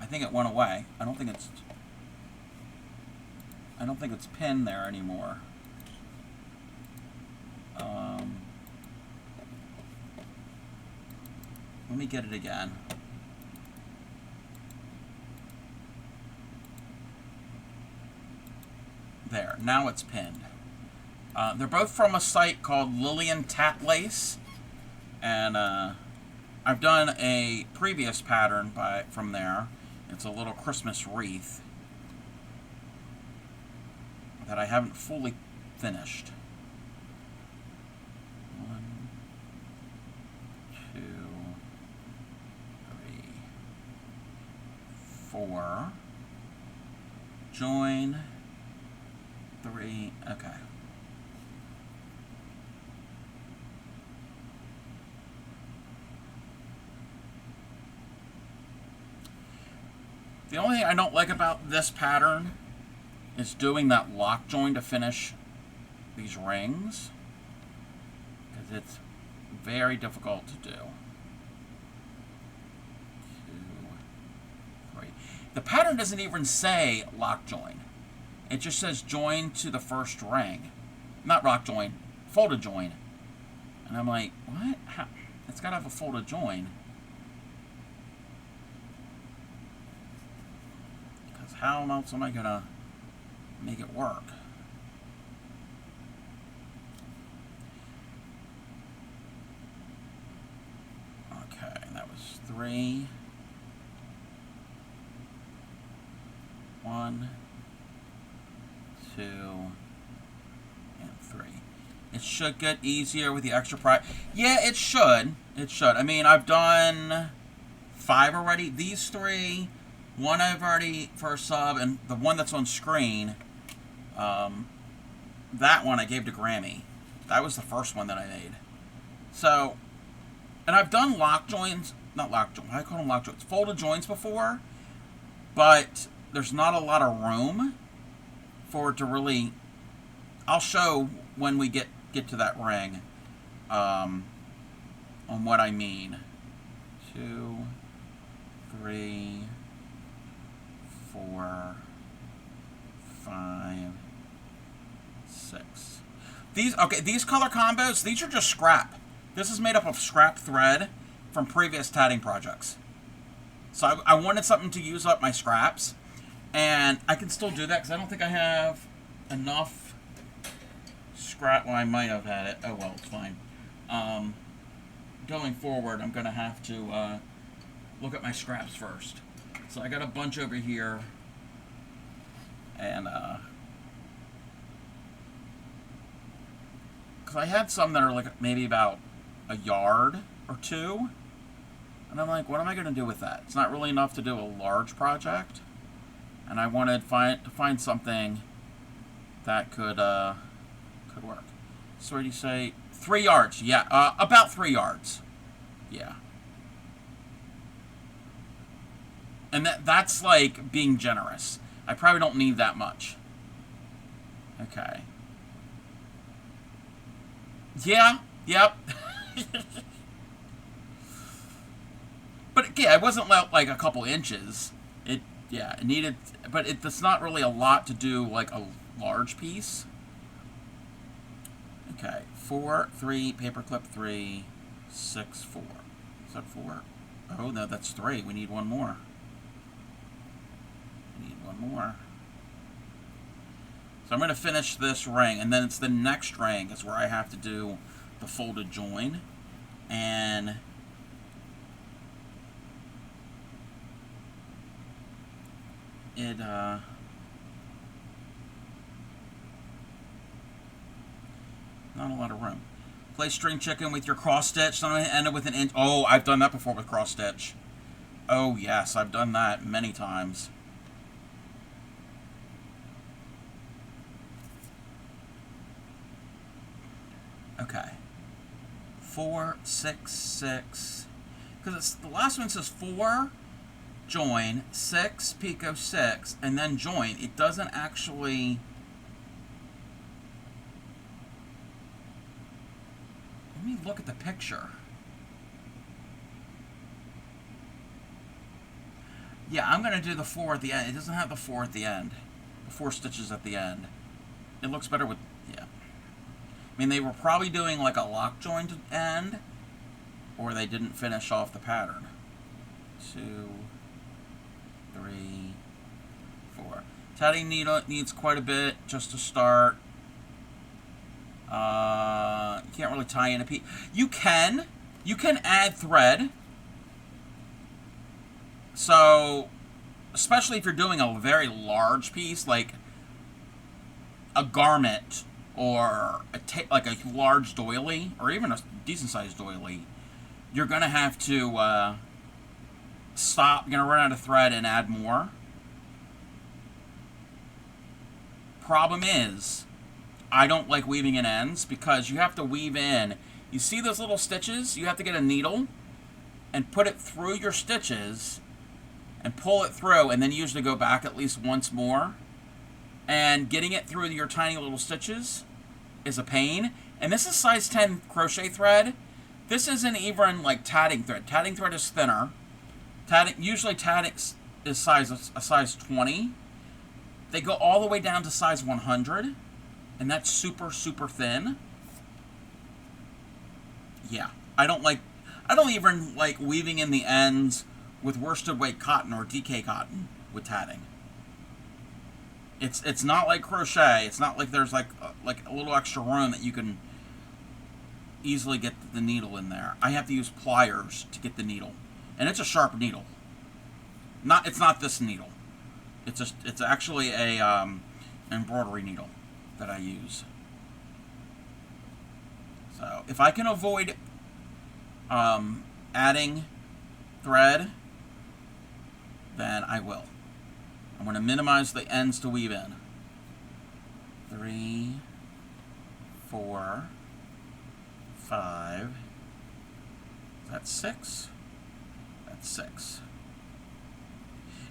I think it went away. I don't think it's pinned there anymore. Let me get it again. There, now it's pinned. They're both from a site called Lillian Tat Lace, and I've done a previous pattern from there. It's a little Christmas wreath that I haven't fully finished. 1, 2, 3, 4. Join 3. Okay. The only thing I don't like about this pattern is doing that lock join to finish these rings, because it's very difficult to do. 2, 3. The pattern doesn't even say lock join. It just says join to the first ring. Not lock join, folded join. And I'm like, what? How? It's got to have a folded join. How else am I gonna make it work? Okay, that was 3. 1, 2, and 3. It should get easier with the extra pride. Yeah, it should. It should. I mean, I've done 5 already. These 3. 1 I've already for a sub, and the one that's on screen, that one I gave to Grammy. That was the first one that I made. So, and I've done lock joins, not lock joints, I call them lock joints, folded joins before, but there's not a lot of room for it to really, I'll show when we get to that ring, on what I mean. 2, 3, 4, 5, 6. These color combos, these are just scrap. This is made up of scrap thread from previous tatting projects. So I wanted something to use up my scraps, and I can still do that because I don't think I have enough scrap. Well, I might have had it. Oh well, it's fine. Going forward, I'm going to have to look at my scraps first. So I got a bunch over here, and because I had some that are like maybe about a yard or two, and I'm like, what am I going to do with that? It's not really enough to do a large project, and I wanted to find something that could work. So what do you say? 3 yards, yeah, about 3 yards, yeah. And that's like being generous. I probably don't need that much. Okay. Yeah, yep. But yeah, it wasn't like a couple inches. It needed, but it's not really a lot to do like a large piece. Okay, 4, 3, paperclip 3, 6, 4. Is that 4? Oh no, that's 3. We need one more. We need one more. So I'm going to finish this ring, and then it's the next ring is where I have to do the folded join, and it not a lot of room. Play string chicken with your cross stitch. So I'm going to end it with an inch. Oh, I've done that before with cross stitch. Oh yes, I've done that many times. Okay. 4, 6, 6. Because the last one says 4, join, 6, picot 6, and then join. It doesn't actually. Let me look at the picture. Yeah, I'm going to do the 4 at the end. It doesn't have the 4 at the end. The 4 stitches at the end. It looks better with, yeah. I mean, they were probably doing like a lock joint end, or they didn't finish off the pattern. 2, 3, 4. Tatting needle needs quite a bit just to start. You can't really tie in a piece. You can add thread. So, especially if you're doing a very large piece, like a garment or like a large doily, or even a decent-sized doily, you're going to have to stop. You're going to run out of thread and add more. Problem is, I don't like weaving in ends because you have to weave in. You see those little stitches? You have to get a needle and put it through your stitches and pull it through, and then usually go back at least once more. And getting it through your tiny little stitches is a pain. And this is size 10 crochet thread. This isn't even like tatting thread. Tatting thread is thinner. Usually tatting is a size 20. They go all the way down to size 100. And that's super, super thin. Yeah, I don't even like weaving in the ends with worsted weight cotton or DK cotton with tatting. It's not like crochet. It's not like there's like a little extra room that you can easily get the needle in there. I have to use pliers to get the needle, and it's a sharp needle. It's not this needle. It's actually a embroidery needle that I use. So if I can avoid adding thread, then I will. I'm going to minimize the ends to weave in. 3, 4, 5. That's 6. That's 6.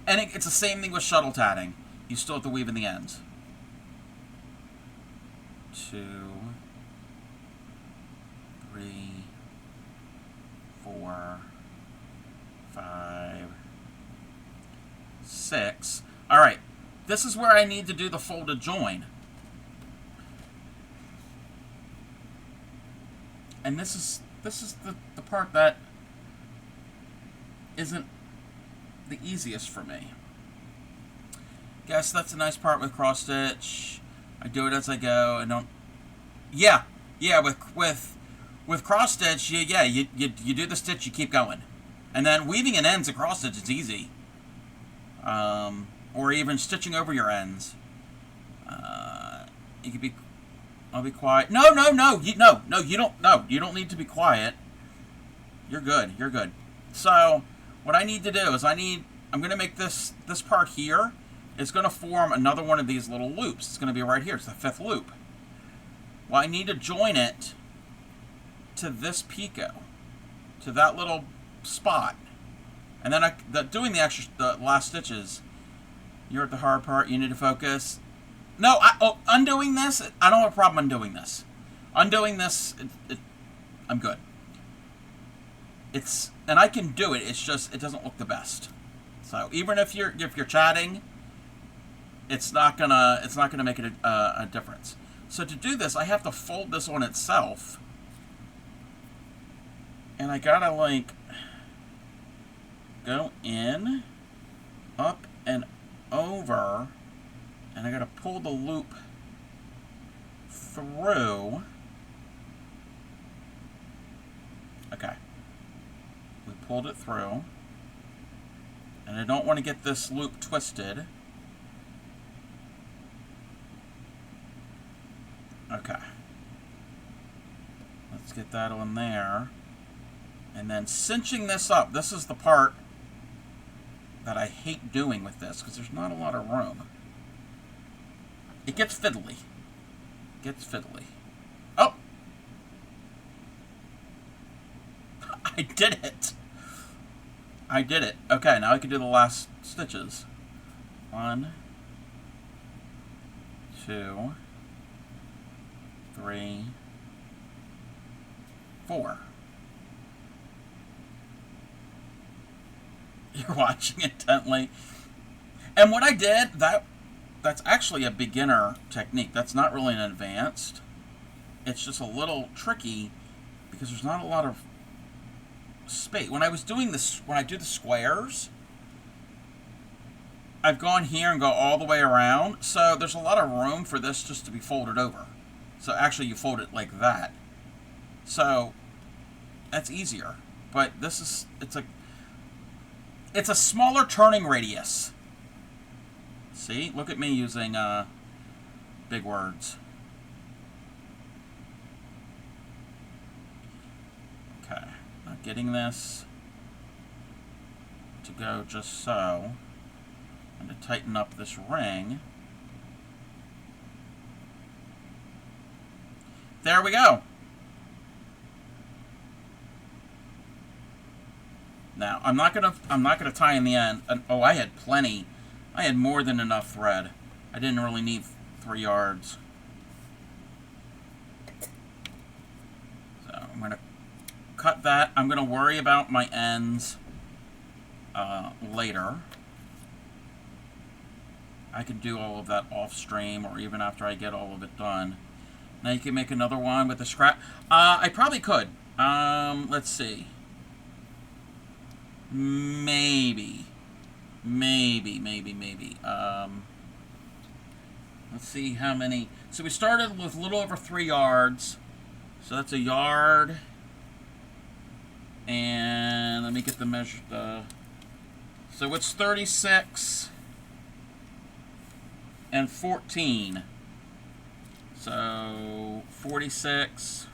And it's the same thing with shuttle tatting. You still have to weave in the ends. 2, 3, 4, 5, 6. All right, this is where I need to do the folded join. And this is the part that isn't the easiest for me. Guess that's a nice part with cross stitch. I do it as I go. I don't. Yeah. With cross stitch, you do the stitch, you keep going, and then weaving in ends and cross stitch is easy. Or even stitching over your ends. You could be. I'll be quiet. No. You don't. No, you don't need to be quiet. You're good. You're good. So what I need to do is I'm going to make this part here. It's going to form another one of these little loops. It's going to be right here. It's the 5th loop. Well, I need to join it to this picot, to that little spot, and then doing the last stitches. You're at the hard part. You need to focus. No, undoing this. I don't have a problem undoing this. Undoing this, I'm good. And I can do it. It's just it doesn't look the best. So even if you're chatting, it's not gonna make it a difference. So to do this, I have to fold this on itself, and I gotta like go in, up and over, and I gotta pull the loop through. Okay, we pulled it through, and I don't want to get this loop twisted. Okay, let's get that on there, and then cinching this up. This is the part that I hate doing with this because there's not a lot of room. It gets fiddly. Oh! I did it! Okay, now I can do the last stitches. 1, 2, 3, 4. You're watching intently. And what I did, that's actually a beginner technique. That's not really an advanced. It's just a little tricky because there's not a lot of space. When I was doing this, when I do the squares, I've gone here and go all the way around. So there's a lot of room for this just to be folded over. So actually you fold it like that. So that's easier. But this is, it's a smaller turning radius. See? Look at me using big words. Okay. Now getting this to go just so. And to tighten up this ring. There we go. Now, I'm not gonna tie in the end. Oh, I had plenty. I had more than enough thread. I didn't really need 3 yards. So I'm gonna cut that. I'm gonna worry about my ends later. I can do all of that off stream or even after I get all of it done. Now you can make another one with the scrap. I probably could. Let's see. Maybe. Let's see how many. So we started with a little over 3 yards. So that's a yard. And let me get the measure. So it's 36 and 14. So 46,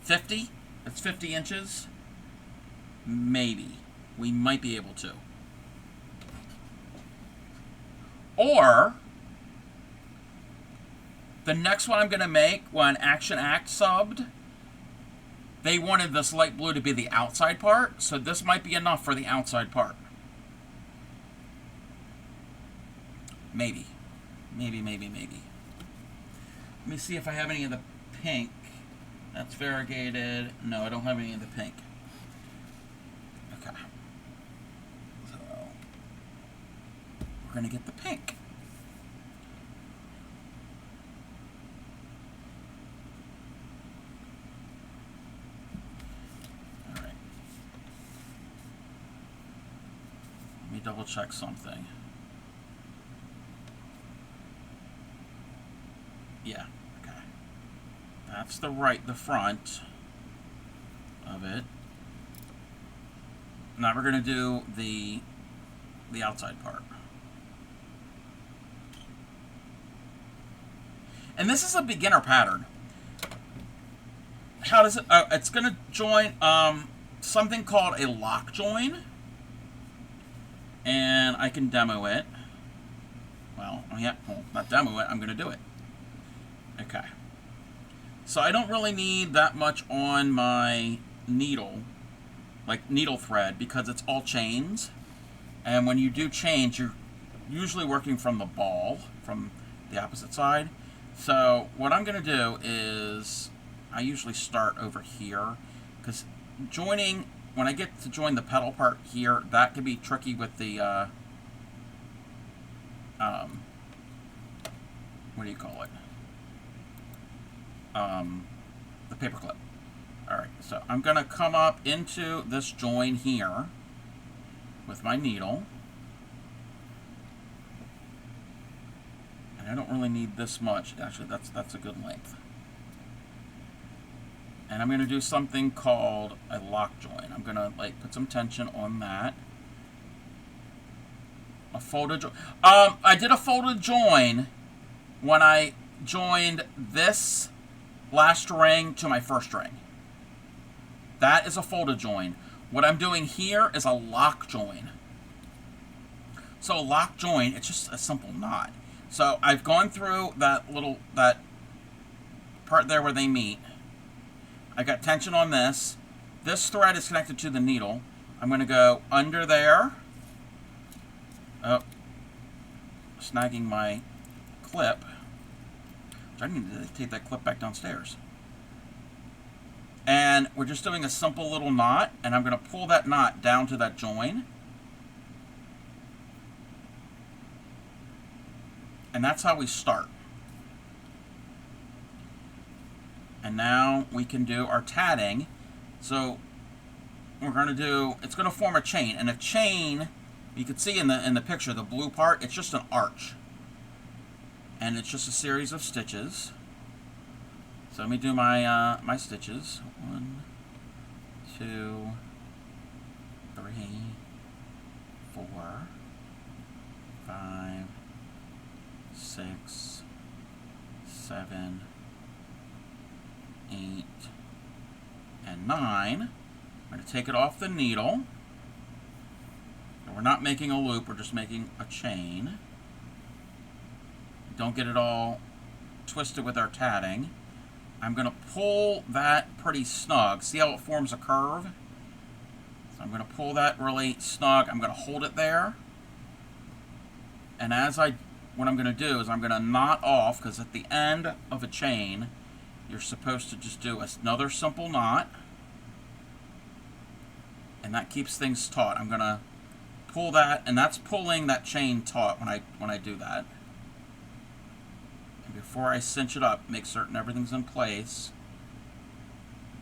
50. That's 50 inches. Maybe. We might be able to. Or The next one I'm going to make, when Action Act subbed, they wanted this light blue to be the outside part, so this might be enough for the outside part. Maybe. Maybe. Let me see if I have any of the pink. That's variegated. No, I don't have any of the pink. Okay. So, we're going to get the pink. All right. Let me double check something. Yeah, okay. That's the front of it. Now we're going to do the outside part. And this is a beginner pattern. How does it, it's going to join something called a lock join. And I can demo it. Well, yeah, well, not demo it, I'm going to do it. Okay. So I don't really need that much on my needle, like needle thread, because it's all chains. And when you do chains, you're usually working from the ball, from the opposite side. So what I'm going to do is, I usually start over here, because joining, when I get to join the pedal part here, that can be tricky with the, what do you call it? The paper clip. Alright, so I'm going to come up into this join here with my needle. And I don't really need this much. Actually, that's a good length. And I'm going to do something called a lock join. I'm going to like put some tension on that. A folded join. I did a folded join when I joined this last ring to my first ring. That is a folded join. What I'm doing here is a lock join. So a lock join, it's just a simple knot. So I've gone through that part there where they meet. I got tension on this. This thread is connected to the needle. I'm going to go under there. Oh, snagging my clip. I need to take that clip back downstairs. And we're just doing a simple little knot, and I'm going to pull that knot down to that join. And that's how we start. And now we can do our tatting. So we're going to do, it's going to form a chain. And a chain, you can see in the picture, the blue part, it's just an arch. And it's just a series of stitches. So let me do my my stitches. 1, 2, 3, 4, 5, 6, 7, 8, and 9. I'm going to take it off the needle. And we're not making a loop, we're just making a chain. Don't get it all twisted with our tatting. I'm going to pull that pretty snug. See how it forms a curve? So I'm going to pull that really snug. I'm going to hold it there. And what I'm going to do is I'm going to knot off, because at the end of a chain, you're supposed to just do another simple knot. And that keeps things taut. I'm going to pull that, and that's pulling that chain taut when I do that. And before I cinch it up, make certain everything's in place.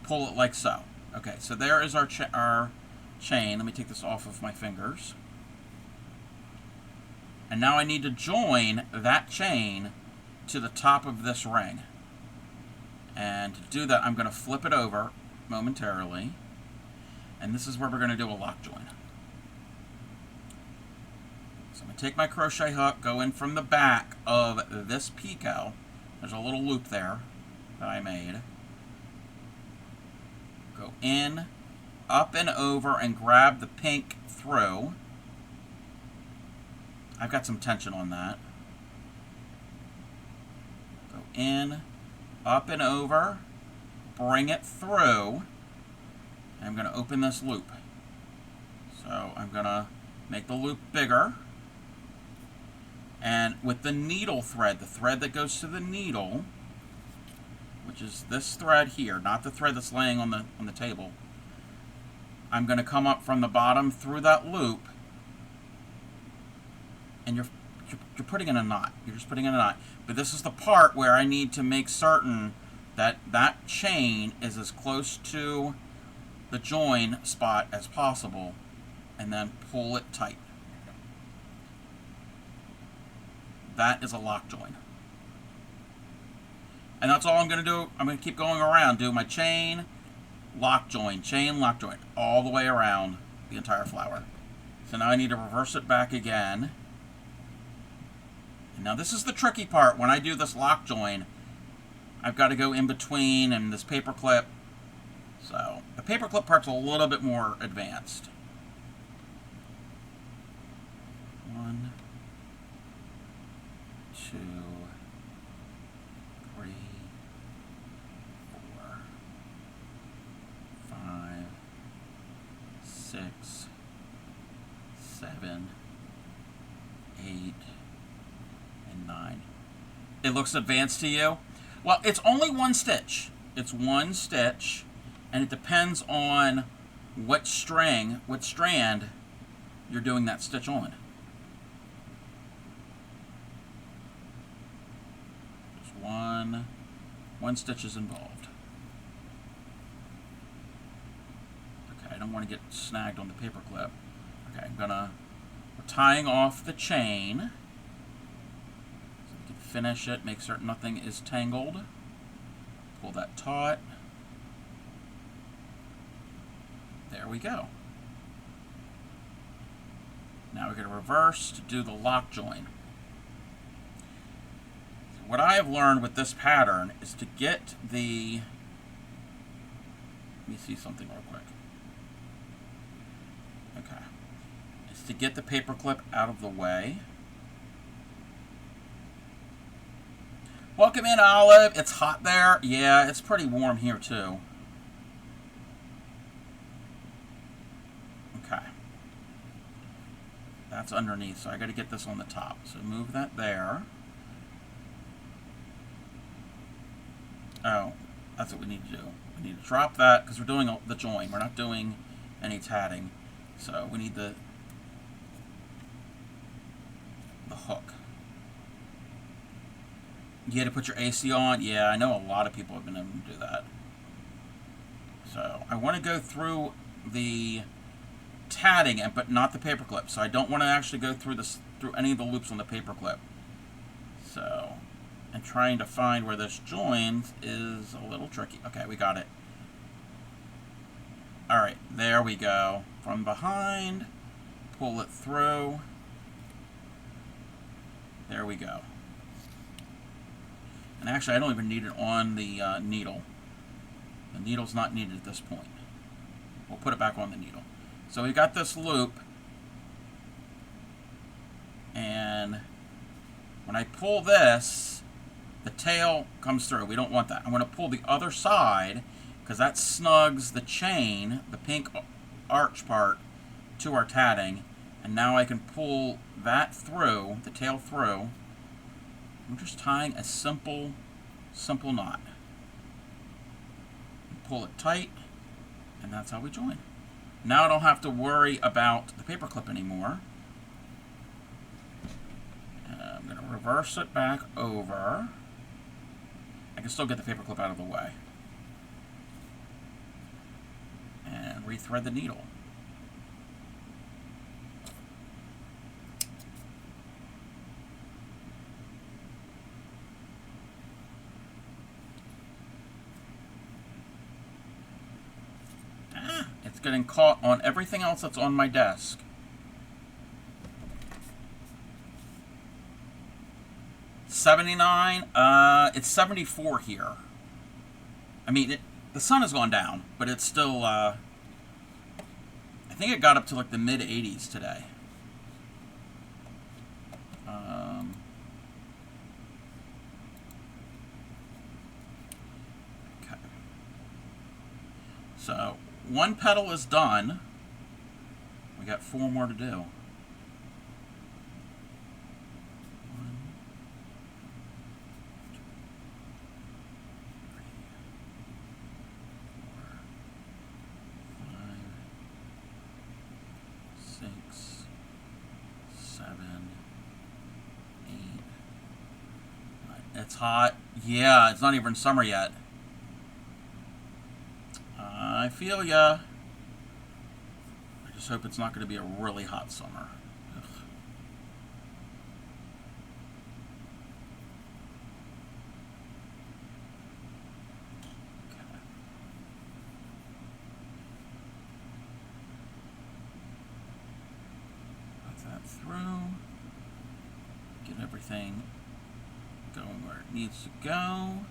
Pull it like so. Okay, so there is our chain. Let me take this off of my fingers. And now I need to join that chain to the top of this ring. And to do that, I'm going to flip it over momentarily. And this is where we're going to do a lock join. So I'm going to take my crochet hook, go in from the back of this picot. There's a little loop there that I made. Go in, up and over, and grab the pink through. I've got some tension on that. Go in, up and over, bring it through. And I'm going to open this loop. So I'm going to make the loop bigger. And with the needle thread, the thread that goes to the needle, which is this thread here, not the thread that's laying on the table, I'm going to come up from the bottom through that loop, and you're putting in a knot. You're just putting in a knot. But this is the part where I need to make certain that that chain is as close to the join spot as possible, and then pull it tight. That is a lock join. And that's all I'm going to do. I'm going to keep going around, do my chain, lock join, all the way around the entire flower. So now I need to reverse it back again. And now this is the tricky part. When I do this lock join, I've got to go in between and this paper clip. So the paper clip part's a little bit more advanced. 1, 2, 3, 4, 5, 6, 7, 8, and 9. It looks advanced to you? Well, it's only one stitch. It's one stitch, and it depends on what strand you're doing that stitch on. Just one stitch is involved. Okay, I don't want to get snagged on the paper clip. Okay, we're tying off the chain. So we can finish it, make certain nothing is tangled. Pull that taut. There we go. Now we're going to reverse to do the lock join. So what I have learned with this pattern is to get the... Let me see something real quick. Okay. Is to get the paper clip out of the way. Welcome in, Olive. It's hot there. Yeah, it's pretty warm here too. Okay. That's underneath, so I got to get this on the top. So move that there. Oh, that's what we need to do. We need to drop that because we're doing the join. We're not doing any tatting. So we need the hook. You had to put your AC on? Yeah, I know a lot of people have been able to do that. So I want to go through the tatting, but not the paper clip. So I don't want to actually go through any of the loops on the paper clip. So I'm trying to find where this joins is a little tricky. Okay, we got it. All right, there we go. From behind, pull it through. There we go. And actually, I don't even need it on the needle. The needle's not needed at this point. We'll put it back on the needle. So we got this loop, and when I pull this, the tail comes through. We don't want that. I'm going to pull the other side because that snugs the chain, the pink arch part, to our tatting, and now I can pull that through, the tail through. I'm just tying a simple knot. Pull it tight, and that's how we join. Now I don't have to worry about the paper clip anymore. I'm going to reverse it back over. I can still get the paper clip out of the way. And rethread the needle. It's getting caught on everything else that's on my desk. $79. It's 74 here. I mean, the sun has gone down, but it's still. I think it got up to like the mid 80s today. So one petal is done. We got 4 more to do. 1, 2, 3, 4, 5, 6, 7, 8. 9. It's hot. Yeah, it's not even summer yet. I feel ya. I just hope it's not going to be a really hot summer. Ugh. Okay. Put that through. Get everything going where it needs to go.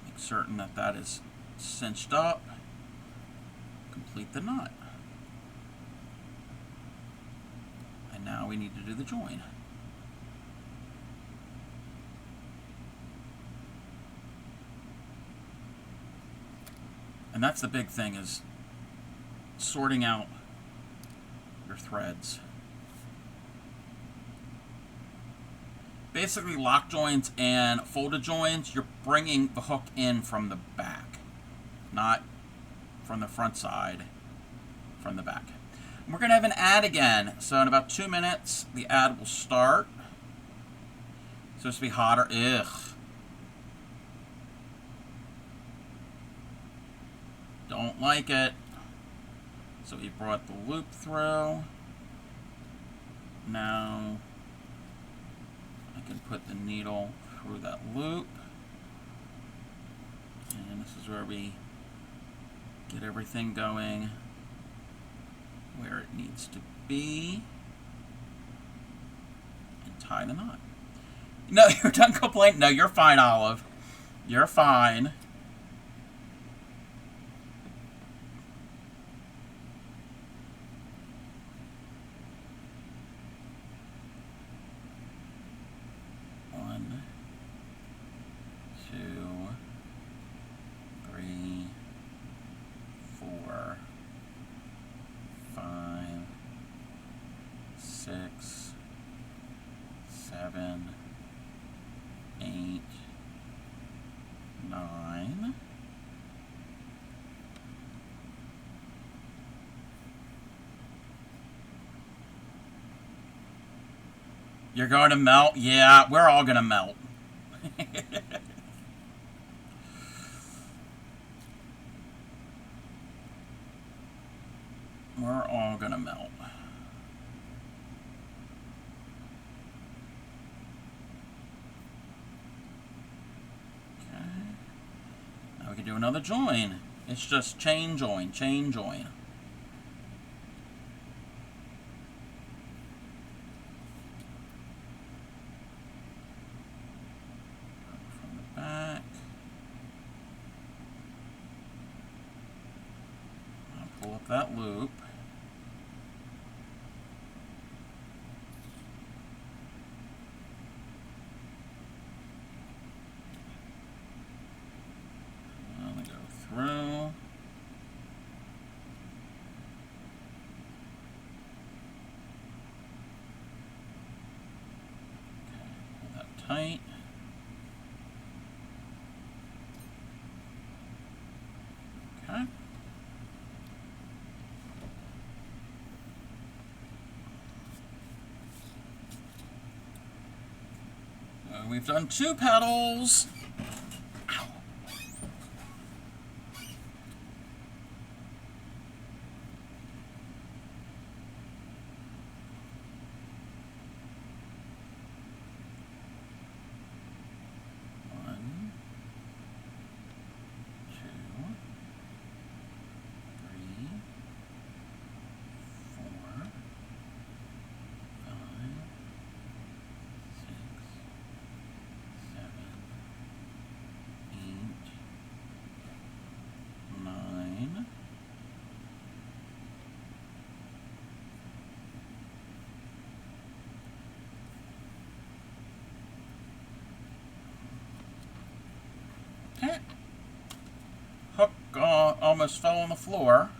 Make certain that that is cinched up. Complete the knot. And now we need to do the join. And that's the big thing, is sorting out your threads. Basically, lock joins and folded joins, you're bringing the hook in from the back, not from the front side, from the back. And we're going to have an ad again. So in about 2 minutes, the ad will start. It's supposed to be hotter. Ugh. Don't like it. So we brought the loop through. Now I can put the needle through that loop. And this is where we get everything going where it needs to be. And tie the knot. No, you're done complaining. No, you're fine, Olive. You're fine. Six, 7, 8, 9. You're going to melt? Yeah, we're all going to melt. We're all going to melt. We can do another join. It's just chain join, chain join. From the back. I'll pull up that loop. Through. Okay, pull that tight. Okay. So we've done 2 petals. almost fell on the floor.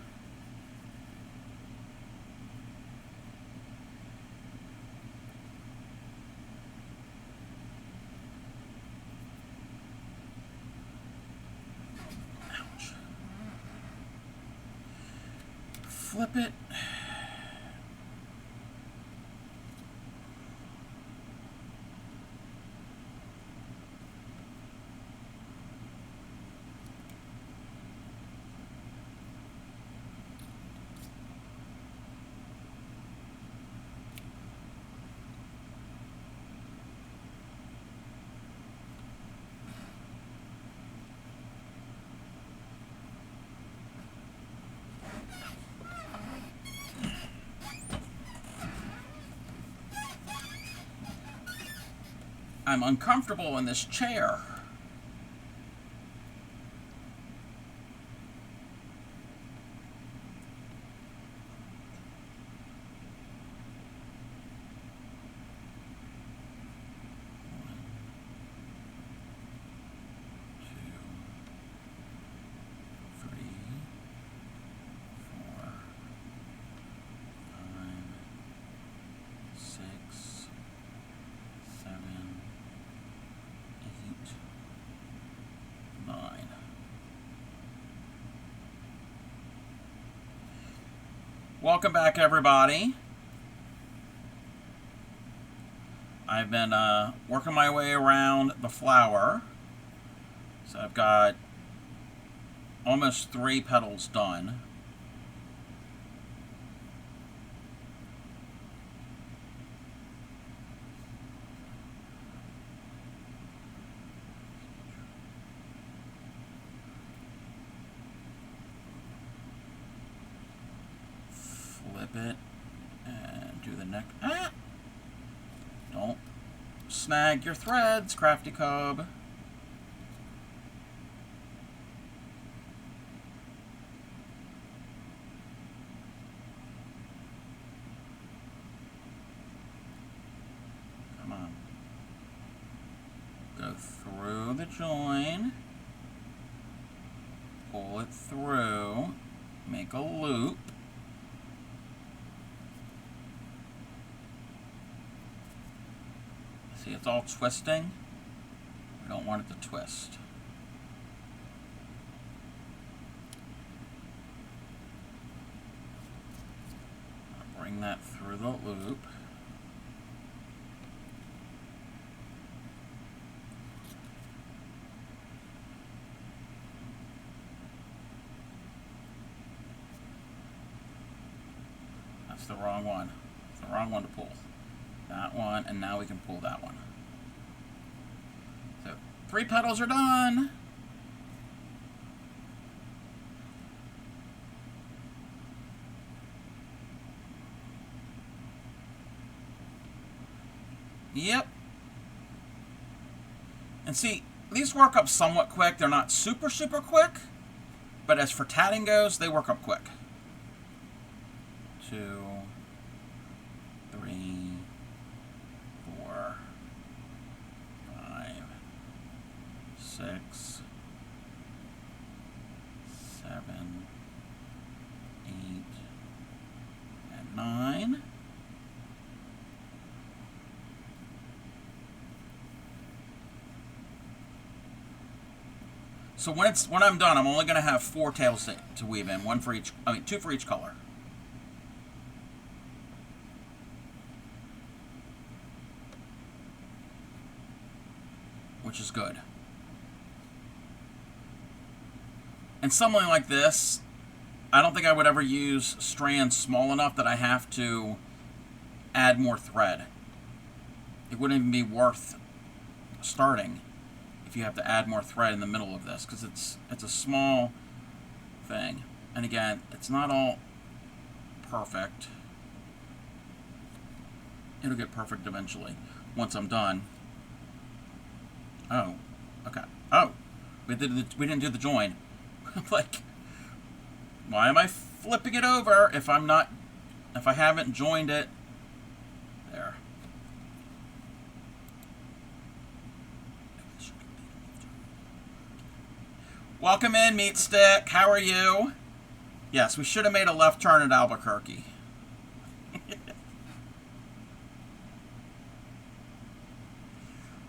Ouch. Flip it. I'm uncomfortable in this chair. Welcome back, everybody. I've been working my way around the flower. So I've got almost 3 petals done. Flip it and do the neck. Ah! Don't snag your threads, crafty cub. Come on. Go through the join. Pull it through. Make a loop. See, it's all twisting. We don't want it to twist. I'll bring that through the loop. That's the wrong one. It's the wrong one to pull. That one, and now we can pull that one. So 3 petals are done. Yep. And see, these work up somewhat quick. They're not super, super quick, but as for tatting goes, they work up quick. 2, 3, 4, 5, 6, 7, 8, and 9. So when I'm done, I'm only going to have 4 tails to weave in, 1 for each. I mean, 2 for each color. Which is good. And something like this, I don't think I would ever use strands small enough that I have to add more thread. It wouldn't even be worth starting if you have to add more thread in the middle of this, because it's a small thing. And again, it's not all perfect. It'll get perfect eventually once I'm done. Oh, okay. Oh, we didn't do the join. Like, why am I flipping it over if I haven't joined it? There. Welcome in, Meat Stick. How are you? Yes, we should have made a left turn at Albuquerque.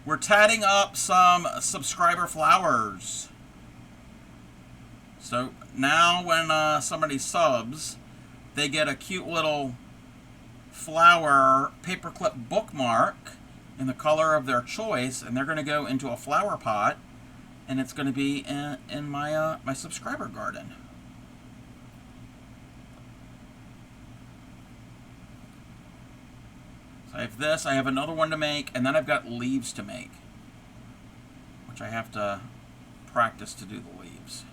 We're tatting up some subscriber flowers. So now when somebody subs, they get a cute little flower paperclip bookmark in the color of their choice, and they're going to go into a flower pot, and it's going to be in my my subscriber garden. So I have this, I have another one to make, and then I've got leaves to make, which I have to practice to do the leaves.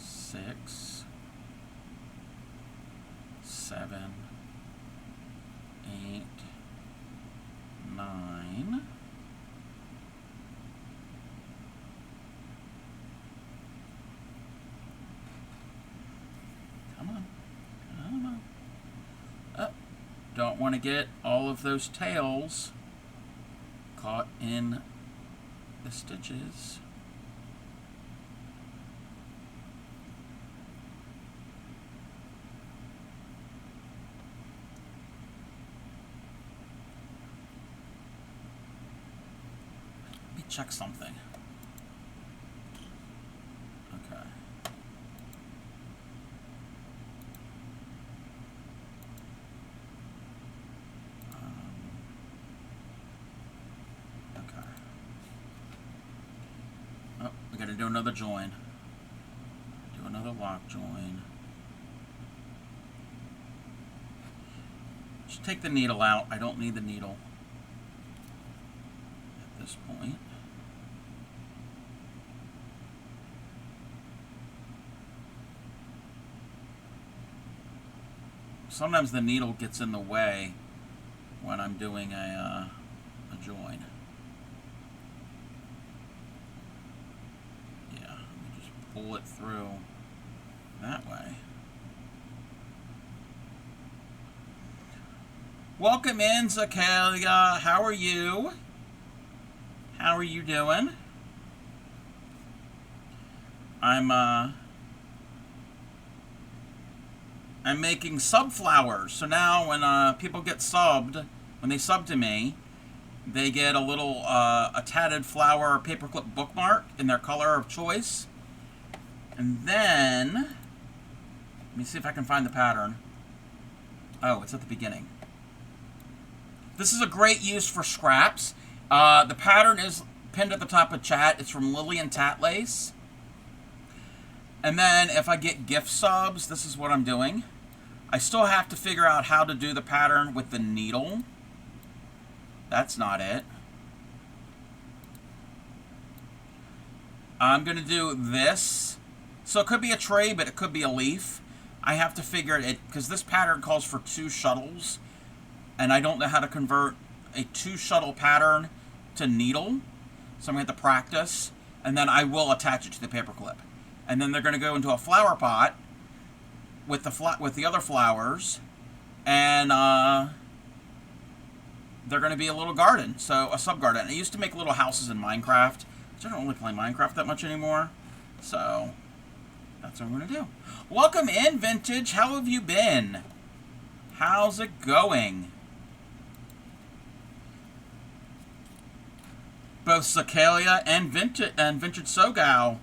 Six, seven, 8, 9. Come on. Come on. Oh, don't want to get all of those tails caught in the stitches. Check something. Okay. Okay. Oh, we gotta do another join. Do another lock join. Just take the needle out. I don't need the needle at this point. Sometimes the needle gets in the way when I'm doing a join. Yeah, let me just pull it through that way. Welcome in, Zakalia. How are you? How are you doing? I'm making sub flowers. So now when people get subbed, when they sub to me, they get a little a tatted flower paperclip bookmark in their color of choice. And then, let me see if I can find the pattern. Oh, it's at the beginning. This is a great use for scraps. The pattern is pinned at the top of chat. It's from Lillian Tatlace. And then if I get gift subs, this is what I'm doing. I still have to figure out how to do the pattern with the needle. That's not it. I'm going to do this. So it could be a tray, but it could be a leaf. I have to figure it, because this pattern calls for 2 shuttles. And I don't know how to convert a 2 shuttle pattern to needle. So I'm going to have to practice. And then I will attach it to the paperclip. And then they're going to go into a flower pot with the other flowers, and they're going to be a little garden, so a sub garden. I used to make little houses in Minecraft, which I don't really play Minecraft that much anymore, so that's what I'm going to do. Welcome in, Vintage. How have you been? How's it going? Both Zakalia and Vintage Sogao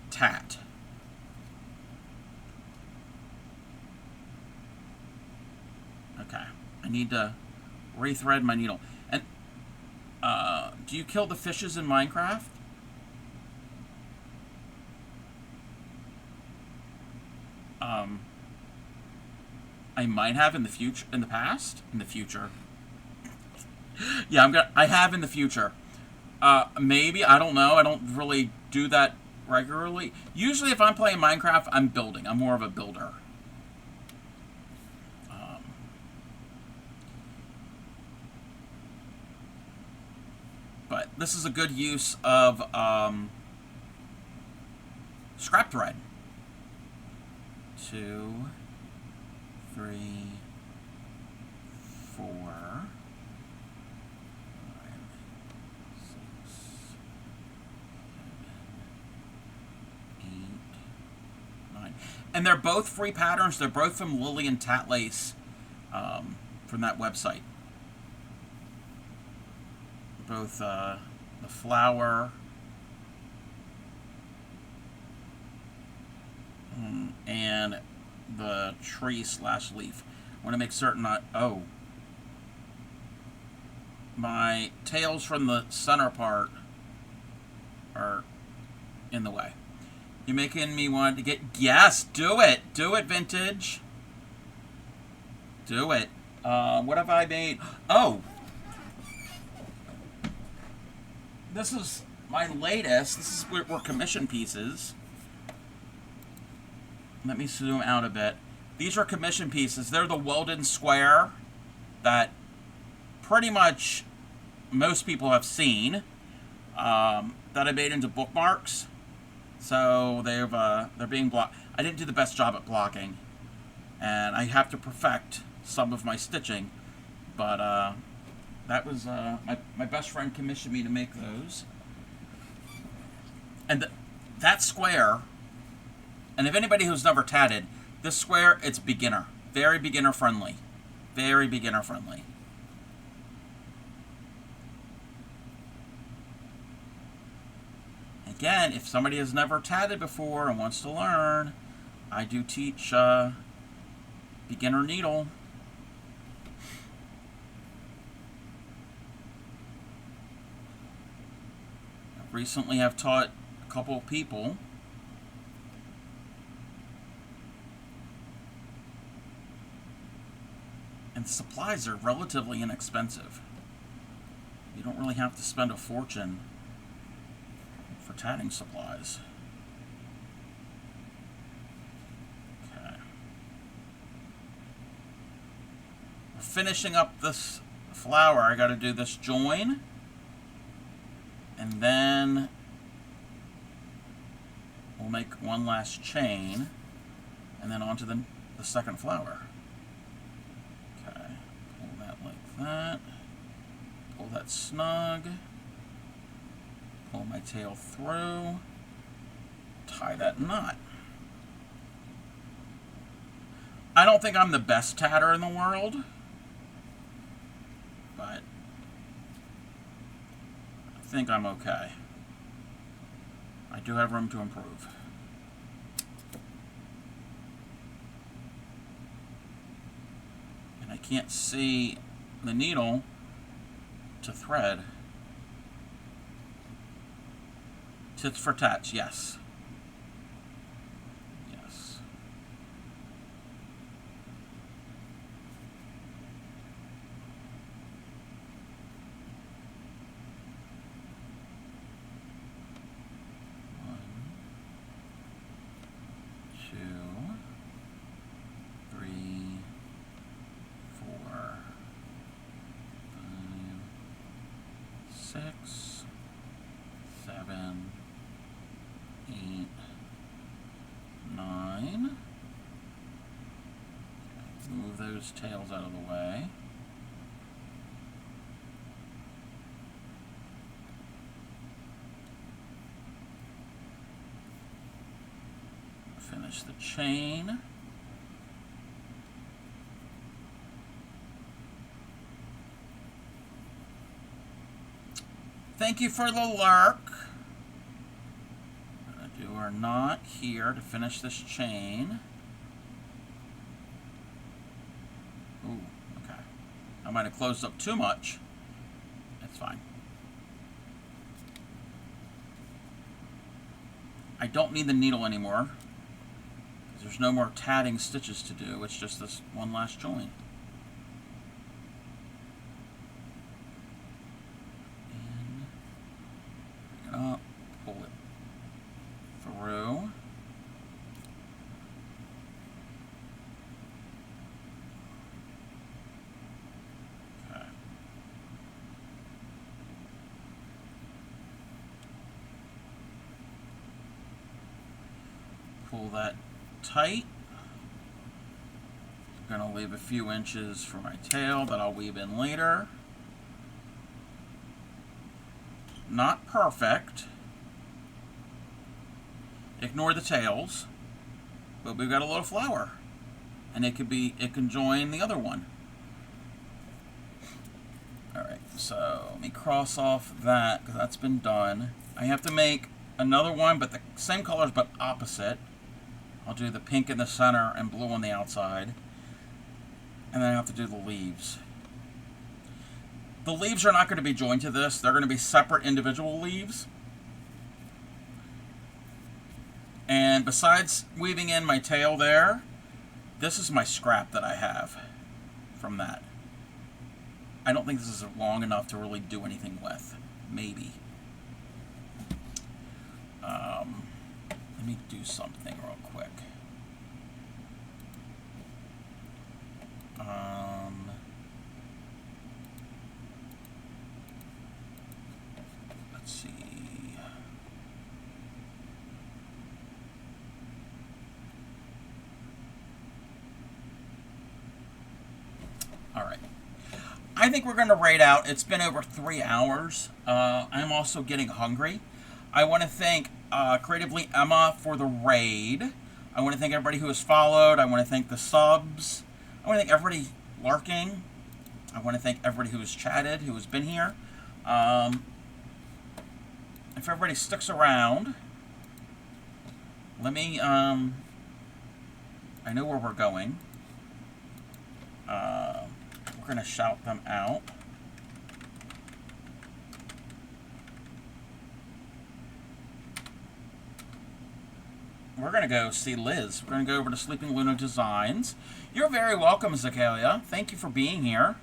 tat. Okay, I need to rethread my needle. And do you kill the fishes in Minecraft? I might have in the future, in the past, in the future. Yeah, I have in the future. Maybe, I don't know. I don't really do that regularly. Usually if I'm playing Minecraft, I'm building. I'm more of a builder. But this is a good use of scrap thread. 2, 3, 4, 5, 6, 7, 8, 9. And they're both free patterns. They're both from Lily and Tatlace, from that website. Both the flower and the tree/leaf. I want to make certain that, oh, my tails from the center part are in the way. You're making me want to get, yes, do it, vintage. Do it. What have I made? Oh, this is my latest. This is where commission pieces. Let me zoom out a bit. These are commission pieces. They're the Weldon Square that pretty much most people have seen, that I made into bookmarks. So they're being blocked. I didn't do the best job at blocking, and I have to perfect some of my stitching. But that was my best friend commissioned me to make those. And that square. And if anybody who's never tatted, this square, it's beginner. Very beginner friendly. Very beginner friendly. Again, if somebody has never tatted before and wants to learn, I do teach beginner needle. Recently I've taught a couple of people. And supplies are relatively inexpensive. You don't really have to spend a fortune for tatting supplies. Okay. We're finishing up this flower. I got to do this join. And then we'll make one last chain. And then onto the second flower. That. Pull that snug. Pull my tail through. Tie that knot. I don't think I'm the best tatter in the world, but I think I'm okay. I do have room to improve. And I can't see the needle to thread. Tits for tats, yes. Yes. One, two, three, 4, 5, 6, 7, 8, 9. Move those tails out of the way. Finish the chain. Thank you for the lurk. I'm going to do our knot here to finish this chain. Ooh, okay. I might have closed up too much. That's fine. I don't need the needle anymore. There's no more tatting stitches to do. It's just this one last join. Pull it through. Okay. pull that tight. I'm going to leave a few inches for my tail that I'll weave in later. Not perfect. Ignore the tails. But we've got a little flower. And it can join the other one. Alright, so let me cross off that because that's been done. I have to make another one, but the same colors but opposite. I'll do the pink in the center and blue on the outside. And then I have to do the leaves. The leaves are not going to be joined to this. They're going to be separate individual leaves. And besides weaving in my tail there, this is my scrap that I have from that. I don't think this is long enough to really do anything with. Maybe. Let me do something real quick. Let's see. All right. I think we're going to raid out. It's been over 3 hours. I'm also getting hungry. I want to thank Creatively Emma for the raid. I want to thank everybody who has followed. I want to thank the subs. I want to thank everybody lurking. I want to thank everybody who has chatted, who has been here. If everybody sticks around, let me, I know where we're going. We're going to shout them out. We're going to go see Liz. We're going to go over to Sleeping Luna Designs. You're very welcome, Zakalia. Thank you for being here.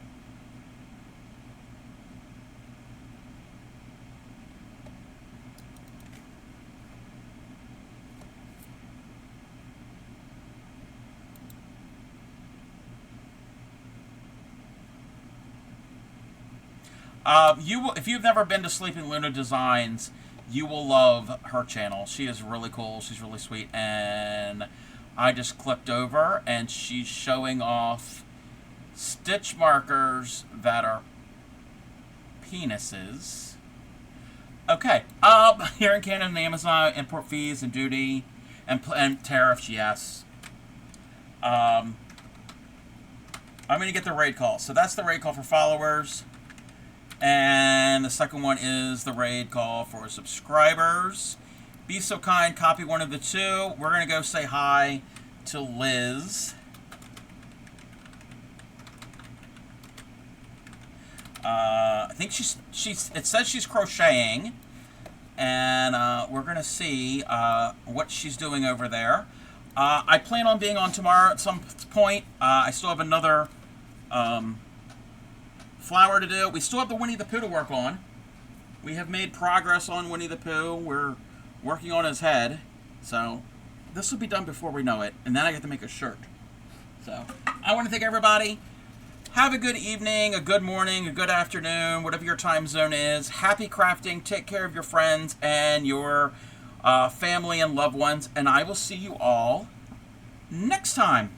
If you've never been to Sleeping Luna Designs, you will love her channel. She is really cool. She's really sweet. And I just clicked over, and she's showing off stitch markers that are penises. Okay. Here in Canada and Amazon, import fees and duty and tariffs, yes. I'm going to get the raid call. So that's the raid call for followers. And the second one is the raid call for subscribers. Be so kind, copy one of the two. We're going to go say hi to Liz. I think it says she's crocheting. And we're going to see what she's doing over there. I plan on being on tomorrow at some point. I still have another flower to do. We still have the Winnie the Pooh to work on. We have made progress on Winnie the Pooh. We're working on his head. So this will be done before we know it. And then I get to make a shirt. So I want to thank everybody. Have a good evening, a good morning, a good afternoon, whatever your time zone is. Happy crafting. Take care of your friends and your family and loved ones. And I will see you all next time.